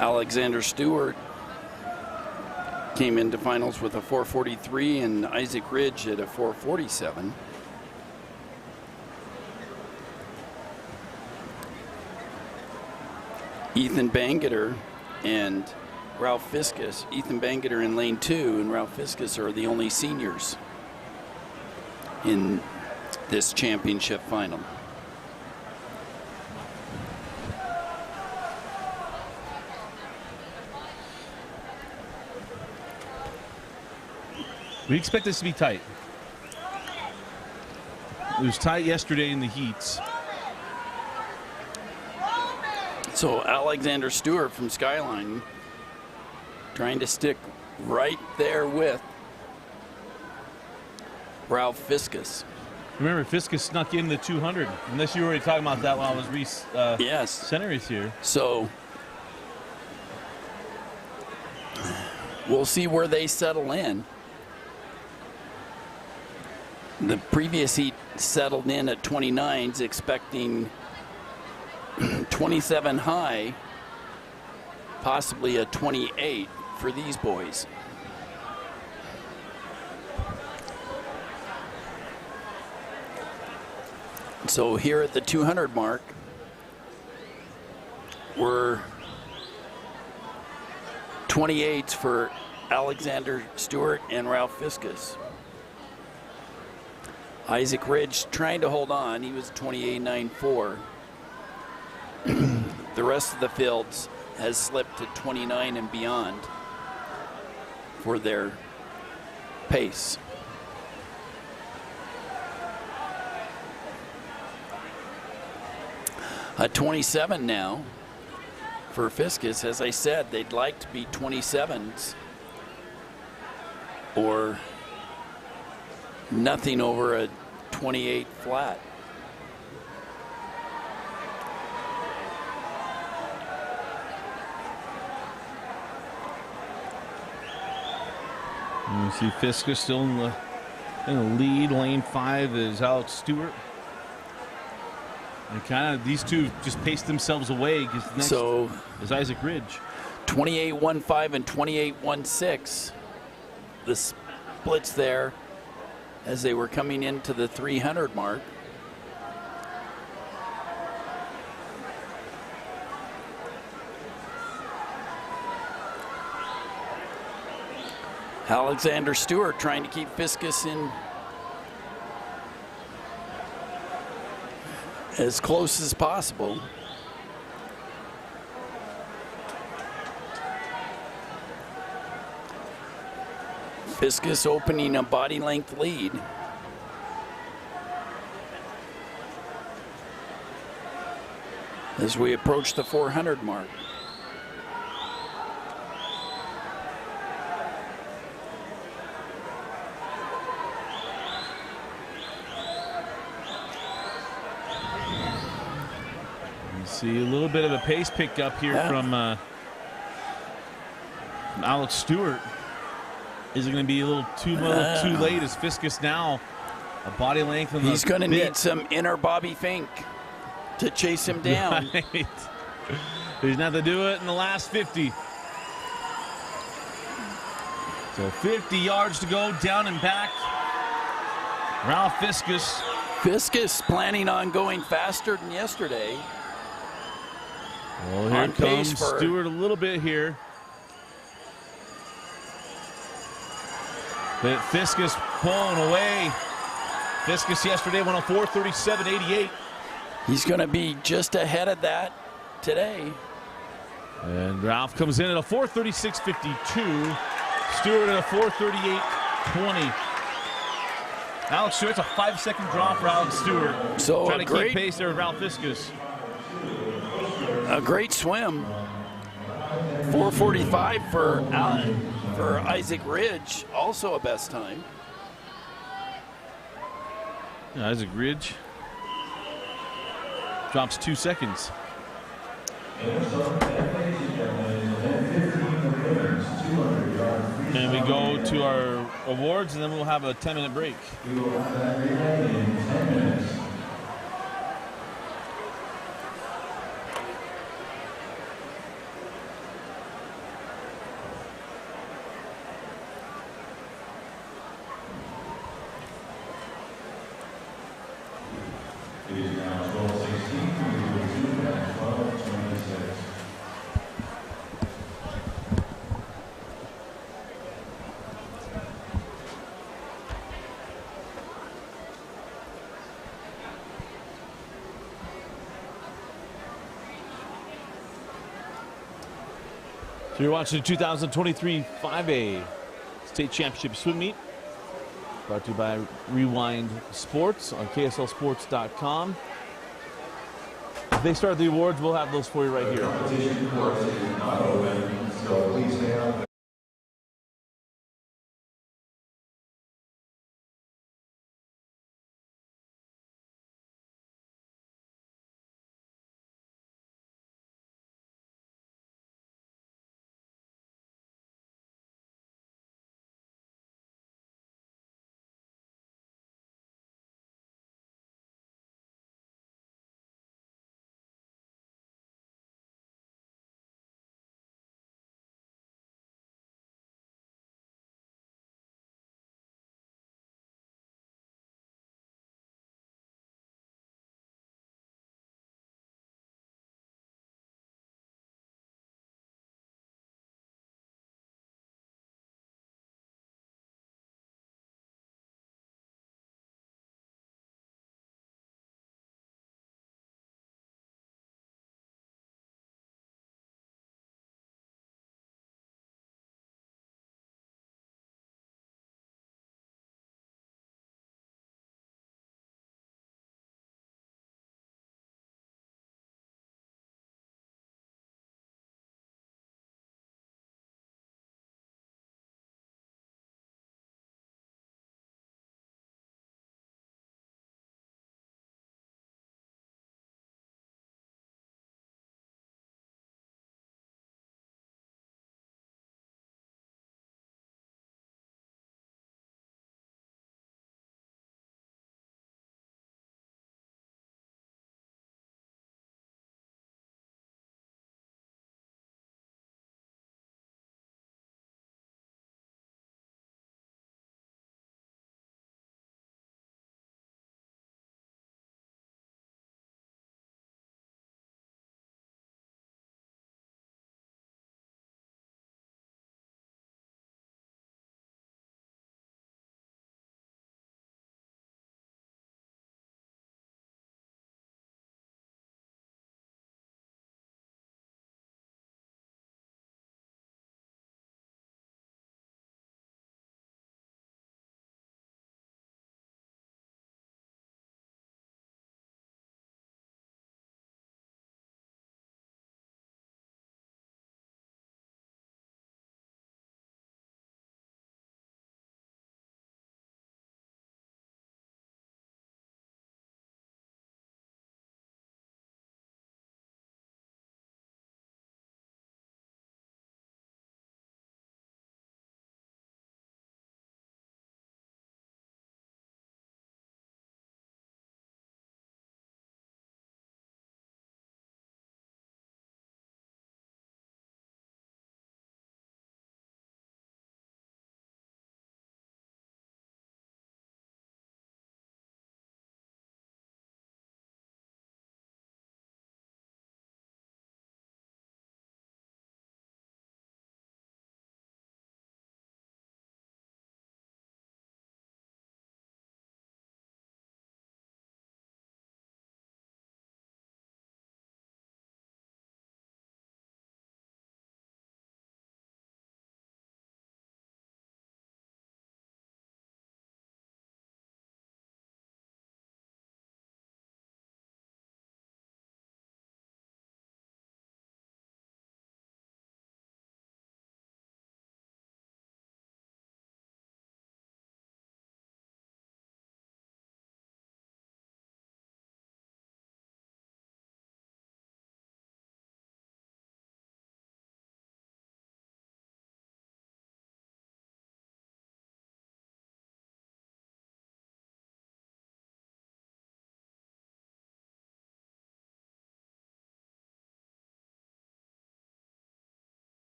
Alexander Stewart came into finals with a 4:43 and Isaac Ridge at a 4:47. Ethan Bangeter and Ralph Fiskus. Ethan Bangeter in lane 2 and Ralph Fiskus are the only seniors in this championship final. We expect this to be tight. It was tight yesterday in the heats. So Alexander Stewart from Skyline trying to stick right there with Ralph Fiskus. Remember, Fiskus snuck in the 200. Unless you were already talking about that while I was yes. center is here. So we'll see where they settle in. The previous heat settled in at 29s, expecting 27 high, possibly a 28 for these boys. So here at the 200 mark, we're 28s for Alexander Stewart and Ralph Fiskus. Isaac Ridge trying to hold on. He was 28.94. The rest of the fields has slipped to 29 and beyond for their pace. A 27 now for Fiskus. As I said, they'd like to be 27s or nothing over a 28 flat. You see Fiskus still in the lead. Lane 5 is Alex Stewart. And kind of these two just paced themselves away because next is Isaac Ridge. 28.15 and 28.16. The splits there as they were coming into the 300 mark. Alexander Stewart trying to keep Fiskus in as close as possible. Fiskus opening a body length lead. As we approach the 400 mark. You see a little bit of a pace pickup here from Alex Stewart. Is it going to be a little too late as Fiskus now a body length? He's going to need some inner Bobby Fink to chase him down. Right. He's going to have to do it in the last 50. So 50 yards to go, down and back. Ralph Fiskus. Fiskus planning on going faster than yesterday. Well, here comes Stewart a little bit here. But Fiskus pulling away. Fiskus yesterday went on 4:37.88. He's going to be just ahead of that today. And Ralph comes in at a 4:36.52. Stewart at a 4:38.20. Alex Stewart's a 5-second drop for Alex Stewart. So trying to keep pace there with Ralph Fiskus. A great swim. 4:45 for Isaac Ridge, also a best time. Yeah, Isaac Ridge drops 2 seconds. And we go to our awards, and then we'll have a 10-minute break. We will have that relay in 10 minutes. It is now 12:16. We will do at 12:26. You're watching the 2023 5A State Championship Swim Meet, brought to you by Rewind Sports on KSLSports.com. If they start the awards, we'll have those for you right here. Competition course is not open, so please stay on.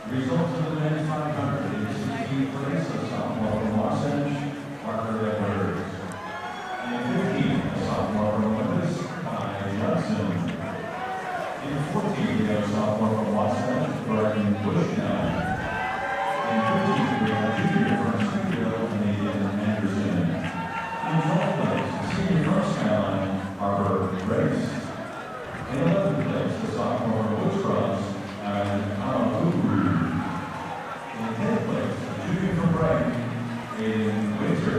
Results of the men's 500 in 16th place, a sophomore from Wasatch, Parker Edwards. In 15th, a sophomore from Olympus, Kai Johnson. In 14th, we have a sophomore from Wasatch, Brian Bushnell. In 15th, we have a junior from Springfield, Nathan Anderson. In 12th place, a senior from Skyline, Harper Grace. In 11th place, a sophomore from Woods Cross, and Kuru. In 10th place, a junior from Brighton, Aiden Winter.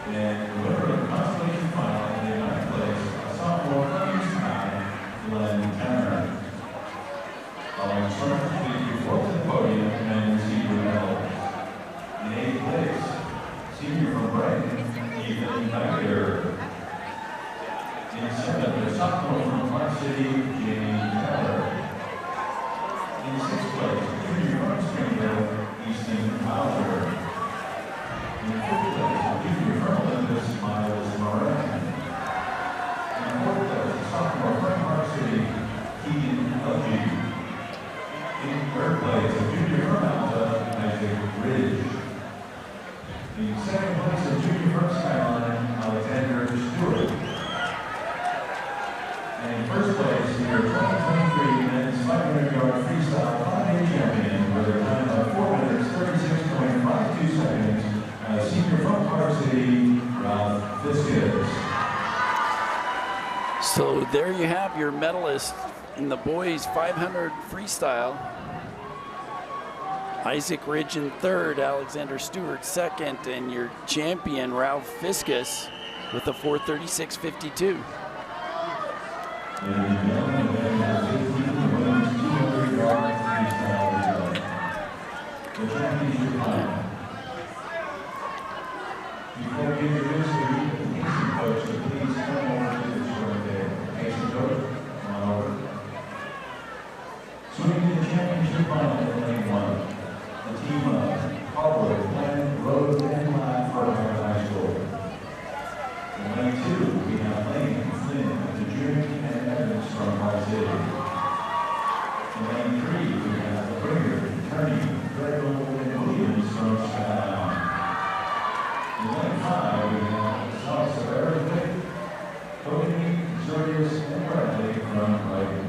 And the winner of the consolation final in the 9th place, a sophomore from East High, Glenn Tanner. Following starts, please report to the podium and receive your medals. In 8th place, senior from Brighton, Ethan Becker. In 7th, a sophomore from Park City, Jamie Teller. In 6th place, junior from Springfield, Easton Fowler. In 5th place, junior from Olympus, Miles Moran. In 4th place, sophomore from Park City, Keegan Elgie. In 3rd place, junior from Alta, Isaac Ridge. In 2nd place, junior from Skyline, Alexander Stewart. And in 1st place, your 2023 men's 500-yard freestyle 5A champion with a time of 4 minutes 36.52 seconds, senior from Park City, Ralph Fiskus. So there you have your medalist in the boys 500 freestyle. Isaac Ridge in 3rd, Alexander Stewart 2nd, and your champion Ralph Fiskus with a 4:36.52. Before we introduce the pacing coach, so please come over to the short table. Pacing coach, come on over. Swimming to the championship final in lane 1. The team of Harwood, Glenn, Road, and Lyon for High School. In lane 2, we have Lane, Flynn, DeJune, and Evans from Park City. In lane 3, we have the Bringer, Kearney, Grego, and Williams from Skyline. In lane 5, we have South Severa, Cody, Zurius, and Bradley from Brighton.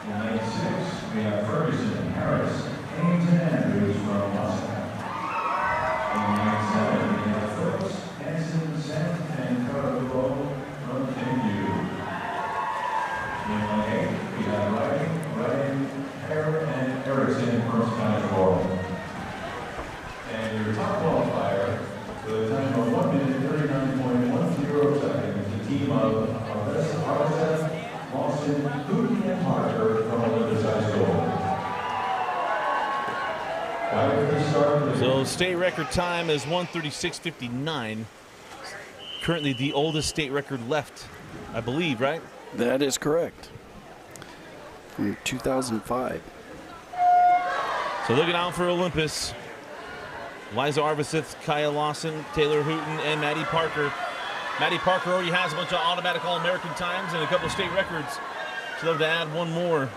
In lane 6, we have Ferguson, Harris, Haynes, and Andrews from Wasatch. In lane 7, we have Phillips, Hanson, Sant, and Carvalho from Kenview. In lane 8, we have Ryan, Hare, and Erickson from Skyline. And your top qualifier, with a time of 1 minute 39.10 seconds, the team of Arvesta, Lawson, Hooten, and Parker from Olympus High School. So state record time is 1:36.59. Currently the oldest state record left, I believe, right? That is correct. From 2005. So looking out for Olympus. Liza Arvisith, Kaya Lawson, Taylor Hooten, and Maddie Parker. Maddie Parker already has a bunch of automatic All-American times and a couple of state records. So they'll have to add one more.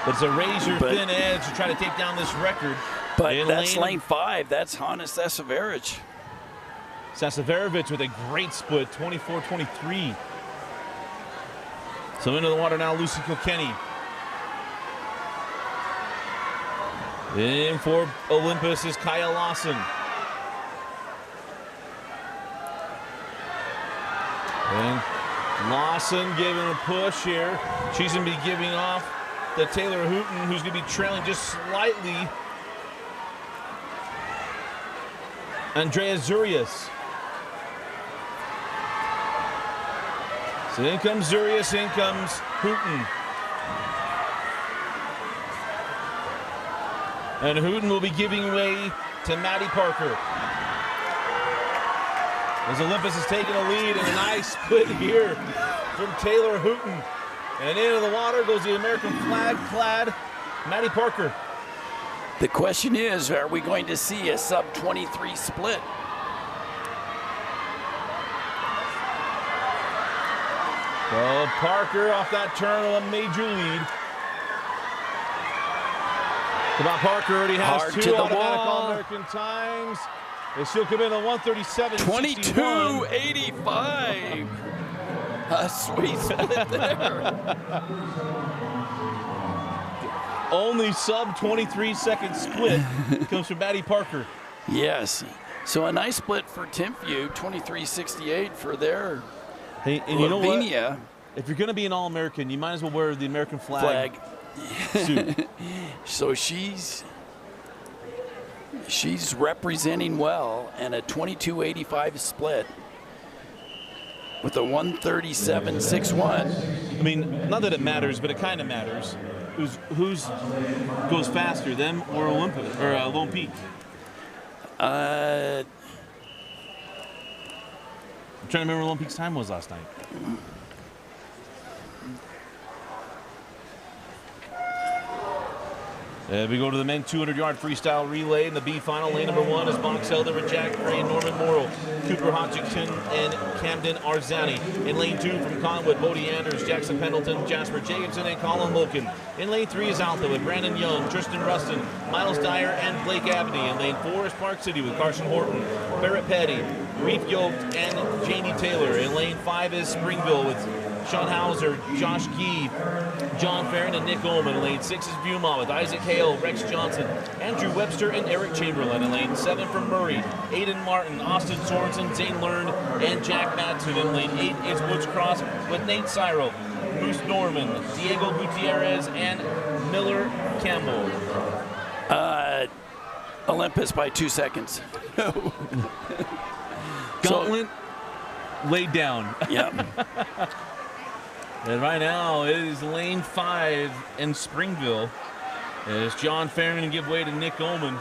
But it's a razor-thin edge to try to take down this record. But that's lane 5. That's Hana Sasaverich. Sasaverich with a great split, 24-23. So into the water now, Lucy Kilkenny. In for Olympus is Kaya Lawson. And Lawson giving a push here. She's going to be giving off to Taylor Hooten, who's going to be trailing just slightly. Andrea Zurius. So in comes Zurius, in comes Hooten. And Hooten will be giving way to Maddie Parker. As Olympus is taking a lead, and a nice split here from Taylor Hooten. And into the water goes the American flag-clad Maddie Parker. The question is, are we going to see a sub-23 split? Well, Parker off that turn with a major lead. Come on, Parker already has Hard to 2 the automatic wall. All-American times. They still come in at 137.61. 22.85. A sweet split there. Only sub 23-second split comes from Maddie Parker. Yes. So a nice split for Timpview, 23.68 for their Hey, and you know what? Lavinia If you're going to be an All-American, you might as well wear the American flag suit. So she's representing well, and a 22.85 split with a 137.61. I mean, not that it matters, but it kind of matters. Who's goes faster, them or Olympus or Lone Peak? I'm trying to remember what Lone Peak's time was last night. We go to the men 200-yard freestyle relay in the B final. Lane number 1 is Box Elder with Jack Gray, Norman Morrill, Cooper Hodgson, and Camden Arzani. In lane 2 from Conwood, Bodie Anders, Jackson Pendleton, Jasper Jacobson, and Colin Wilkin. In lane 3 is Alta with Brandon Young, Tristan Rustin, Miles Dyer, and Blake Abney. In lane 4 is Park City with Carson Horton, Barrett Petty, Reef Yoked, and Jamie Taylor. In lane 5 is Springville with Sean Hauser, Josh Gee, John Farron, and Nick Ullman. In lane 6 is Beaumont with Isaac Hale, Rex Johnson, Andrew Webster, and Eric Chamberlain. In lane 7 from Murray, Aiden Martin, Austin Sorensen, Zane Learn, and Jack Matson. In lane 8 is Woods Cross with Nate Cyril, Bruce Norman, Diego Gutierrez, and Miller Campbell. Olympus by 2 seconds. Gauntlet laid down. Yep. And right now it is lane 5 in Springville. As John Farron give way to Nick Ullman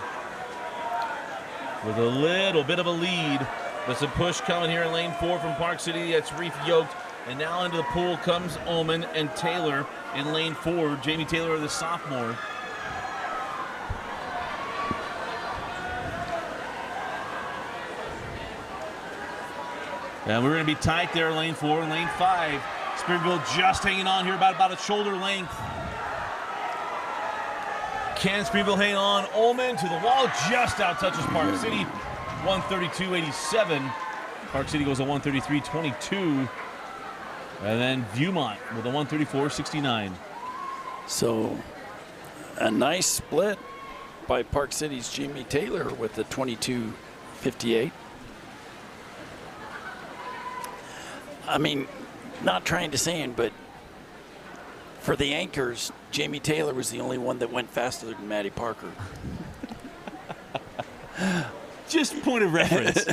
with a little bit of a lead. There's a push coming here in lane 4 from Park City. That's Reef Yoked. And now into the pool comes Ullman and Taylor in lane 4. Jamie Taylor, the sophomore. And we're going to be tight there in lane 4 and lane 5. Springville just hanging on here about a shoulder length. Can Springville hang on? Ullman to the wall, just out touches Park City. 132.87. Park City goes a 133.22. And then Viewmont with a 134.69. So a nice split by Park City's Jamie Taylor with the 22.58. I mean, not trying to say it, but for the anchors, Jamie Taylor was the only one that went faster than Maddie Parker. Just point of reference.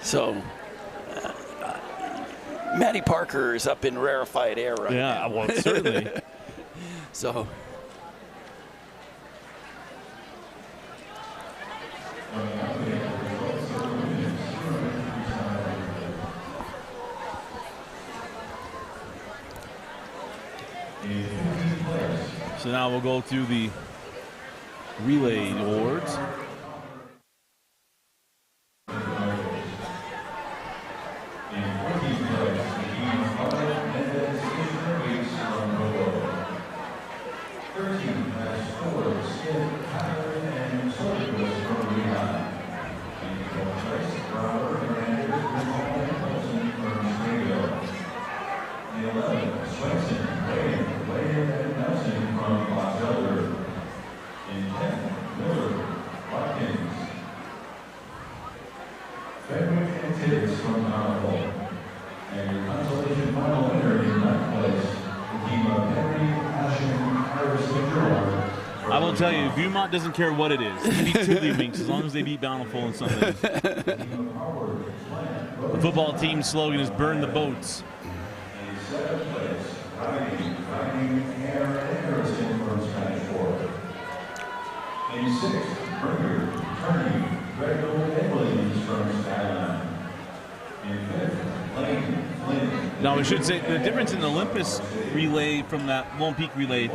So, Maddie Parker is up in rarefied air right now. Yeah, well, certainly. So, So now we'll go through the relay awards. I will tell you, Viewmont doesn't care what it is. They beat Tiddlywinks as long as they beat Bountiful and something. The football team's slogan is "Burn the boats." In sixth, Burger, Turney, Grego, and Williams from Skyline. In fifth, Lane, Flynn. Now, we should say the difference in the Olympus relay from that Lone Peak relay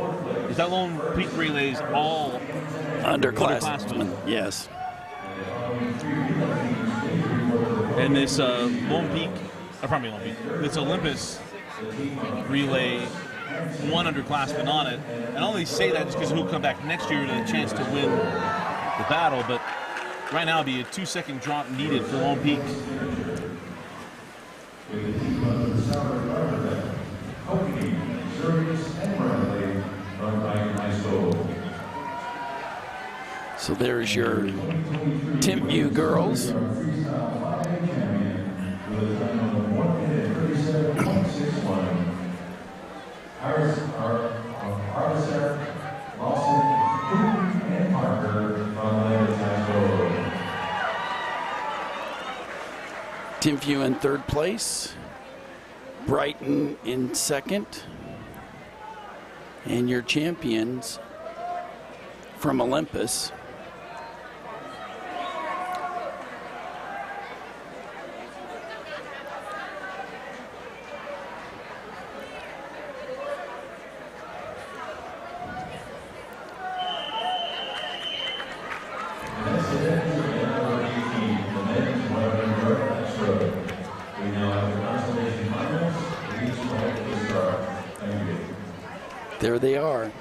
is that Lone Peak relay is all underclassmen. Yes. and this Lone Peak It's Olympus relay, one underclassman on it. And I only say that just because he'll come back next year with a chance to win the battle, but right now it'd be a 2-second drop needed for Lone Peak. So there's your Timpview girls. Timpview in third place, Brighton in second, and your champions from Olympus. There they are.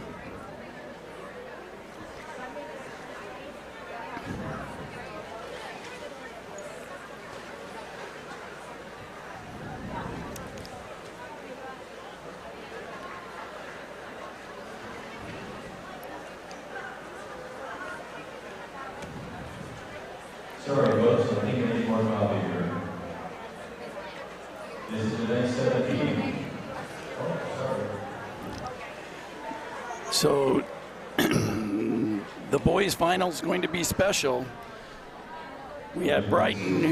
Sorry, folks, I think I need more coffee here. This is the next 17. Oh, sorry. So the boys' final is going to be special. We had Brighton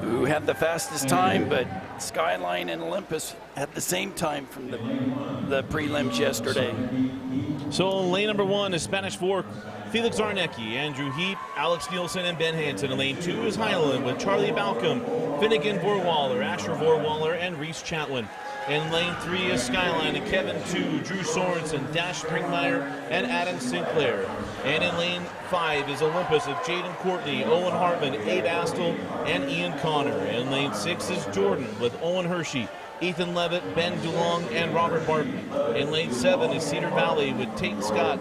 who had the fastest time, but Skyline and Olympus had the same time from the prelims yesterday. So lane number 1 is Spanish Fork, Felix Arnecki, Andrew Heap, Alex Nielsen, and Ben Hansen. And lane 2 is Highland with Charlie Balcom, Finnegan Vorwaller, Asher Vorwaller, and Reese Chatwin. In lane 3 is Skyline and Kevin 2, Drew Sorensen, Dash Springmeyer, and Adam Sinclair. And in lane 5 is Olympus of Jaden Courtney, Owen Hartman, Abe Astle, and Ian Connor. In lane 6 is Jordan with Owen Hershey, Ethan Levitt, Ben DeLong, and Robert Barton. In lane 7 is Cedar Valley with Tate Scott,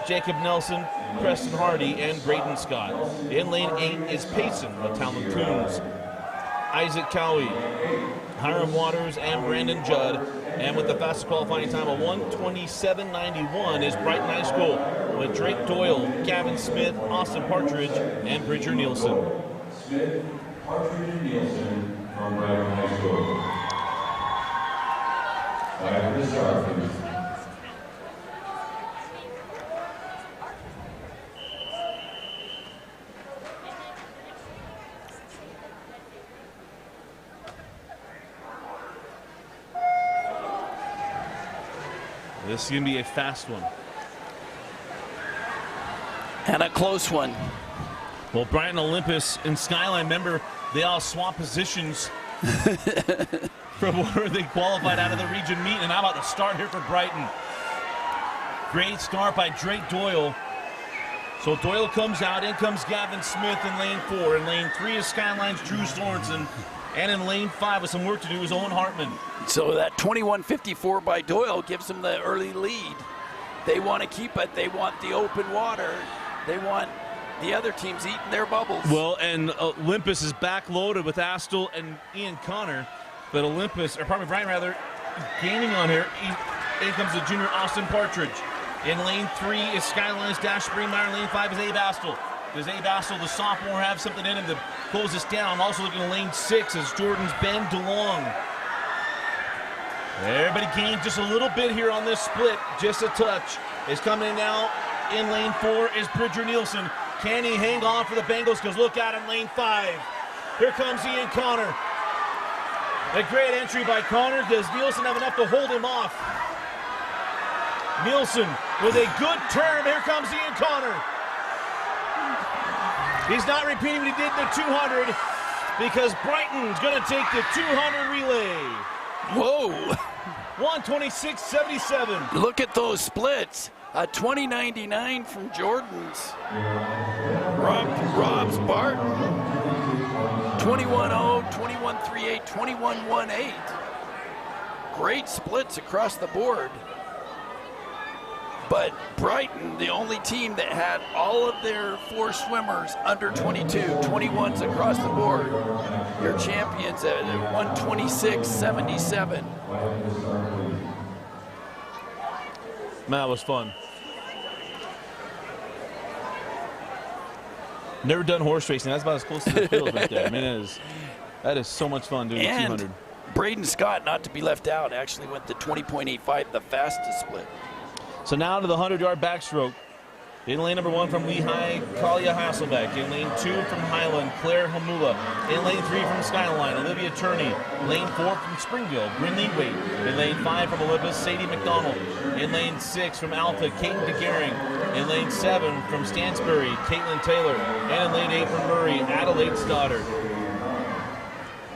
Jacob Nelson, Preston Hardy, and Braden Scott. In lane 8 is Payson with Talon Coons, Isaac Cowie, Hiram Waters, and Brandon Judd. And with the fastest qualifying time of 1:27.91 is Brighton High School with Drake Doyle, Gavin Smith, Austin Partridge, and Bridger Nielsen. Smith, Partridge, and Nielsen from Brighton High School. Back to the start, please. This is going to be a fast one. And a close one. Well, Brighton, Olympus, and Skyline, remember, they all swap positions from where they qualified out of the region meet. And how about the start here for Brighton? Great start by Drake Doyle. So Doyle comes out, in comes Gavin Smith in lane 4. In lane 3 is Skyline's Drew Sorensen. And in lane 5 with some work to do is Owen Hartman. So that 21.54 by Doyle gives them the early lead. They want to keep it. They want the open water. They want the other teams eating their bubbles. Well, and Olympus is backloaded with Astle and Ian Connor. But Brighton rather, gaining on here. In comes the junior Austin Partridge. In lane 3 is Skyline's Dash Springmeyer. Lane 5 is Abe Astle. Does Abe Astle, the sophomore, have something in him to close this down? Also looking at lane 6 is Jordan's Ben DeLong. Everybody gained just a little bit here on this split, just a touch. Is coming in now. In lane 4 is Bridger Nielsen. Can he hang on for the Bengals? Because look out in lane 5. Here comes Ian Connor. A great entry by Connor. Does Nielsen have enough to hold him off? Nielsen with a good turn. Here comes Ian Connor. He's not repeating what he did in the 200 because Brighton's going to take the 200 relay. Whoa. 1:26.77. Look at those splits. A 20.99 from Jordan's. Rob's Barton. 21-0, 21-3-8, 21-1-8. Great splits across the board. But Brighton, the only team that had all of their 4 swimmers under 22, 21s across the board. Your champions at 126.77. Man, that was fun. Never done horse racing. That's about as close to the field right there. I mean, that is so much fun doing And 200. Braden Scott, not to be left out, actually went to 20.85, the fastest split. So now to the 100-yard backstroke. In lane number 1 from Lehigh, Kalia Hasselbeck. In lane 2 from Highland, Claire Hamula. In lane 3 from Skyline, Olivia Turney. Lane 4 from Springville, Brindley Waite. In lane 5 from Olympus, Sadie McDonald. In lane 6 from Alta, Kate DeGaring. In lane 7 from Stansbury, Caitlin Taylor. And in lane 8 from Murray, Adelaide Stoddard.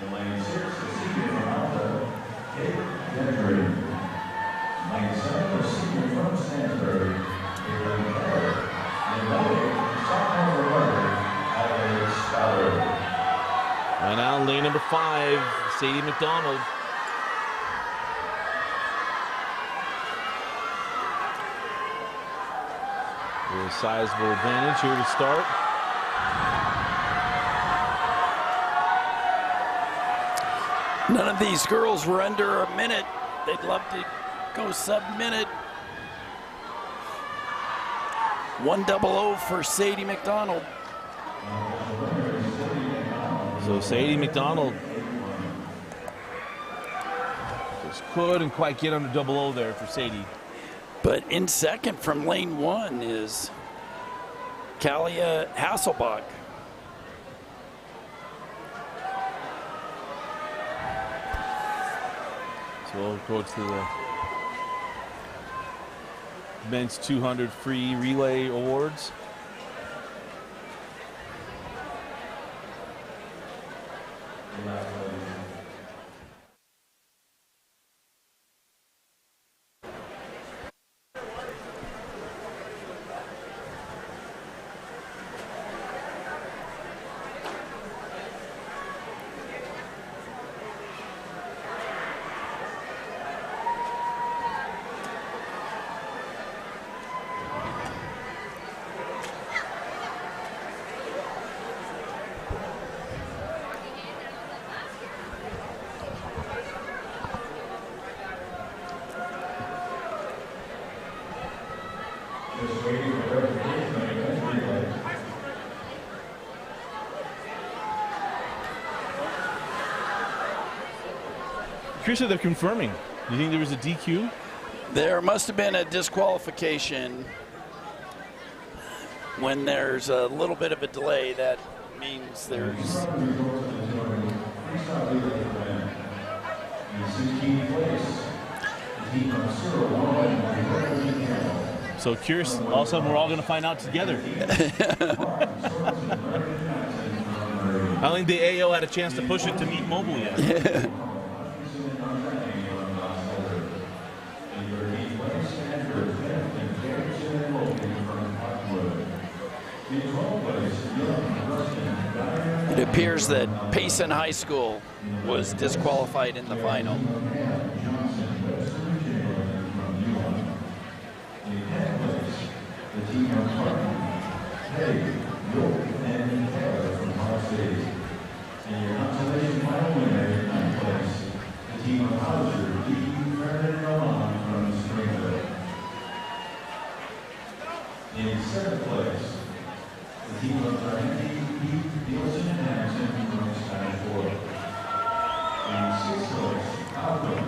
In lane 6, senior from Alta, Kate DeGaring. Lane 7, senior from Stansbury, Caitlin Taylor. And lane 8, sophomore runner, Adelaide Stoddard. And now lane number 5, Sadie McDonald. A sizable advantage here to start. None of these girls were under a minute. They'd love to go sub-minute. 100 for Sadie McDonald. So Sadie McDonald just couldn't quite get under 00 there for Sadie. But in second from lane 1 is Kalia Hasselbach. So we'll go to the men's 200 free relay awards. Just waiting for verification on the men's relay. Chris, they're confirming. Do you think there was a DQ? There must have been a disqualification. When there's a little bit of a delay, that means there's... Freestyle relay event. In 16th place, the team of Cyril Warren and Gregory Campbell. So curious, all of a sudden we're all going to find out together. I don't think the AO had a chance to push it to meet mobile yet. It appears that Payson High School was disqualified in the final. The team of Hartman, Hay, York, and Taylor from Hart City. And your consolation final winner in 9th place, the team of Hauser, Lee, Vernon, and Roman from Springville. In 7th place, the team of Randy, Pete, Nielsen, and Anderson from Spanish Fork. In 6th place, Outcome,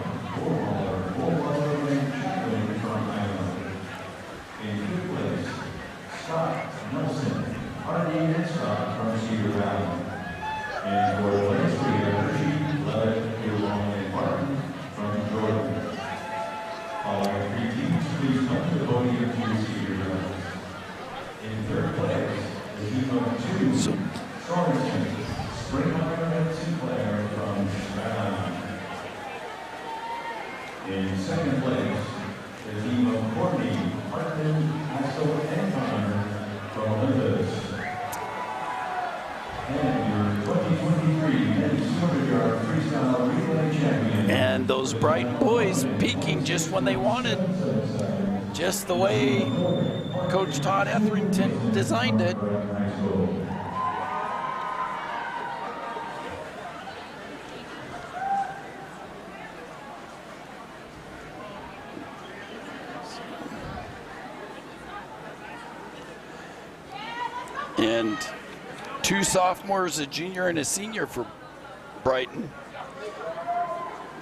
Warwaller, and Chaplin from Island. In 5th place, Scott, Nelson, Hardy, and Scott from Cedar Valley. And for the last three, Hershey, Levitt, Gilmore, and Martin from Jordan. Following 3 teams, please come to the podium to receive your medals. In 3rd place, the team of 2, Sorensen, Springmeyer, and Sinclair from Stratton. In 2nd place, the team of Courtney, Hartman, Haskell, and Connor from Olympus. And your 2023 600-yard freestyle relay champion. And those Brighton boys peaking just when they wanted. Just the way Coach Todd Etherington designed it. And 2 sophomores, a junior and a senior for Brighton.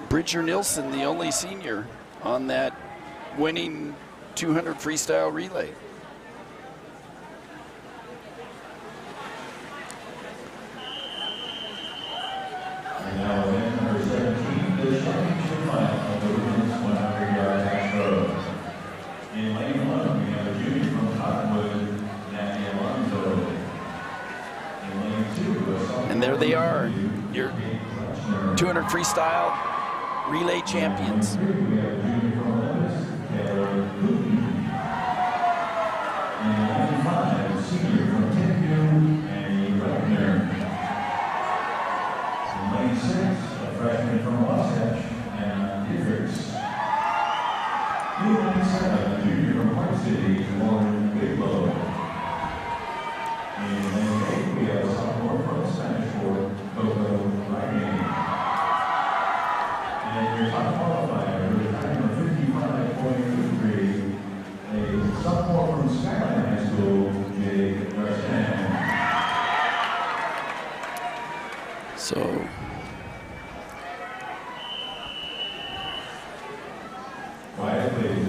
Bridger Nilsson, the only senior on that winning 200 freestyle relay. And now in number 17, the championship final of the women's 100-yard backstroke. In lane 1, we have a junior from Cottonwood, Natalie Alonso. In lane 2, a sophomore. And there they are, your 200 freestyle relay champions. We have a junior from Olympus, Taylor Hooten. In lane 5, a senior from Timpview, Annie Reckner. In lane 6, a freshman from Wasatch, Anna Dietrichs. In lane 7, a junior from Park City, Lauren Bigelow. In lane 8, we have a sophomore from Spanish Fort, Coco Riley. And your top qualifier with a time of 55.23, a sophomore from Skyline High School, Jay Garcia. So Quiet, please.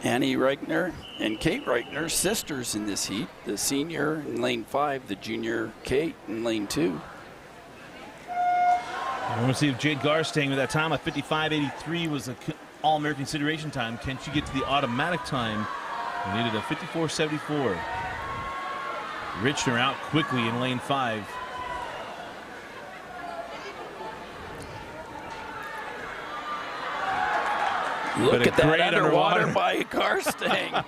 Annie Reichner and Kate Reichner, sisters in this heat. The senior in lane 5, the junior Kate in lane 2. I want to see if Jade Garstang with that time of 55.83 was an All-American consideration time. Can she get to the automatic time? We needed a 54.74. Richner out quickly in lane 5. Look But a at that great underwater underwater. by Garstang.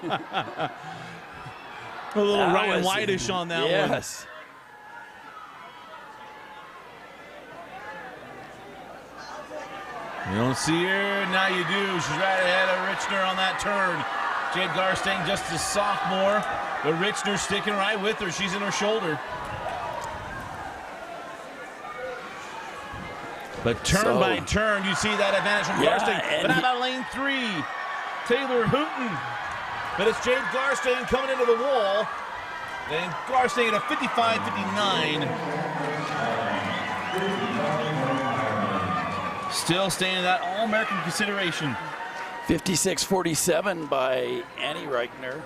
A little That Ryan was- Whitish on that one. yes. You don't see her, now you do. She's right ahead of Richner on that turn. Jade Garstang just a sophomore, but Richner sticking right with her. She's in her shoulder. But turn So- by turn, you see that advantage from Yeah, Garstang. and But how he- about lane 3? Taylor Hooten. But it's Jade Garstang coming into the wall. And Garstang at a 55.59. Still staying in that All-American consideration. 56.47 by Annie Reichner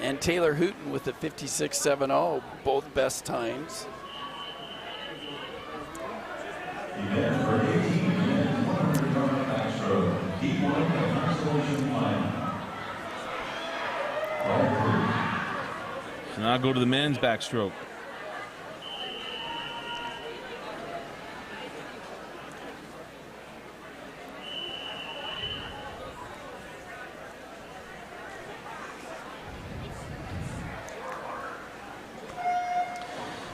and Taylor Hooten with a 56.70, both best times. Event number 18, men's 100-yard backstroke. Heat 1, the consolation final. Quiet, please. So now go to the men's backstroke.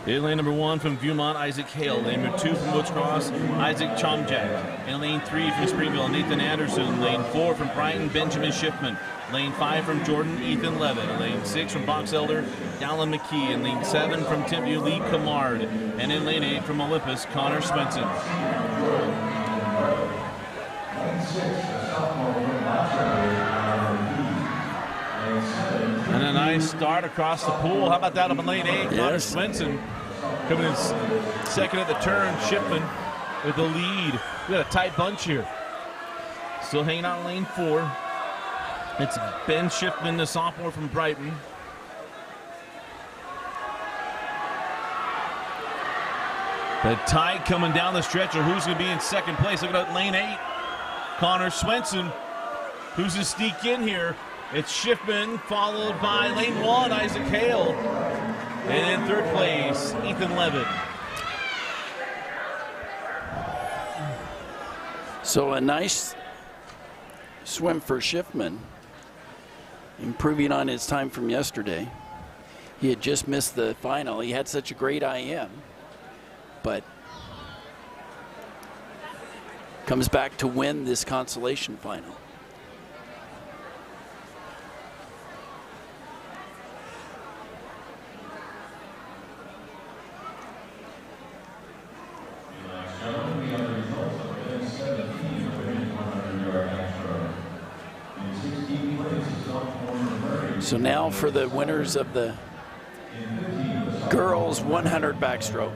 In lane number 1 from Viewmont, Isaac Hale. Lane number 2 from Woods Cross, Isaac Chomjack. In lane 3 from Springville, Nathan Anderson. Lane 4 from Brighton, Benjamin Schiffman. Lane 5 from Jordan, Ethan Levitt. Lane 6 from Box Elder, Dallin McKee. In lane 7 from Timpview, Lee Camard. And in lane 8 from Olympus, Connor Swenson. Lane 6, a sophomore from Rochester, Riley. Lane 7, And a nice start across the pool. How about that up in lane 8? Connor Yes. Swenson coming in second at the turn. Schiffman with the lead. We got a tight bunch here. Still hanging out in lane 4. It's Ben Schiffman, the sophomore from Brighton. But tight coming down the stretch of who's going to be in second place. Look at lane 8. Connor Swenson. Who's to sneak in here? It's Schiffman, followed by lane 1, Isaac Hale. And in third place, Ethan Levitt. So a nice swim for Schiffman, improving on his time from yesterday. He had just missed the final. He had such a great IM, but comes back to win this consolation final. So now for the winners of the girls 100 backstroke.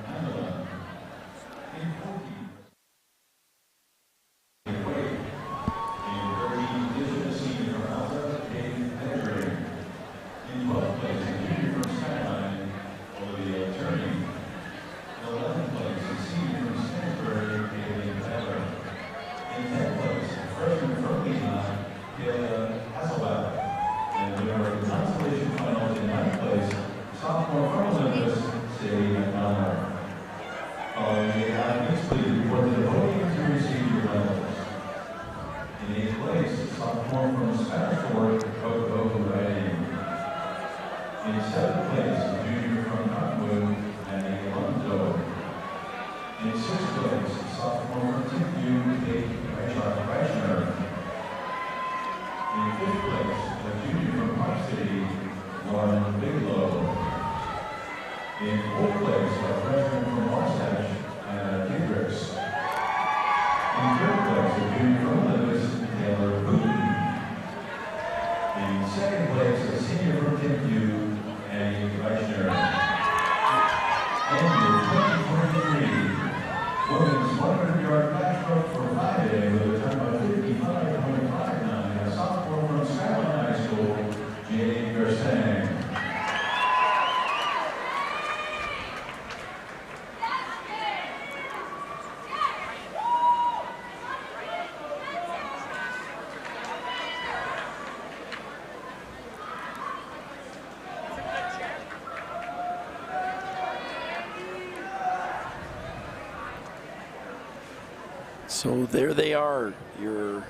So there they are, your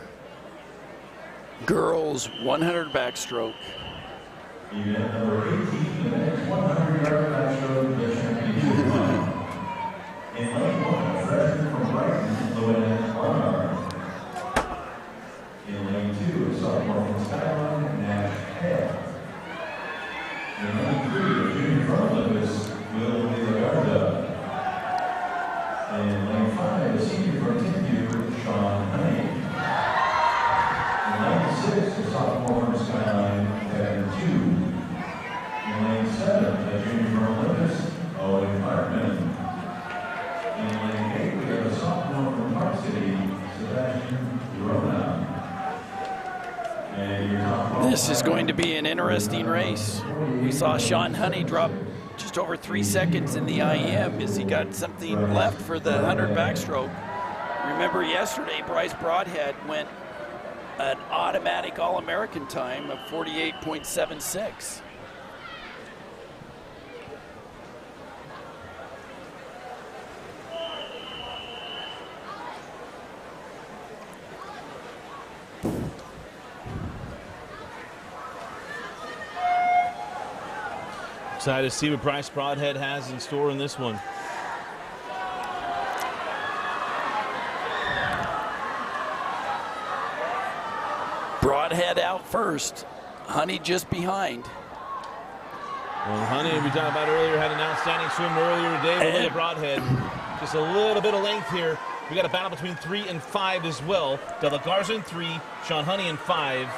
girls 100 backstroke. Event number 18, the next 100-yard backstroke, the championship final. In lane 1, a freshman from Brighton, Llewellyn Barnard. In lane 2, a sophomore from Skyline, Nash Hale. In lane 3, a junior from Olympus, Will Villagarza. In lane 5, a senior from Tinview, Sean Honey. In lane 6, a sophomore from Skyline, Kevin Chu. In lane 7, a junior from Olympus, Owen Hartman. In lane 8, we have a sophomore from Park City, Sebastian Rona. And your top This is going to be an interesting race. We saw Sean Honey drop just over 3 seconds in the IM as he got something left for the 100 backstroke. Remember yesterday, Bryce Broadhead went an automatic All-American time of 48.76. Excited to see what Bryce Broadhead has in store in this one. Broadhead out first, Honey just behind. Well, Honey, we talked about earlier, had an outstanding swim earlier today. But look at Broadhead. Just a little bit of length here. We got a battle between 3 and 5 as well. De La Garza in 3, Sean Honey in 5.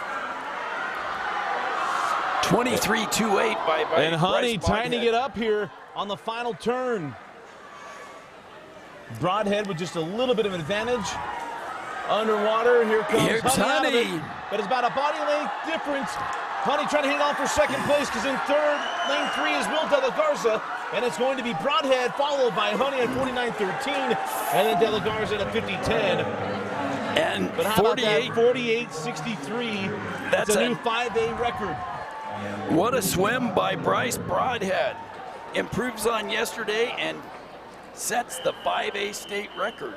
23.28 by and Honey Bryce trying to Broadhead. get up here on the final turn. Broadhead with just a little bit of advantage. Underwater, here comes Here's Honey. Out of Honey. it, but it's about a body length difference. Honey trying to hang on for second place because in third, lane 3 is Will De La Garza. And it's going to be Broadhead followed by Honey at 49.13. And then De La Garza at 50.10. And But how 48. about that? 48.63. That's a new 5A record. What a swim by Bryce Broadhead. Improves on yesterday and sets the 5A state record.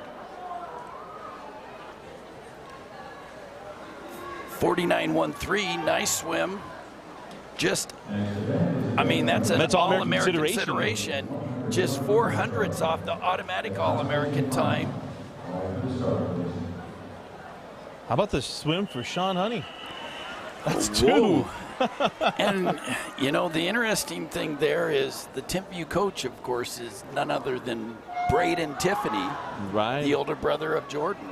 49.13, nice swim. Just, I mean, that's an That's All-American All-American consideration. consideration. just 400s off the automatic All-American time. How about the swim for Sean Honey? That's Whoa. 2. And, you know, the interesting thing there is the Timpview coach, of course, is none other than Braden Tiffany, Right. the older brother of Jordan,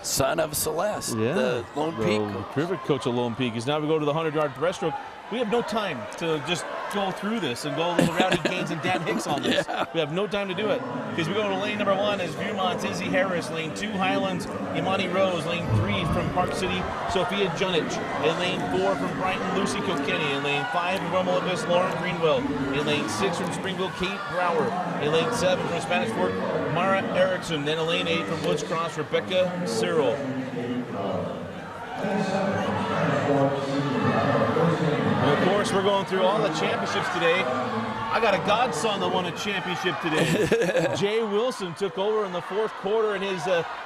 son of Celeste, Yeah. the Lone Peak. Terrific coach of Lone Peak. Is now we go to the 100-yard breaststroke. We have no time to just go through this and go a little Rowdy Gaines and Dan Hicks on this. Yeah. We have no time to do it because we go to lane number 1 is Viewmont's Izzy Harris, lane 2 Highlands Imani Rose, lane 3 from Park City Sophia Junic, in lane 4 from Brighton Lucy Kilkenny, in lane 5 from Romulus Lauren Greenwell, in lane 6 from Springville Kate Brower, in lane 7 from Spanish Fork Mara Erickson, then in lane 8 from Woods Cross Rebecca Cyril. And of course, we're going through all the championships today. I got a godson that won a championship today. Jay Wilson took over in the 4th quarter in his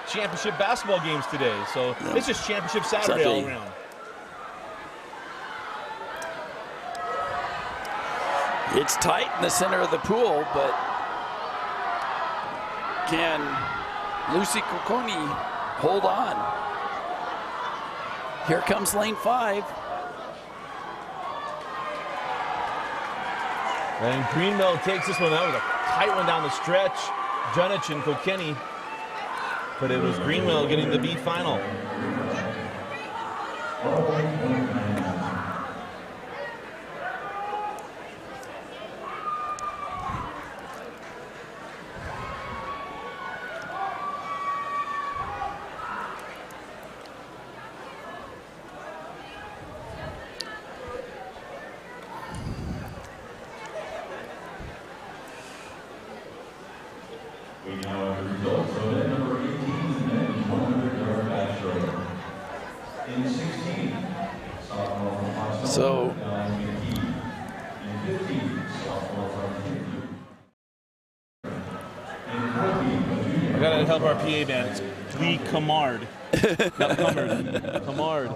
championship basketball games today. So it's just championship Saturday all around. It's tight in the center of the pool, but can Lucy Kokoni hold on? Here comes lane 5. And Greenwell takes this one. That was a tight one down the stretch. Junic and Kilkenny. But it was Greenwell getting the B final. We now have the results of event number 18, men's 100-yard backstroke. In 16, sophomore from Hudson, So- Don McKee. In 15, sophomore from Timpview. In 14, a junior. I gotta help our PA band. It's Lee Camard. Not Camard. Camard.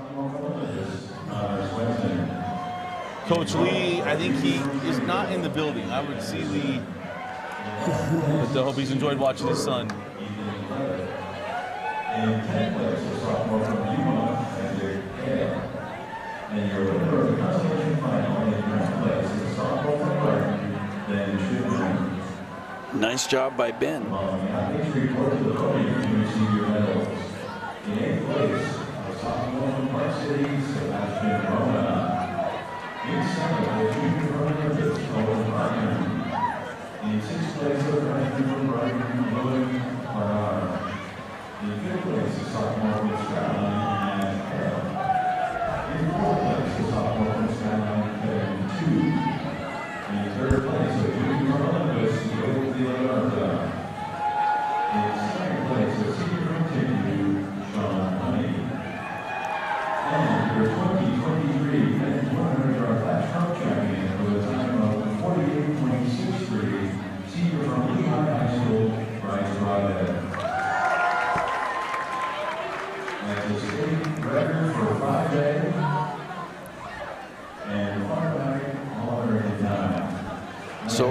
Coach Lee, I think he is not in the building. I would see Lee. But I hope he's enjoyed watching his son. In 10th place, a sophomore from Viewmont, Andrew Hale. And your winner of the consolation final in 9th place is a sophomore from Brighton, Ben Schubert. Nice job by Ben. Athletes report to the podium to receive your medals. In 8th place, a sophomore from Park City, Sebastian Roma. In 7th, a junior from Olympus, Colin Ryan. In 6th place, a freshman from Brighton, William Farrar. In 5th place, a sophomore from Skyline, Matt Hale. In 4th place, a sophomore from Skyline, Kevin Tu. In 3rd place, a junior from Olympus, Yoel De La Garza. In 2nd place, a senior from Timpview, Sean Honey. And your 2023 men's 100-yard backstroke champion with a time of 48.63, senior from Lehigh High School, Bryce Rodhead. That's a state record for 5A and 5A All-American time. So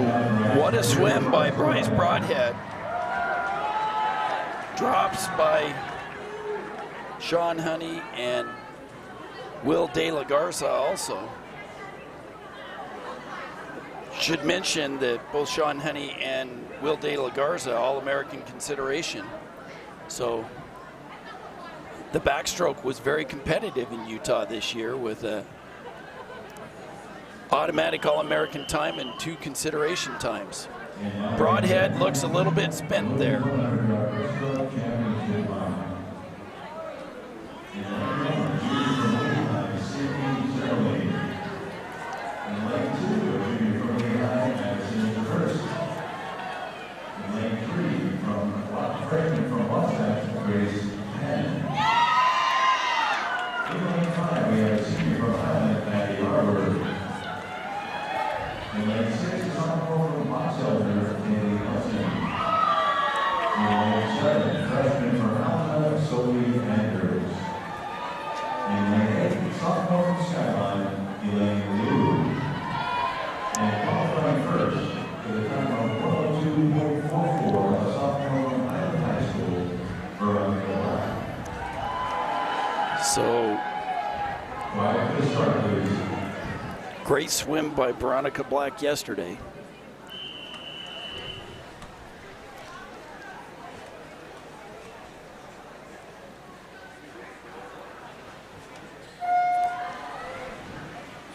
what a swim by Bryce Broadhead. Drops by Sean Honey and Will De La Garza also. Should mention that both Sean Honey and Will De La Garza All-American consideration. So the backstroke was very competitive in Utah this year with a automatic All-American time and 2 consideration times. Broadhead looks a little bit spent there. In lane 6, sophomore from Box Elder, Haley Hudson. In So, Quiet to the start, please. great swim by Veronica Black yesterday.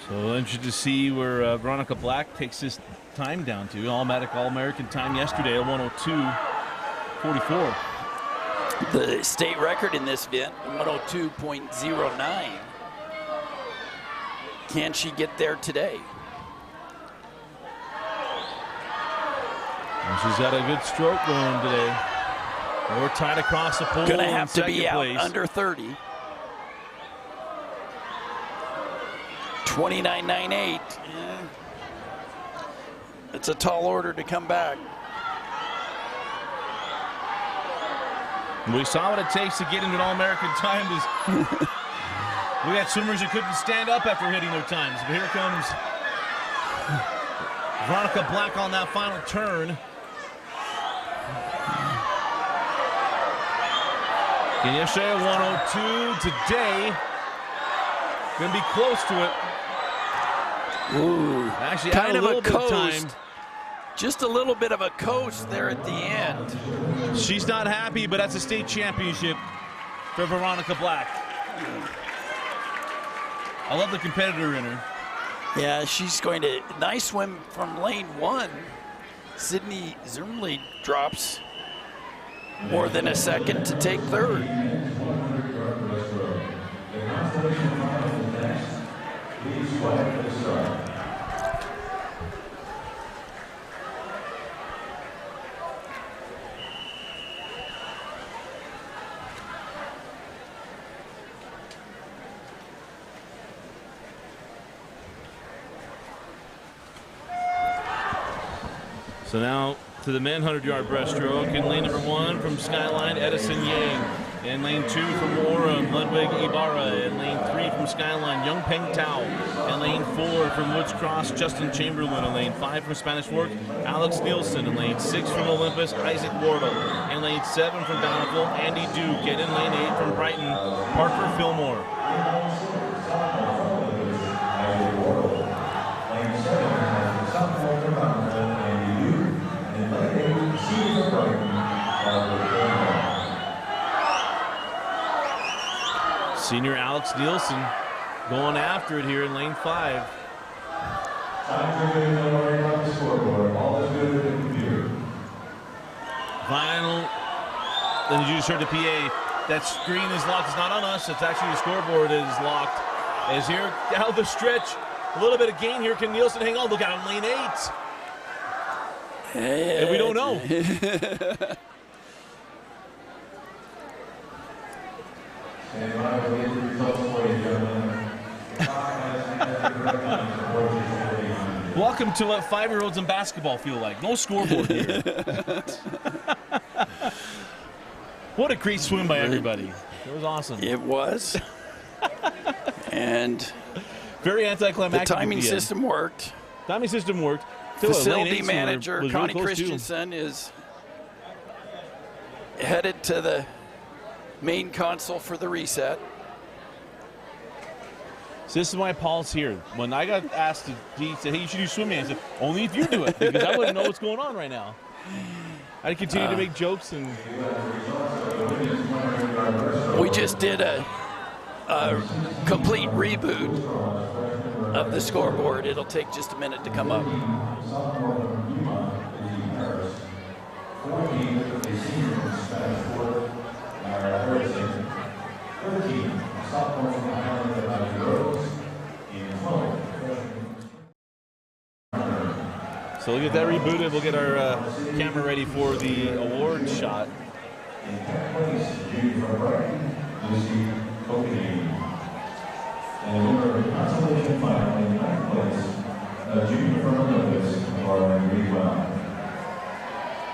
So interested to see where Veronica Black takes this time down to. All-American time yesterday, a 102.44. The state record in this event, 102.09. Can she get there today? And she's got a good stroke going today. We're tied across the pool. Gonna have in to be second out place. under 30. 29.98. Yeah. It's a tall order to come back. We saw what it takes to get into an All-American time. We had swimmers who couldn't stand up after hitting their times. But here comes Veronica Black on that final turn. And yesterday a 102. Today, going to be close to it. Ooh, Actually, kind add of a little a bit of coast. time. Just a little bit of a coast there at the end. She's not happy, but that's a state championship for Veronica Black. I love the competitor in her. Yeah, she's going to, nice swim from lane 1. Sydney Zermley drops more than a second to take third. Please quiet to the start. So now to the men 100-yard breaststroke. In lane number 1 from Skyline, Edison Yang. In lane 2 from Orem, Ludwig Ibarra. In lane 3 from Skyline, Young Peng Tao. In lane 4 from Woods Cross, Justin Chamberlain. In lane 5 from Spanish Fork, Alex Nielsen. In lane 6 from Olympus, Isaac Wardle. In lane 7 from Bountiful, Andy Duke. And in lane 8 from Brighton, Parker Fillmore. Lane 7 has the sophomore from Mountain, Andy Duke. And lane 8, senior from Brighton, Parker Fillmore. Senior Alex Nielsen going after it here in lane 5. Time to get worry about the scoreboard. All is good in the computer. Final. Then you just heard the PA. That screen is locked. It's not on us. It's actually the scoreboard is locked. As here down the stretch, a little bit of gain here. Can Nielsen hang on? Look out in lane 8. And we don't know. Stand by, we'll get the results for you, gentlemen. Welcome to what 5-year-olds in basketball feel like. No scoreboard here. What a great swim by everybody. It was awesome. It was. And Very the anticlimactic. timing system worked. Timing system worked. Still, lane Facility 8 manager was Connie really close, too. Christensen is headed to the main console for the reset. So this is why Paul's here. When I got asked, he said, hey, you should do swimming. I said, only if you do it, because I wouldn't know what's going on right now. I'd continue to make jokes. And We just did a complete reboot of the scoreboard. It'll take just a minute to come up. so we'll get that rebooted. We'll get our camera ready for the award shot. In 10th place, junior from Brighton, Lucy Copenhagen. And winner of the consolation final in 9th place, a junior from Olympus, Lauren Greenwell.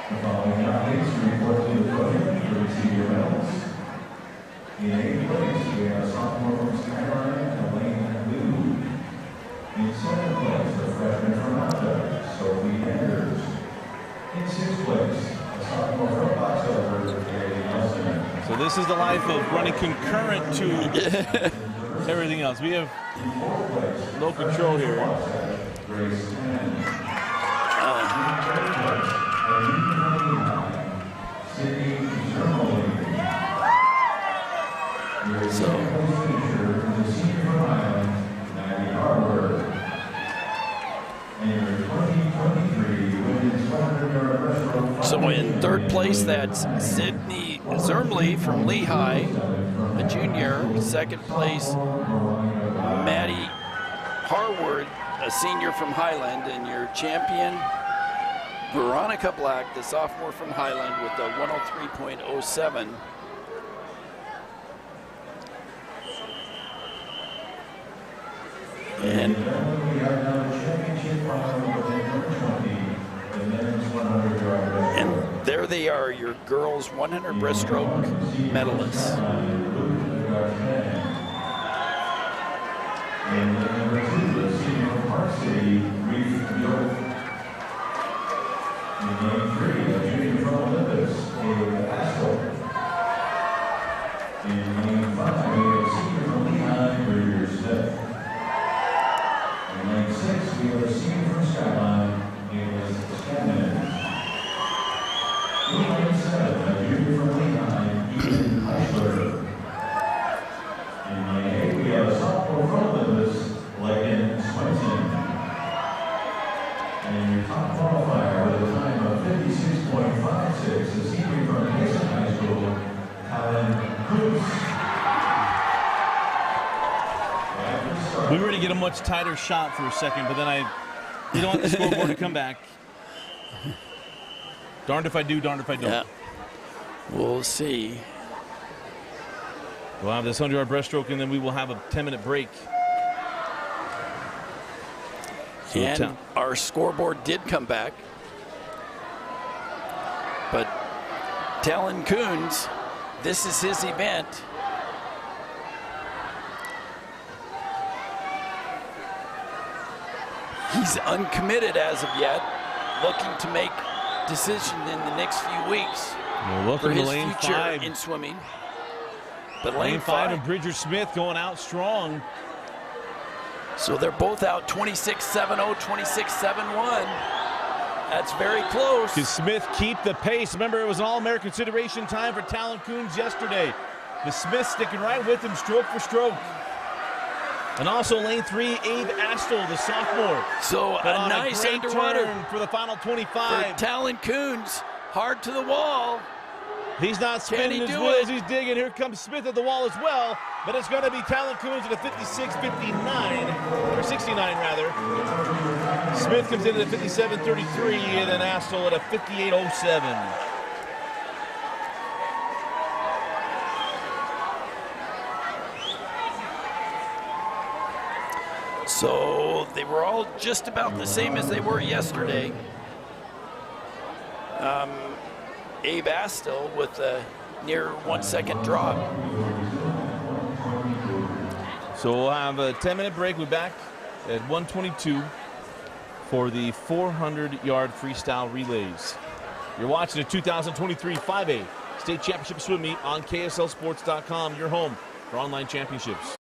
The following athletes report to the podium to receive your medals. In 8th place, we have a sophomore from Skyline, Elaine Liu. In 7th place, a freshman from Alta, Sophie Anders. In 6th place, a sophomore from Box Elder, Gary Nelson. So this is the life of running concurrent to everything else. We have no control here. So in third place, that's Sydney Zermley from Lehigh, a junior. Second place, Maddie Harward, a senior from Highland. And your champion, Veronica Black, the sophomore from Highland, with a 103.07. And there they are, your girls 100 breaststroke medalists. We were going to get a much tighter shot for a second, but then you don't want the scoreboard to come back. Darned if I do, darned if I don't. Yeah. We'll see. We'll have this 100-yard breaststroke, and then we will have a 10-minute break. So And our scoreboard did come back. But Talon Coons, this is his event. He's uncommitted as of yet, looking to make decision in the next few weeks for his future 5. in swimming. But Lane 5 and Bridger Smith going out strong. So they're both out 26.70, 26.71. That's very close. Can Smith keep the pace? Remember, it was an All-American consideration time for Talon Coons yesterday. The Smith sticking right with him, stroke for stroke. And also lane 3, Abe Astle, the sophomore. So a nice underwater turn for the final 25. for Talon Coons, hard to the wall. He's not spinning his wheels, he's digging. Here comes Smith at the wall as well. But it's going to be Talon Coons at a 56.59, or 69 rather. Smith comes in at a 57.33, and then Astle at a 58.07. So they were all just about the same as they were yesterday. Abe Astle with a near 1 second drop. So we'll have a 10-minute break. We're back at 1:22 for the 400-yard freestyle relays. You're watching the 2023 5A State Championship Swim Meet on KSLSports.com, your home for online championships.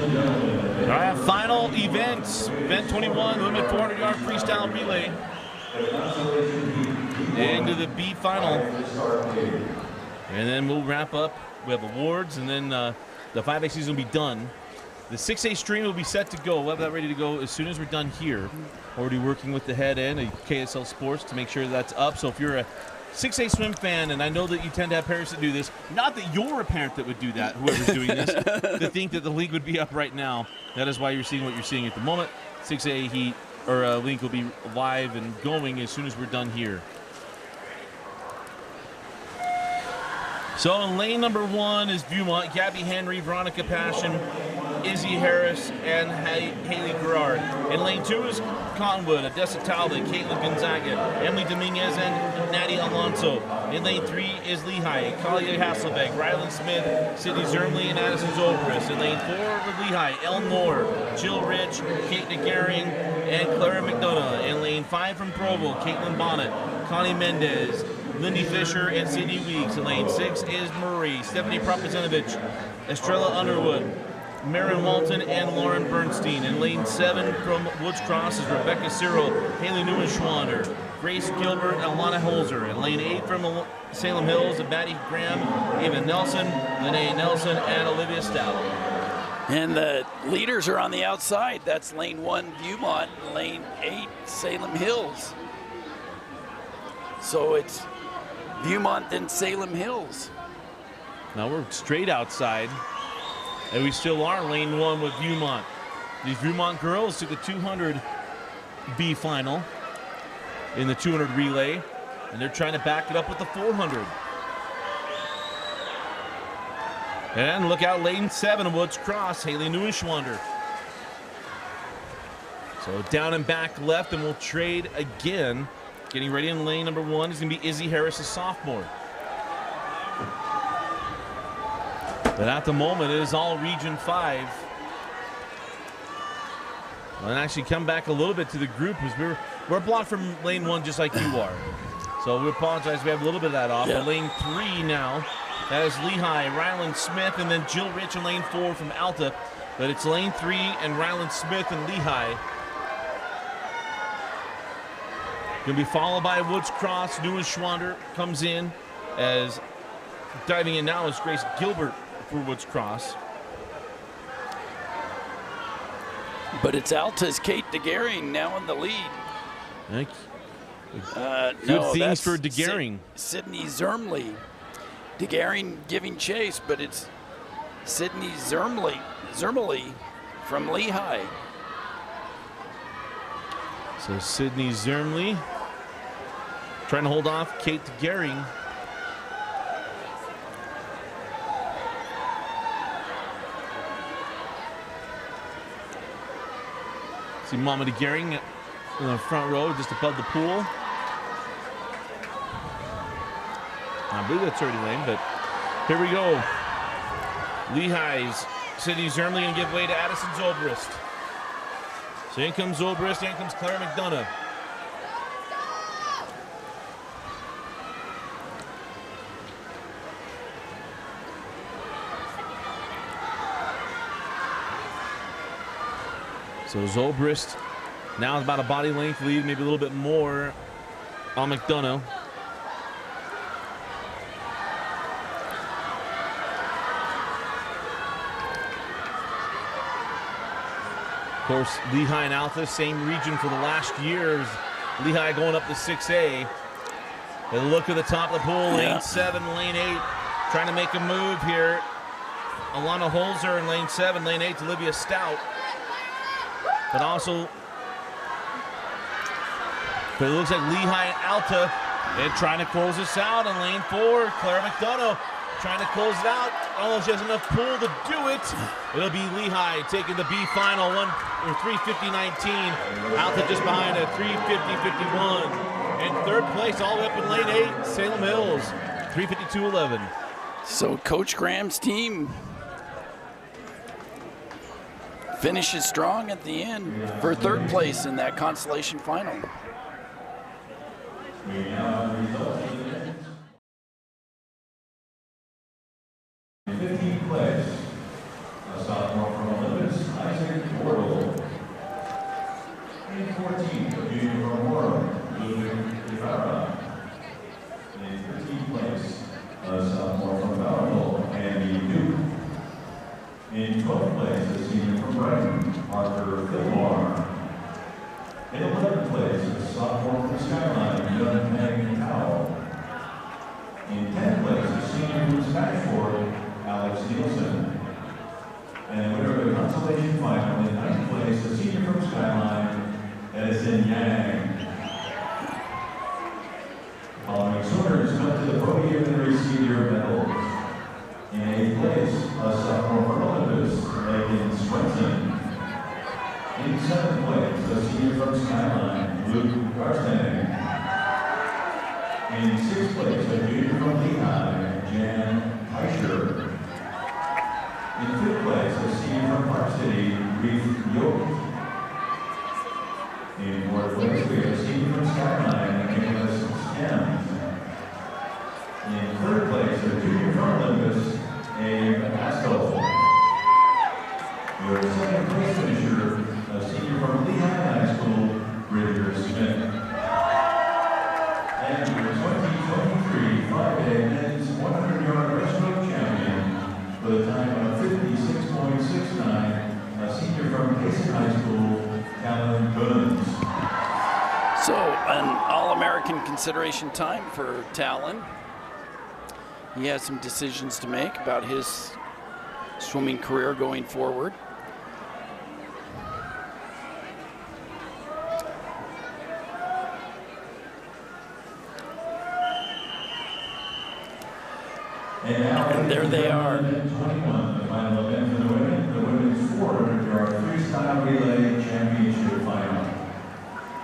All right, final events. Event 21, women 400-yard freestyle relay. Into the B final. And then we'll wrap up. We have awards, and then the 5A season will be done. The 6A stream will be set to go. We'll have that ready to go as soon as we're done here. Already working with the head end of KSL Sports to make sure that's up. So if you're a 6A swim fan, and I know that you tend to have parents that do this, not that you're a parent that would do that, whoever's doing this, to think that the league would be up right now. That is why you're seeing what you're seeing at the moment. 6A Heat or link will be live and going as soon as we're done here. So in lane number 1 is Viewmont, Gabby Henry, Veronica Passion, Izzy Harris, and Haley Gerard. In lane 2 is Conwood, Odessa Talbot, Caitlin Gonzaga, Emily Dominguez, and Natty Alonso. In lane 3 is Lehigh, Kalia Hasselbeck, Rylan Smith, Sydney Zermley, and Addison Zobrist. In lane 4 with Lehigh, Elle Moore, Jill Rich, Kate DeGaring, and Clara McDonough. In lane 5 from Provo, Caitlin Bonnet, Connie Mendez, Lindy Fisher, and Sydney Weeks. In lane 6 is Murray, Stephanie Propazinovich, Estrella Underwood, Marin Walton, and Lauren Bernstein. In lane 7 from Woods Cross is Rebecca Cyril, Haley Neuenschwander, Grace Gilbert, and Alana Holzer. In lane 8 from Salem Hills, Maddie Graham, Ava Nelson, Lene Nelson, and Olivia Stout. And the leaders are on the outside. That's lane 1, Viewmont, lane 8, Salem Hills. So it's Viewmont, then Salem Hills. Now we're straight outside, and we still are lane 1 with Viewmont. These Viewmont girls took the 200 B final in the 200 relay, and they're trying to back it up with the 400. And look out, lane 7, Woods Cross, Haley Neuenschwander. So down and back left, and we'll trade again. Getting ready in lane number 1 is going to be Izzy Harris, a sophomore. But at the moment, it is all Region 5. And actually come back a little bit to the group because we're blocked from lane 1 just like you are. So we apologize, we have a little bit of that off. Yeah. But lane 3 now, that is Lehigh, Rylan Smith, and then Jill Rich in lane 4 from Alta. But it's lane 3 and Rylan Smith and Lehigh. Going to be followed by Woods Cross. Neuenschwander comes in as diving in now is Grace Gilbert for Woods Cross. But it's Alta's Kate DeGaring now in the lead. Good things for DeGaring. Sydney Zermley. DeGaring giving chase, but it's Sydney Zermley from Lehigh. So Sydney Zermley trying to hold off Kate DeGaring. See Mama DeGaring in the front row just above the pool. I believe that's already lane, but here we go. Lehigh's Sydney Zermley going to give way to Addison Zobrist. So in comes Zobrist, in comes Clara McDonough. So Zobrist now is about a body length lead, maybe a little bit more on McDonough. Of course, Lehigh and Alta, same region for the last years. Lehigh going up to 6A. They look at the top of the pool, lane 7, lane 8, trying to make a move here. Alana Holzer in lane 7, lane 8 to Olivia Stout. But it looks like Lehigh and Alta, they're trying to close this out in lane 4. Clara McDonough trying to close it out. I don't know if she has enough pull to do it. It'll be Lehigh taking the B final, 3:50.19. Alta just behind at 3:50.51. And third place all the way up in lane 8, Salem Hills, 3:52.11. So Coach Graham's team finishes strong at the end for third place in that consolation final. We now have the results. 15th place, a sophomore from Olympus, place, a senior from Brighton, Arthur Fillmore. In 11th place, a sophomore from Skyline, Young Peng Tao. In 10th place, a senior from Skyford, Alex Nielsen. And winner of the consolation final in 9th place, a senior from Skyline, Edison Yang. Following Sooners went to the podium and received their medals. In 8th place, a sophomore from Olympus, Megan Swenson. In 7th place, a senior from Skyline, Luke Garstang. In 6th place, a junior from Lehigh, Jan Heischer. In 5th place, a senior from Park City, Reef Yoke. In 4th place, we have a senior from Skyline, Nicholas Stems. In 3rd place, a junior from Olympus, Abe Askel. Your 2nd place finisher, a senior from Lehigh High School, Bridger Smith. And your 2023 5A men's 100-yard breaststroke champion with a time of 56.69, a senior from Payson High School, Callan Burns. So an All-American consideration time for Talon. He has some decisions to make about his swimming career going forward. And there they are. 21, the final event for the women, the women's 400-yard freestyle relay championship final.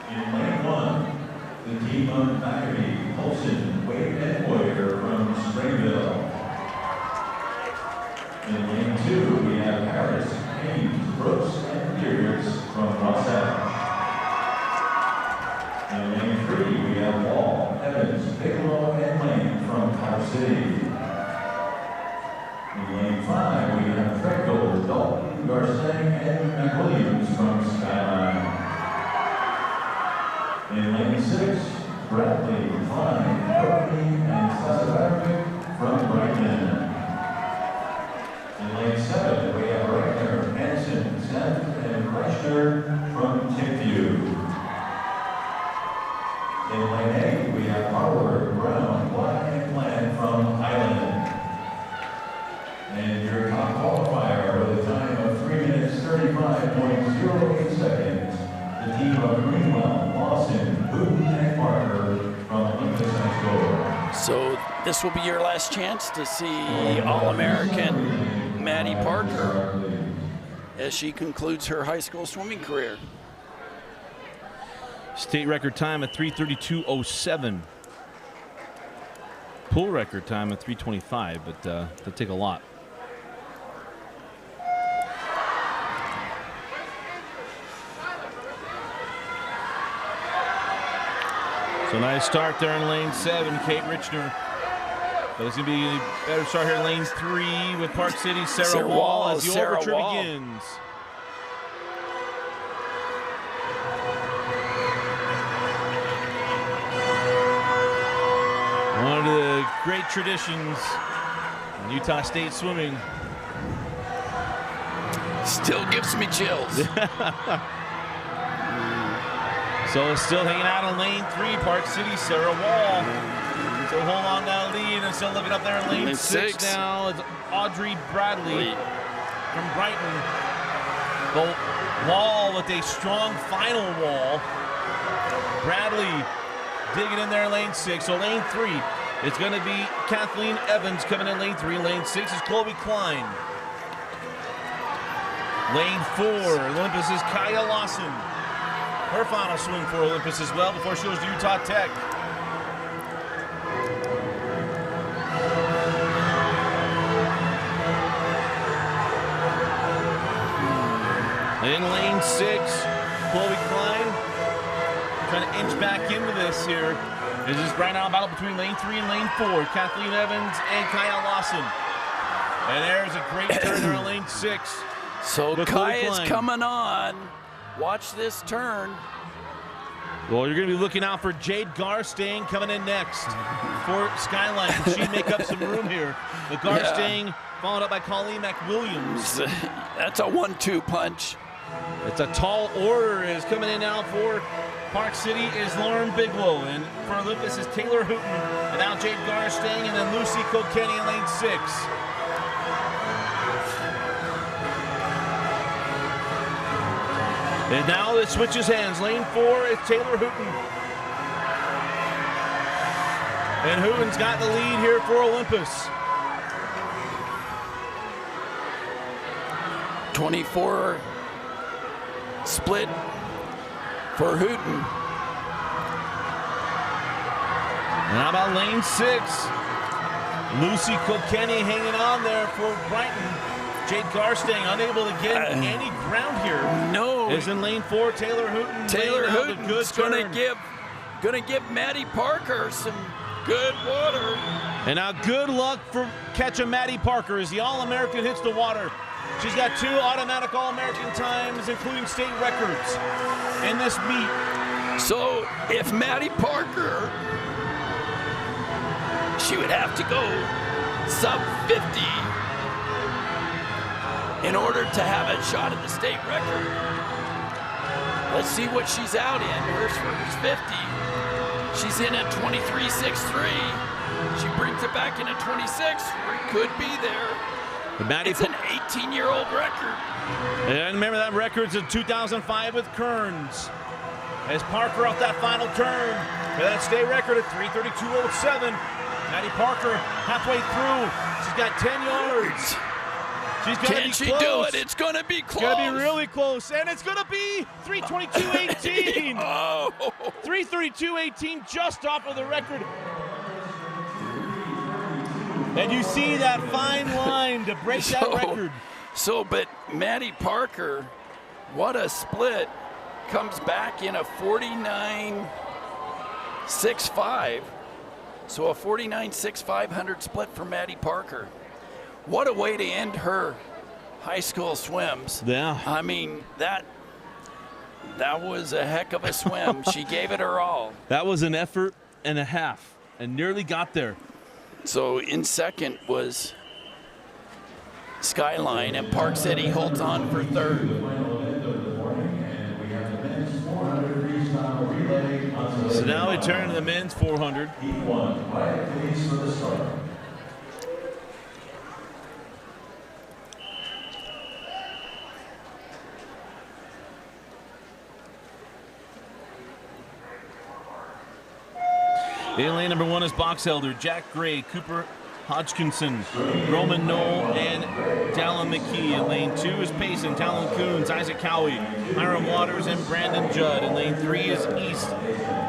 In lane 1, the team of Maccabee, Olsen, Wade, and Boyer from Springville. In lane 2, we have Harris, Haynes, Brooks, and Beers from Wasatch. In lane 3, we have Wall, Evans, Bigelow, and Lane from Park City. In lane 5, we have Freckles, Dalton, Garstang, and McWilliams from Skyline. In lane 6, Bradley, Klein, Courtney, and Sasavarovic from Brighton. In lane 7, we have Reichner, Hansen, Seth, and Reichner from Timpview. In lane 8, we have Howard, Brown, Black, and Plant from Highland. And your top qualifier with a time of 3 minutes 35.08 seconds, the team of Greenwell, Lawson, Booten, and Parker from Olympus High School. So this will be your last chance to see All-American Maddie Parker as she concludes her high school swimming career. State record time at 3:32.07. Pool record time at 3:25, but that'll take a lot. So nice start there in lane 7, Kate Richner. But it's going to be a better start here in lane 3 with Park City, Sarah Wall as the Sarah overture Wall begins. One of the great traditions in Utah State swimming. Still gives me chills. So still hanging out in lane 3, Park City, Sarah Wall. So hold on down lead and still looking up there in lane 6 now. It's Audrey Bradley from Brighton. The Wall with a strong final wall. Bradley digging in there in lane 6. So lane 3, it's going to be Kathleen Evans coming in lane 3. Lane 6 is Chloe Klein. Lane 4, Olympus is Kaya Lawson. Her final swim for Olympus as well before she goes to Utah Tech. In lane 6, Chloe Klein trying to inch back into this here. This is right now a battle between lane 3 and lane 4. Kathleen Evans and Kaya Lawson. And there's a great turner in lane 6. So Kaya's coming on. Watch this turn. Well, you're going to be looking out for Jade Garstang coming in next for Skyline. She make up some room here. The Garstang followed up by Colleen McWilliams. That's a 1-2 punch. It's a tall order is coming in now for Park City is Lauren Bigelow. And for Olympus is Taylor Hooten. And now Jade Garstang and then Lucy Kilkenny in lane 6. And now it switches hands. Lane 4 is Taylor Hooten. And Hooten's got the lead here for Olympus. 24 split for Hooten. And how about lane 6? Lucy Kilkenny hanging on there for Brighton. Jade Garstang unable to get any ground here. No. Is in lane 4, Taylor Hooten. Taylor Hooten's gonna give Maddie Parker some good water. And now good luck for catching Maddie Parker as the All-American hits the water. She's got 2 automatic All-American times, including state records in this meet. So if Maddie Parker, she would have to go sub 50 in order to have a shot at the state record. Let's see what she's out in. Hers is 50. She's in at 23.63. She brings it back in at 26. We could be there. It's an 18-year-old record. And remember that record's in 2005 with Kearns. As Parker off that final turn for that state record at 3:32.07. Maddie Parker halfway through. She's got 10 yards. She's gonna Can be she close. do it? It's going to be close. It's going to be really close, and it's going to be 3:22.18. Oh. 3:32.18, just off of the record. And you see that fine line to break that record. But Maddie Parker, what a split, comes back in a 49.65. So a 49.65 100 split for Maddie Parker. What a way to end her high school swims. Yeah. I mean, that was a heck of a swim. She gave it her all. That was an effort and a half, and nearly got there. So in second was Skyline, and Park City holds on for third. So now we turn to the men's 400. In lane number 1 is Boxelder, Jack Gray, Cooper Hodgkinson, Roman Knoll, and Dallin McKee. In lane 2 is Payson, Talon Coons, Isaac Cowie, Hiram Waters, and Brandon Judd. In lane 3 is East,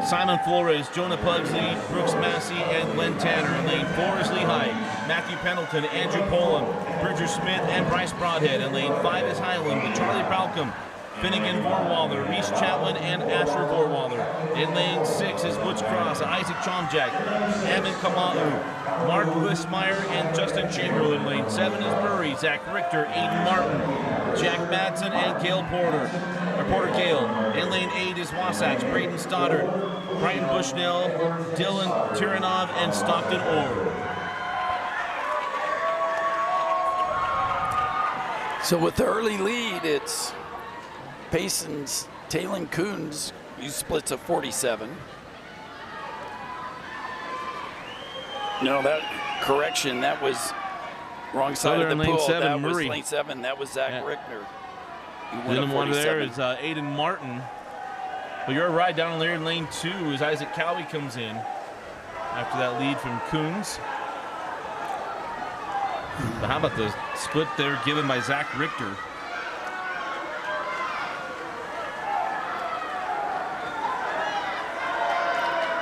Simon Flores, Jonah Pugsley, Brooks Massey, and Glenn Tanner. In lane 4 is Lehigh, Matthew Pendleton, Andrew Poland, Bridger Smith, and Bryce Broadhead. In lane 5 is Highland with Charlie Balcom, Finnegan Vorwaller, Reese Chatwin, and Asher Vorwaller. In lane 6 is Woods Cross, Isaac Chomjack, Amin Kamau, Mark Wismeyer, and Justin Chamberlain. Lane 7 is Murray, Zach Richter, Aiden Martin, Jack Madsen, and Porter Gale. In lane 8 is Wasatch, Braden Stoddard, Brian Bushnell, Dylan Tiranov, and Stockton Orr. So with the early lead, it's Payson's Talon Coons, who splits a 47. No, that correction, that was wrong side of the pool. That was lane 7. That was Zach Richter. The one there is Aiden Martin. Well, you're right down there in lane 2 as Isaac Cowie comes in after that lead from Coons. But how about the split there given by Zach Richter?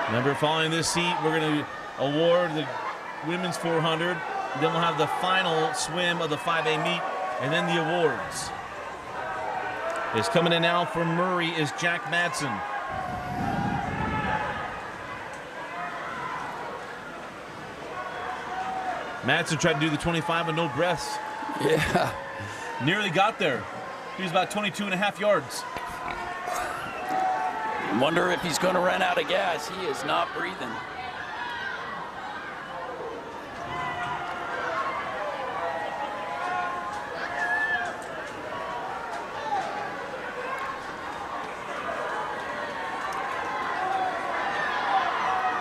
Remember, following this heat, we're going to award the women's 400. Then we'll have the final swim of the 5A meet, and then the awards. Is coming in now for Murray is Jack Madsen. Madsen tried to do the 25 with no breaths. Yeah. Nearly got there. He was about 22.5 yards. Wonder if he's going to run out of gas. He is not breathing.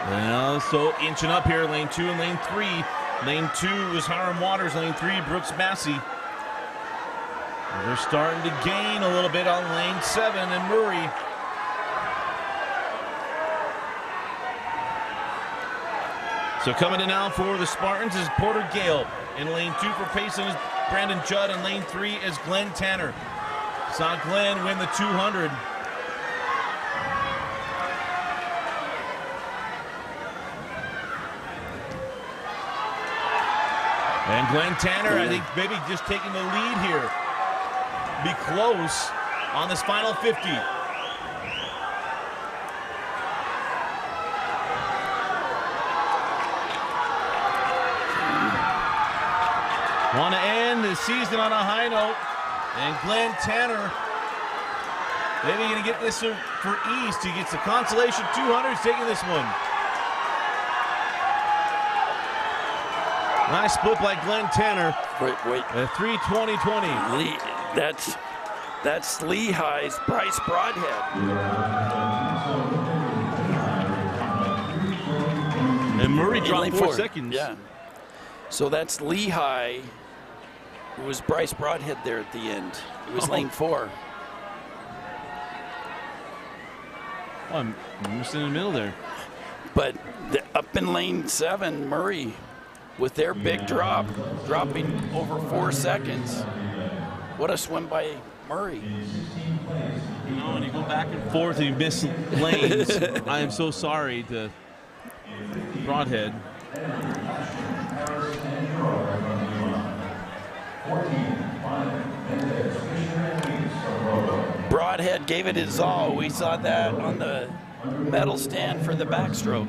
Well, so inching up here, lane 2 and lane 3. Lane 2 was Hiram Waters, lane 3, Brooks Massey. They're starting to gain a little bit on lane 7 and Murray. So coming in now for the Spartans is Porter Gale. In lane 2 for Payson is Brandon Judd, and lane 3 is Glenn Tanner. Saw Glenn win the 200. And Glenn Tanner, I think maybe just taking the lead here. Be close on this final 50. Want to end the season on a high note. And Glenn Tanner, maybe going to get this for East. He gets the consolation 200, he's taking this one. Nice split by Glenn Tanner. Wait. 3:20.20. That's Lehigh's Bryce Broadhead. And Murray dropped 4 seconds. Yeah. So that's Lehigh. It was Bryce Broadhead there at the end. It was lane 4. Oh, I'm missing in the middle there. But up in lane 7, Murray, with their big drop, dropping over 4 seconds. What a swim by Murray. You know, when you go back and forth and you miss lanes, I am so sorry to Broadhead. Broadhead gave it his all. We saw that on the medal stand for the backstroke.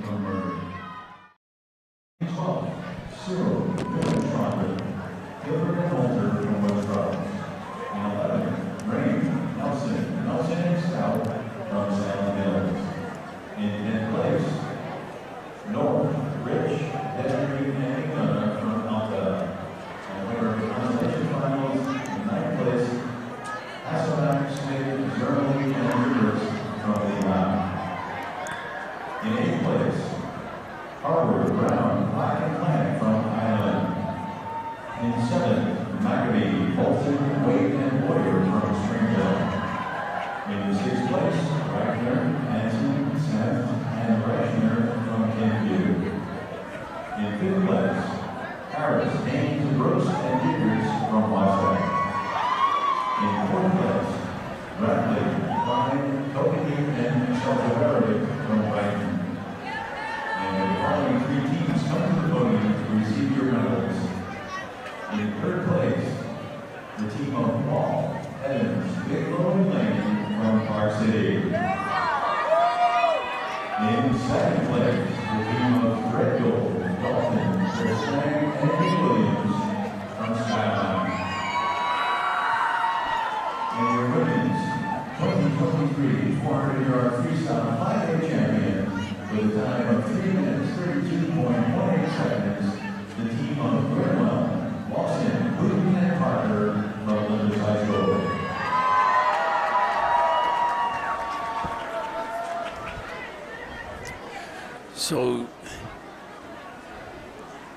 So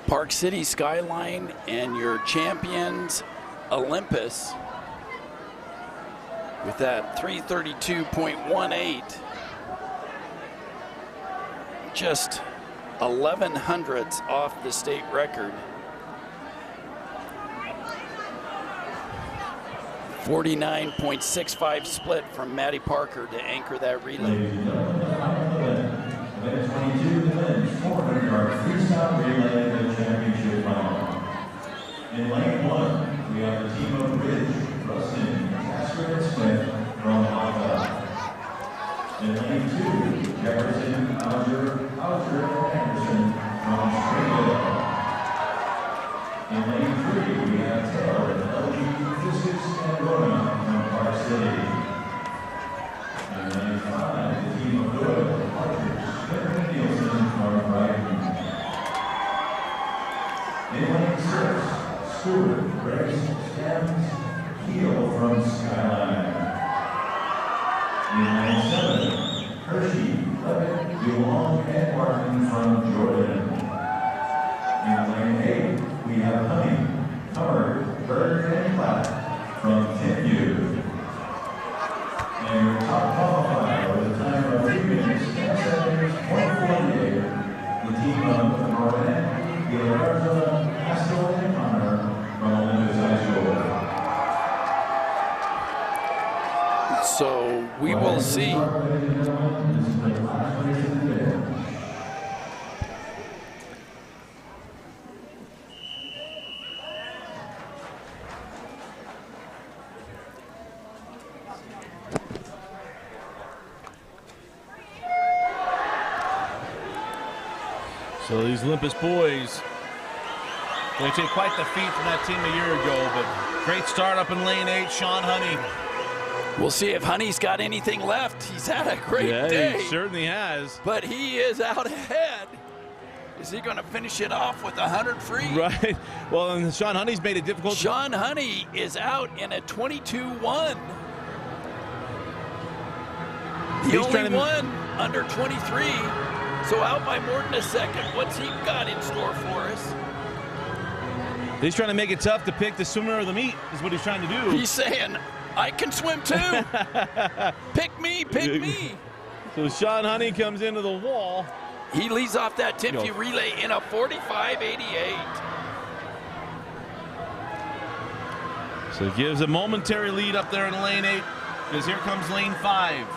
Park City Skyline and your champions Olympus with that 332.18, just 11 hundredths off the state record. 49.65 split from Maddie Parker to anchor that relay. 400-yard freestyle relay in the championship final. In lane 1, we have the team of Ridge, Rustin, Casper, and Smith from Alta. In lane 2, Jefferson, Alger, and Anderson from Springville. In lane 3, we have Taylor, LG, Fiskus, and Rona from Park City. In lane 5, the team DeLong and Martin from Jordan. In lane 8, we have Honey, Covered, Bird, and Platt from TMU. And your top qualifier with a time of 3 minutes, 10 seconds, 1:48. The team of Martin, Gilberto, Haskell, and Connor from Olympus High School. So we will see. So these Olympus boys, they take quite the feat from that team a year ago, but great start up in lane 8, Sean Honey. We'll see if Honey's got anything left. He's had a great day. He certainly has. But he is out ahead. Is he going to finish it off with 100 free? Right. Well, and Sean Honey's made it difficult. Sean Honey is out in a 22-1. The only one under 23. So out by more than a second. What's he got in store for us? He's trying to make it tough to pick the swimmer of the meet, is what he's trying to do. He's saying, I can swim too. Pick me, pick me. So Sean Honey comes into the wall. He leads off that Timpview relay in a 45.88. So it gives a momentary lead up there in lane 8, because here comes lane 5.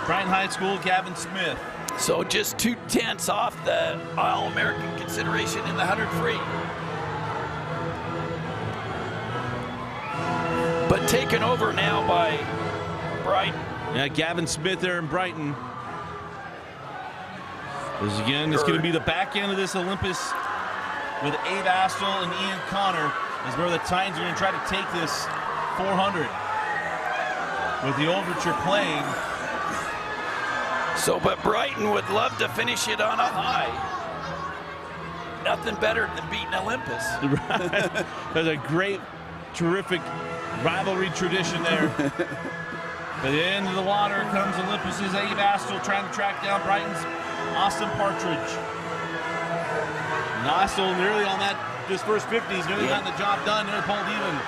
Brighton High School, Gavin Smith. So just 2/10 off the All-American consideration in the 100 free. But taken over now by Brighton. Yeah, Gavin Smith there in Brighton. This again is going to be the back end of this Olympus with Abe Astle and Ian Connor is where the Titans are going to try to take this 400 with the overture playing. So, but Brighton would love to finish it on a high. Nothing better than beating Olympus. There's a great, terrific rivalry tradition there. At the end of the water comes Olympus's Abe Astle trying to track down Brighton's Austin Partridge. And Astle nearly on that, this first 50, he's nearly gotten the job done, nearly pulled even.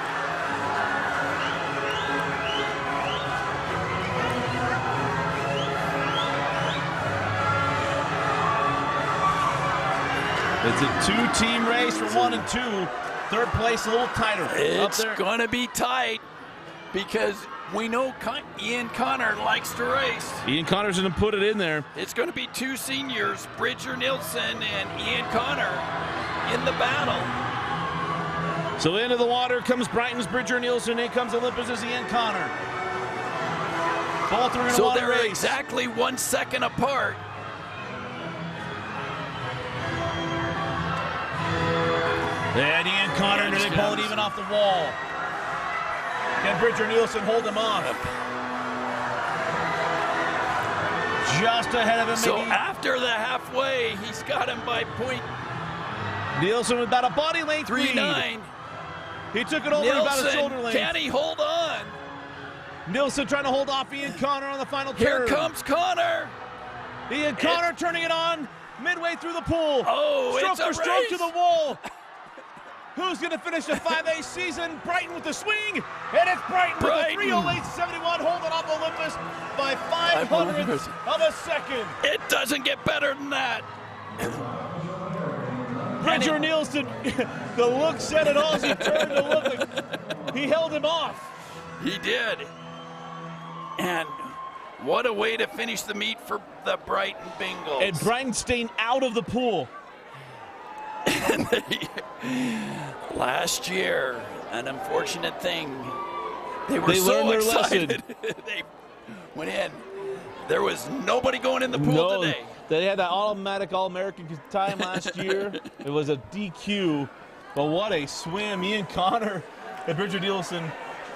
It's a two-team race for 1 and 2. Third place a little tighter. It's going to be tight because we know Ian Connor likes to race. Ian Connor's going to put it in there. It's going to be 2 seniors, Bridger Nielsen and Ian Connor, in the battle. So into the water comes Brighton's Bridger Nielsen. In comes Olympus's Ian Connor. Both are in so a they're race. Exactly 1 second apart. And Ian Connor nearly pulled it even off the wall. Can Bridger Nielsen hold him off? Just ahead of him. So after the halfway, he's got him by point. Nielsen with about a body length 3.9. He took it over Nielsen, about a shoulder length. Can he hold on? Nielsen trying to hold off Ian Connor on the final turn. Here comes Connor. Ian Connor turning it on midway through the pool. Oh, stroke it's a for stroke race. to the wall. Who's going to finish the 5A season? Brighton with the swing. And it's Brighton with a 3:08.71, holding off Olympus by 500ths of a second. It doesn't get better than that. Bridger Nielsen, the look said it all as he turned to look. He held him off. He did. And what a way to finish the meet for the Brighton Bengals. And Brighton staying out of the pool. Last year, an unfortunate thing. They were they so learned their excited. lesson. They went in. There was nobody going in the pool today. They had that automatic All-American time last year. It was a DQ. But what a swim. Ian Connor and Bridger Nielsen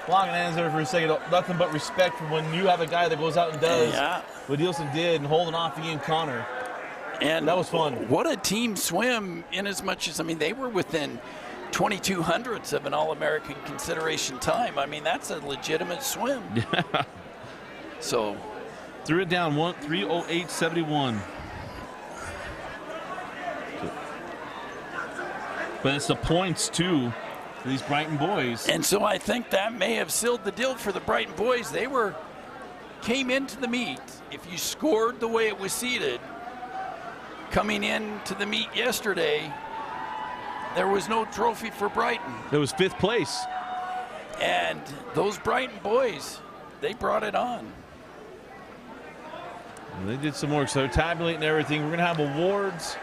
locking hands there for a second. Nothing but respect for when you have a guy that goes out and does what Nielsen did and holding off Ian Connor. And that was fun. What a team swim, in as much as, I mean, they were within 2200ths of an All-American consideration time. I mean, that's a legitimate swim. So Threw it down 3:08.71. But it's the points, too, for these Brighton boys. And so I think that may have sealed the deal for the Brighton boys. They came into the meet. If you scored the way it was seeded, coming into the meet yesterday, there was no trophy for Brighton. It was 5th place. And those Brighton boys, they brought it on. And they did some work, so they're tabulating everything. We're going to have awards.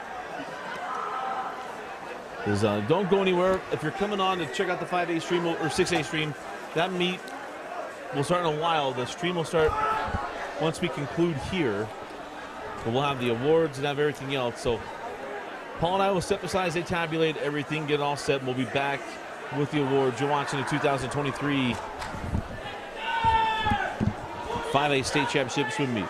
Don't go anywhere. If you're coming on to check out the 5A stream or 6A stream, that meet will start in a while. The stream will start once we conclude here. But we'll have the awards and have everything else. So Paul and I will step aside as they tabulate everything, get it all set, and we'll be back with the awards. You're watching the 2023 5A State Championship swim meet.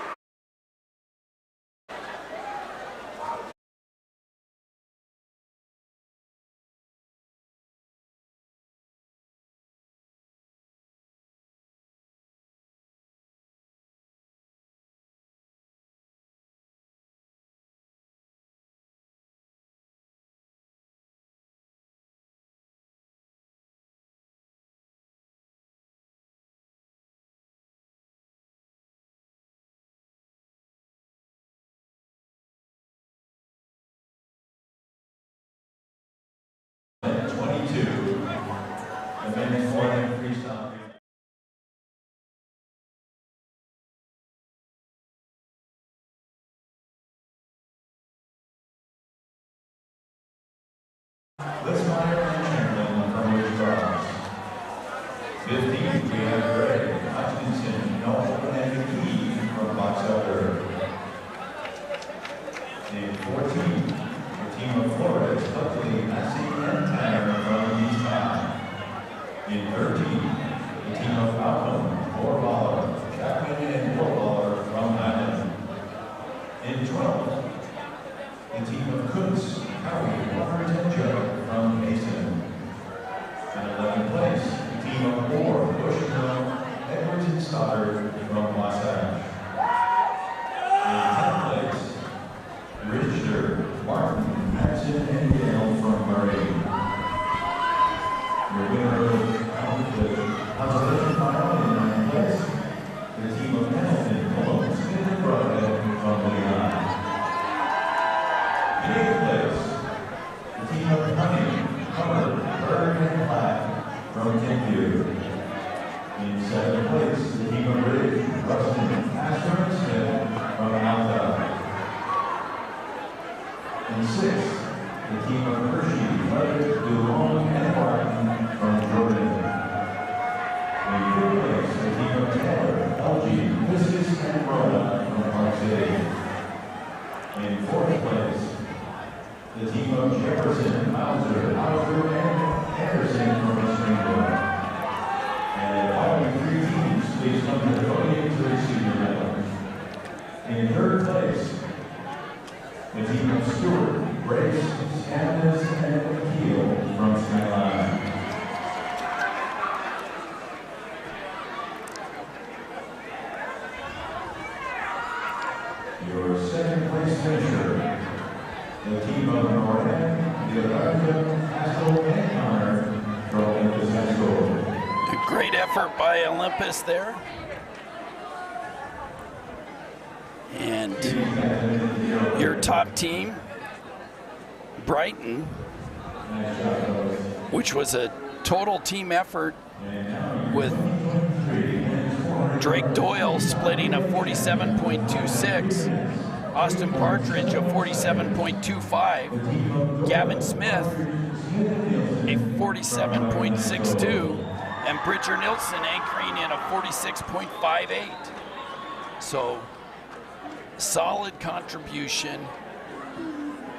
Liz Meyer and Chamberlain from Ridge Gardens. 15, we have Greg Hutchinson, Noel, and McKee from Box Elder. In 14, the team of Flores, Buckley, Massey, and Tanner from East High. In 13, the team of Malcolm, Borballer, Chapman, and Borballer from Highland. In 12, the team of Cooks, Howie, Robert, and Joe from Mason. In 11th place, the team of Moore, Bushnell, Edwards, and Stoddard from Wasatch. In 10th place, Richter, Martin, Madsen, and Gale from Murray. Your winner of the consolation final in 9th place, the team of Hamilton, Mullins, and Broadhead from Leon. In 8th place, the team of Honey, Hubbard, Berg, and Platt from Kenview. In 7th place, the team of Ridge, Rustin, Asher, and Smith from Alta. In 6th, the team of Hershey, Levitt, Dulong, and Martin from Jordan. In 5th place, the team of Taylor, LG, Viscus, and Rona from Park City. In 4th place, the team of Jefferson, Mauser, Hauser, and Anderson from Springfield. And following 3 teams, please come to the podium to receive your medal. In 3rd place, the team of Stewart, Brace, Sanders, and Keel from Skyline. Your 2nd place finisher, the team of Norhead, Leonardo, Haskell, and Connor from Olympus High School. A great effort by Olympus there. And your top team, Brighton, which was a total team effort with Drake Doyle splitting a 47.26, Austin Partridge a 47.25, Gavin Smith a 47.62, and Bridger Nilsson anchoring in a 46.58. So solid contribution.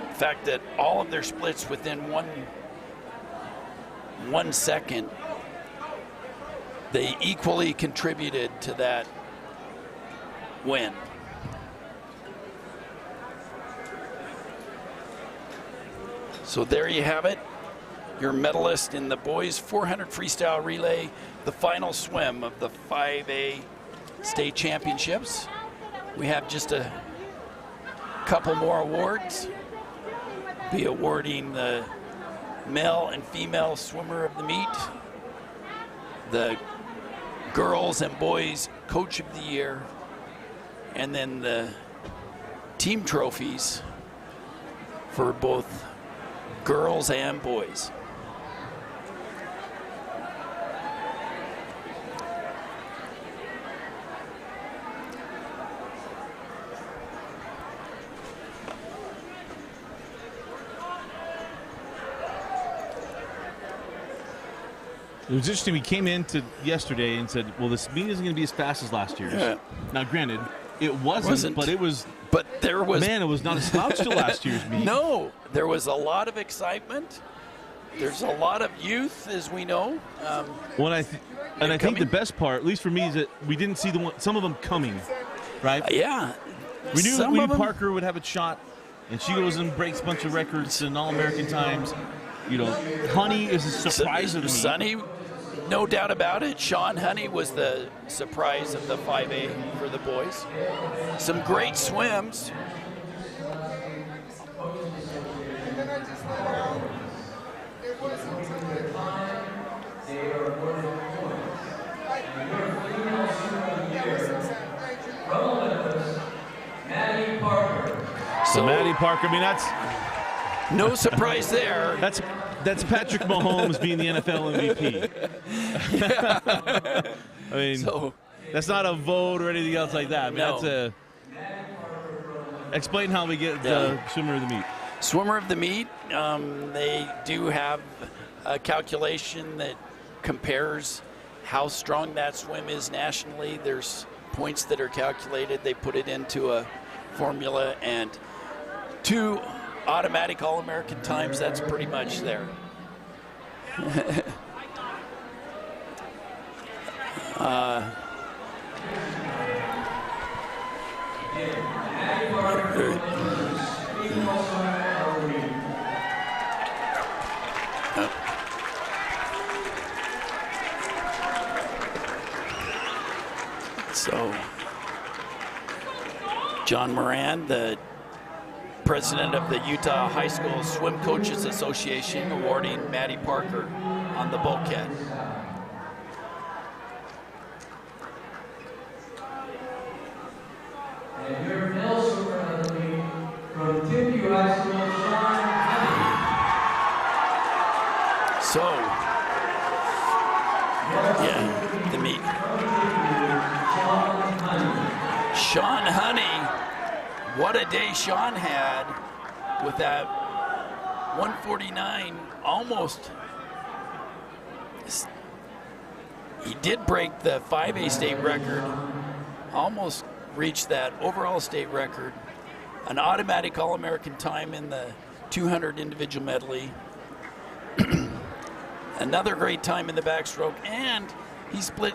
The fact that all of their splits within one second, they equally contributed to that win. So there you have it, your medalist in the boys 400 freestyle relay, the final swim of the 5A state championships. we have just a couple more awards. Be awarding the male and female swimmer of the meet, the girls and boys coach of the year, and then the team trophies for both girls and boys. It was interesting. We came into yesterday and said, well, this meet isn't going to be as fast as last year's. Yeah. Now, granted, it wasn't, but it was. But there was. Man, it was not a slouch to last year's meet. No, there was a lot of excitement. There's a lot of youth, as we know. Well, I think the best part, at least for me, is that we didn't see some of them coming, right? Yeah. We knew Parker would have a shot, and she goes and breaks a bunch of records and All-American times. You know, Honey is a surprise of the meet. Sonny, no doubt about it. Sean Honey was the surprise of the 5A for the boys. Some great swims. So Maddie Parker, I mean, that's no surprise there. That's Patrick Mahomes being the NFL MVP. I mean, that's not a vote or anything else like that. I mean, that's explain how we get the swimmer of the meet. Swimmer of the meet, they do have a calculation that compares how strong that swim is nationally. There's points that are calculated. They put it into a formula, and 2 automatic All-American times, that's pretty much there. So, John Moran, the president of the Utah High School Swim Coaches Association, awarding Maddie Parker on the bulkhead. And your male swimmer of the meet from Timpview High School, Sean Honey. So, the meet. Sean Honey, what a day Sean had with that 149, almost. He did break the 5A state record, almost reached that overall state record, an automatic All-American time in the 200 individual medley, another great time in the backstroke, and he split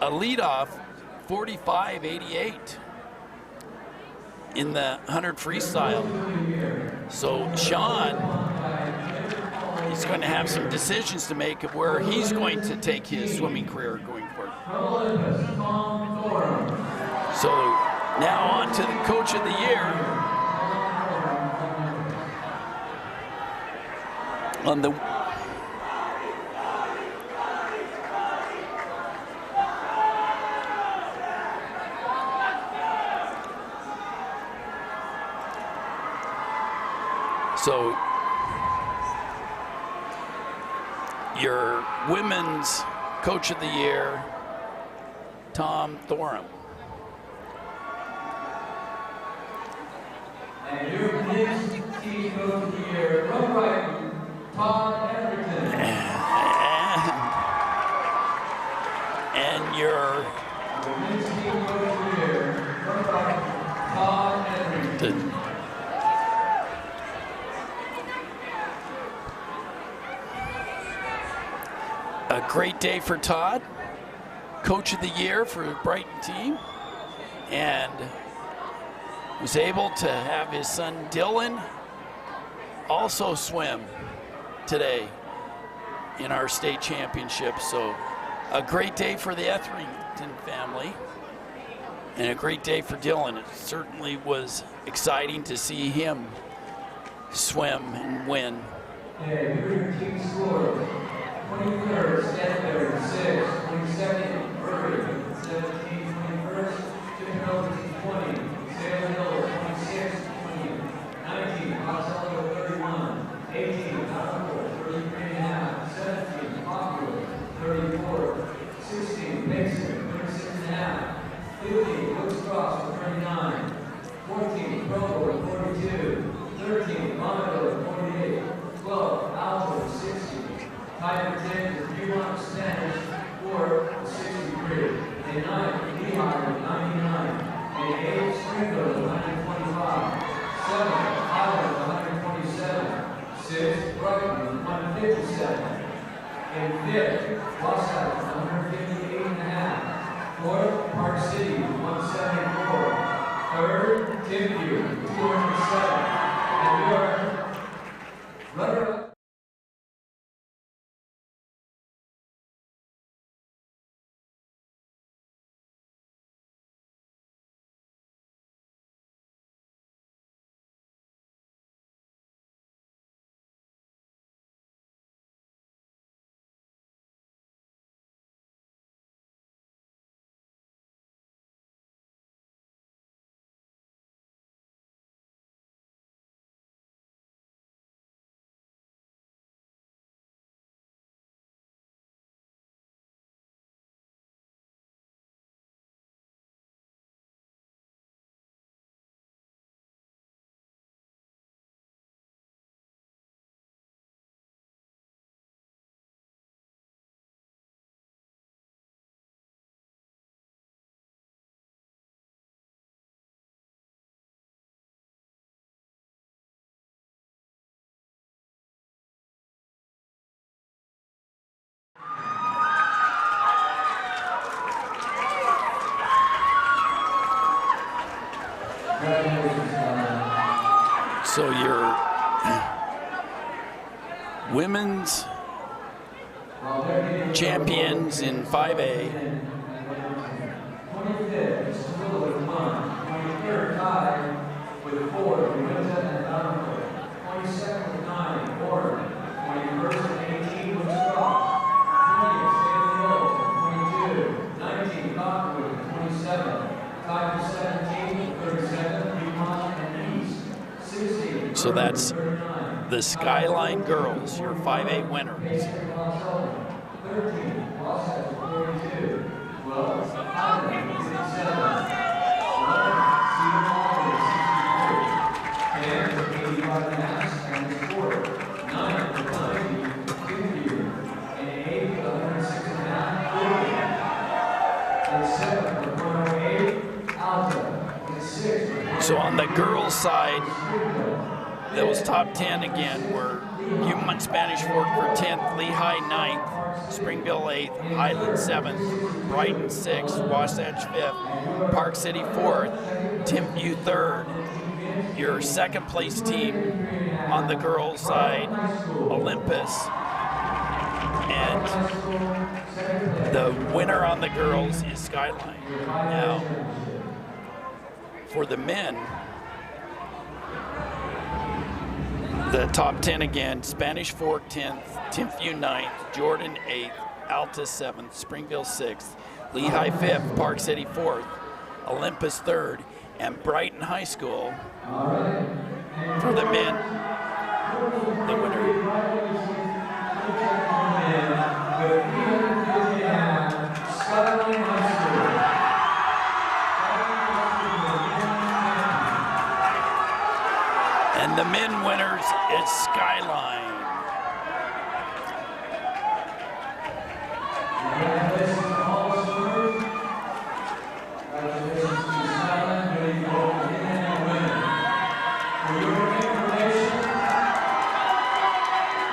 a leadoff 45.88 in the 100 freestyle. So Sean is going to have some decisions to make of where he's going to take his swimming career going forward. So now on to the coach of the year. On the So your women's coach of the year, Tom Thorham. And your men's team coach of the year, Road Rider, Todd Everton. And your men's team coach of the year, Road Rider, Todd Everton. A great day for Todd, coach of the year for the Brighton team, and was able to have his son Dylan also swim today in our state championship. So a great day for the Etherington family. And a great day for Dylan. It certainly was exciting to see him swim and win. Okay, your team score. 23rd, Stanford, 6. 22nd, Murray, 17. 21st, Chicago, 20. Salem Hill, 26. 20. 19, Monticello, 31. 18, Knoxville, 33.5. 17, Hawkwood, 34. 16, Mason, 36.5. 15, Woods Cross, 39. 14, Provo, 42. 13, Monaco, 48. 12, Alto, 60. Tied for 10 is Fremont Spanish, 4, 63. And 9, Lehigh, 99. And 8, Springfield, 125. 7, Highland, 127. 6, Brighton, 157. And 5th, Wasatch, 158.5. 4th, Park City, 174. 3rd, Timpview, 207. And your runner-up. So your women's champions in 5A. 25th is Seville with 1. 23rd, tied with 4. Uinta and Donovan. 22nd with 9, Warren. 21st and 18 with Strauss. 20th, Stanley Hills, 22. 19, Cottonwood, 27. Tied for 17, 37, Fremont and East. 16. So that's the Skyline Girls, your 5A winners. 13, Wasatch, 42. 12, Highland, 57. 11, Cedar Hall, 63. 10, 85 Mass, and the sport. 9, 90, Timpview. And 8, 106.5, and 7, 108, Alta. And 6, So on the girls' side, those top 10 again were Humont Spanish Fork for 10th, Lehigh 9th, Springville 8th, Highland 7th, Brighton 6th, Wasatch 5th, Park City 4th, Timpview 3rd. Your second place team on the girls' side, Olympus. And the winner on the girls is Skyline. Now, for the men, the top 10 again, Spanish Fork 10th, Timpview 9th, Jordan 8th, Alta 7th, Springville 6th, Lehigh 5th, Park City 4th, Olympus 3rd, and Brighton High School for the men. The winner. And the men winners is Skyline. Congratulations to all the swimmers. Congratulations to Skyline, who you all win and winner. For your information,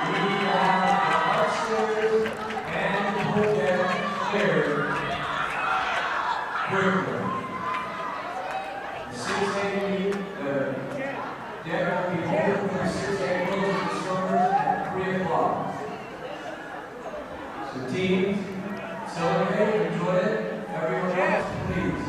we have the upstairs and the pool deck cleared quickly. The 6A meet, the deck will be open for the 6A closing the swimmers at 3 o'clock. So teams, celebrate, enjoy it. Everyone else, please.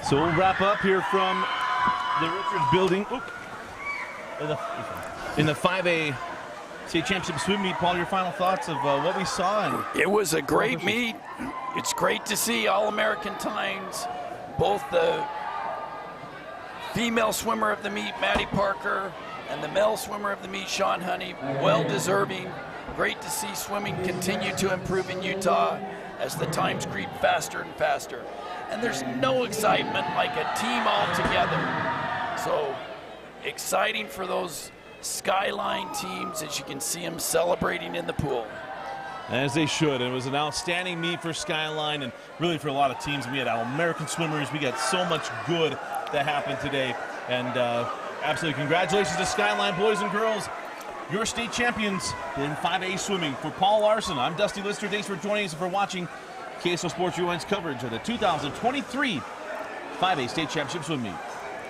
So we'll wrap up here from the Richards Building. In the 5A State Championship swim meet. Paul, your final thoughts of what we saw? And it was a great meet. It's great to see All-American times. Both the female swimmer of the meet, Maddie Parker, and the male swimmer of the meet, Sean Honey, well deserving. Great to see swimming continue to improve in Utah as the times creep faster and faster. And there's no excitement like a team all together. So exciting for those Skyline teams, as you can see them celebrating in the pool. As they should. It was an outstanding meet for Skyline and really for a lot of teams. We had All-American swimmers. We got so much good that happened today. And absolutely congratulations to Skyline boys and girls. Your state champions in 5A swimming. For Paul Larson, I'm Dusty Lister. Thanks for joining us and for watching KSL Sports Rewind's coverage of the 2023 5A State Championship Swim Meet.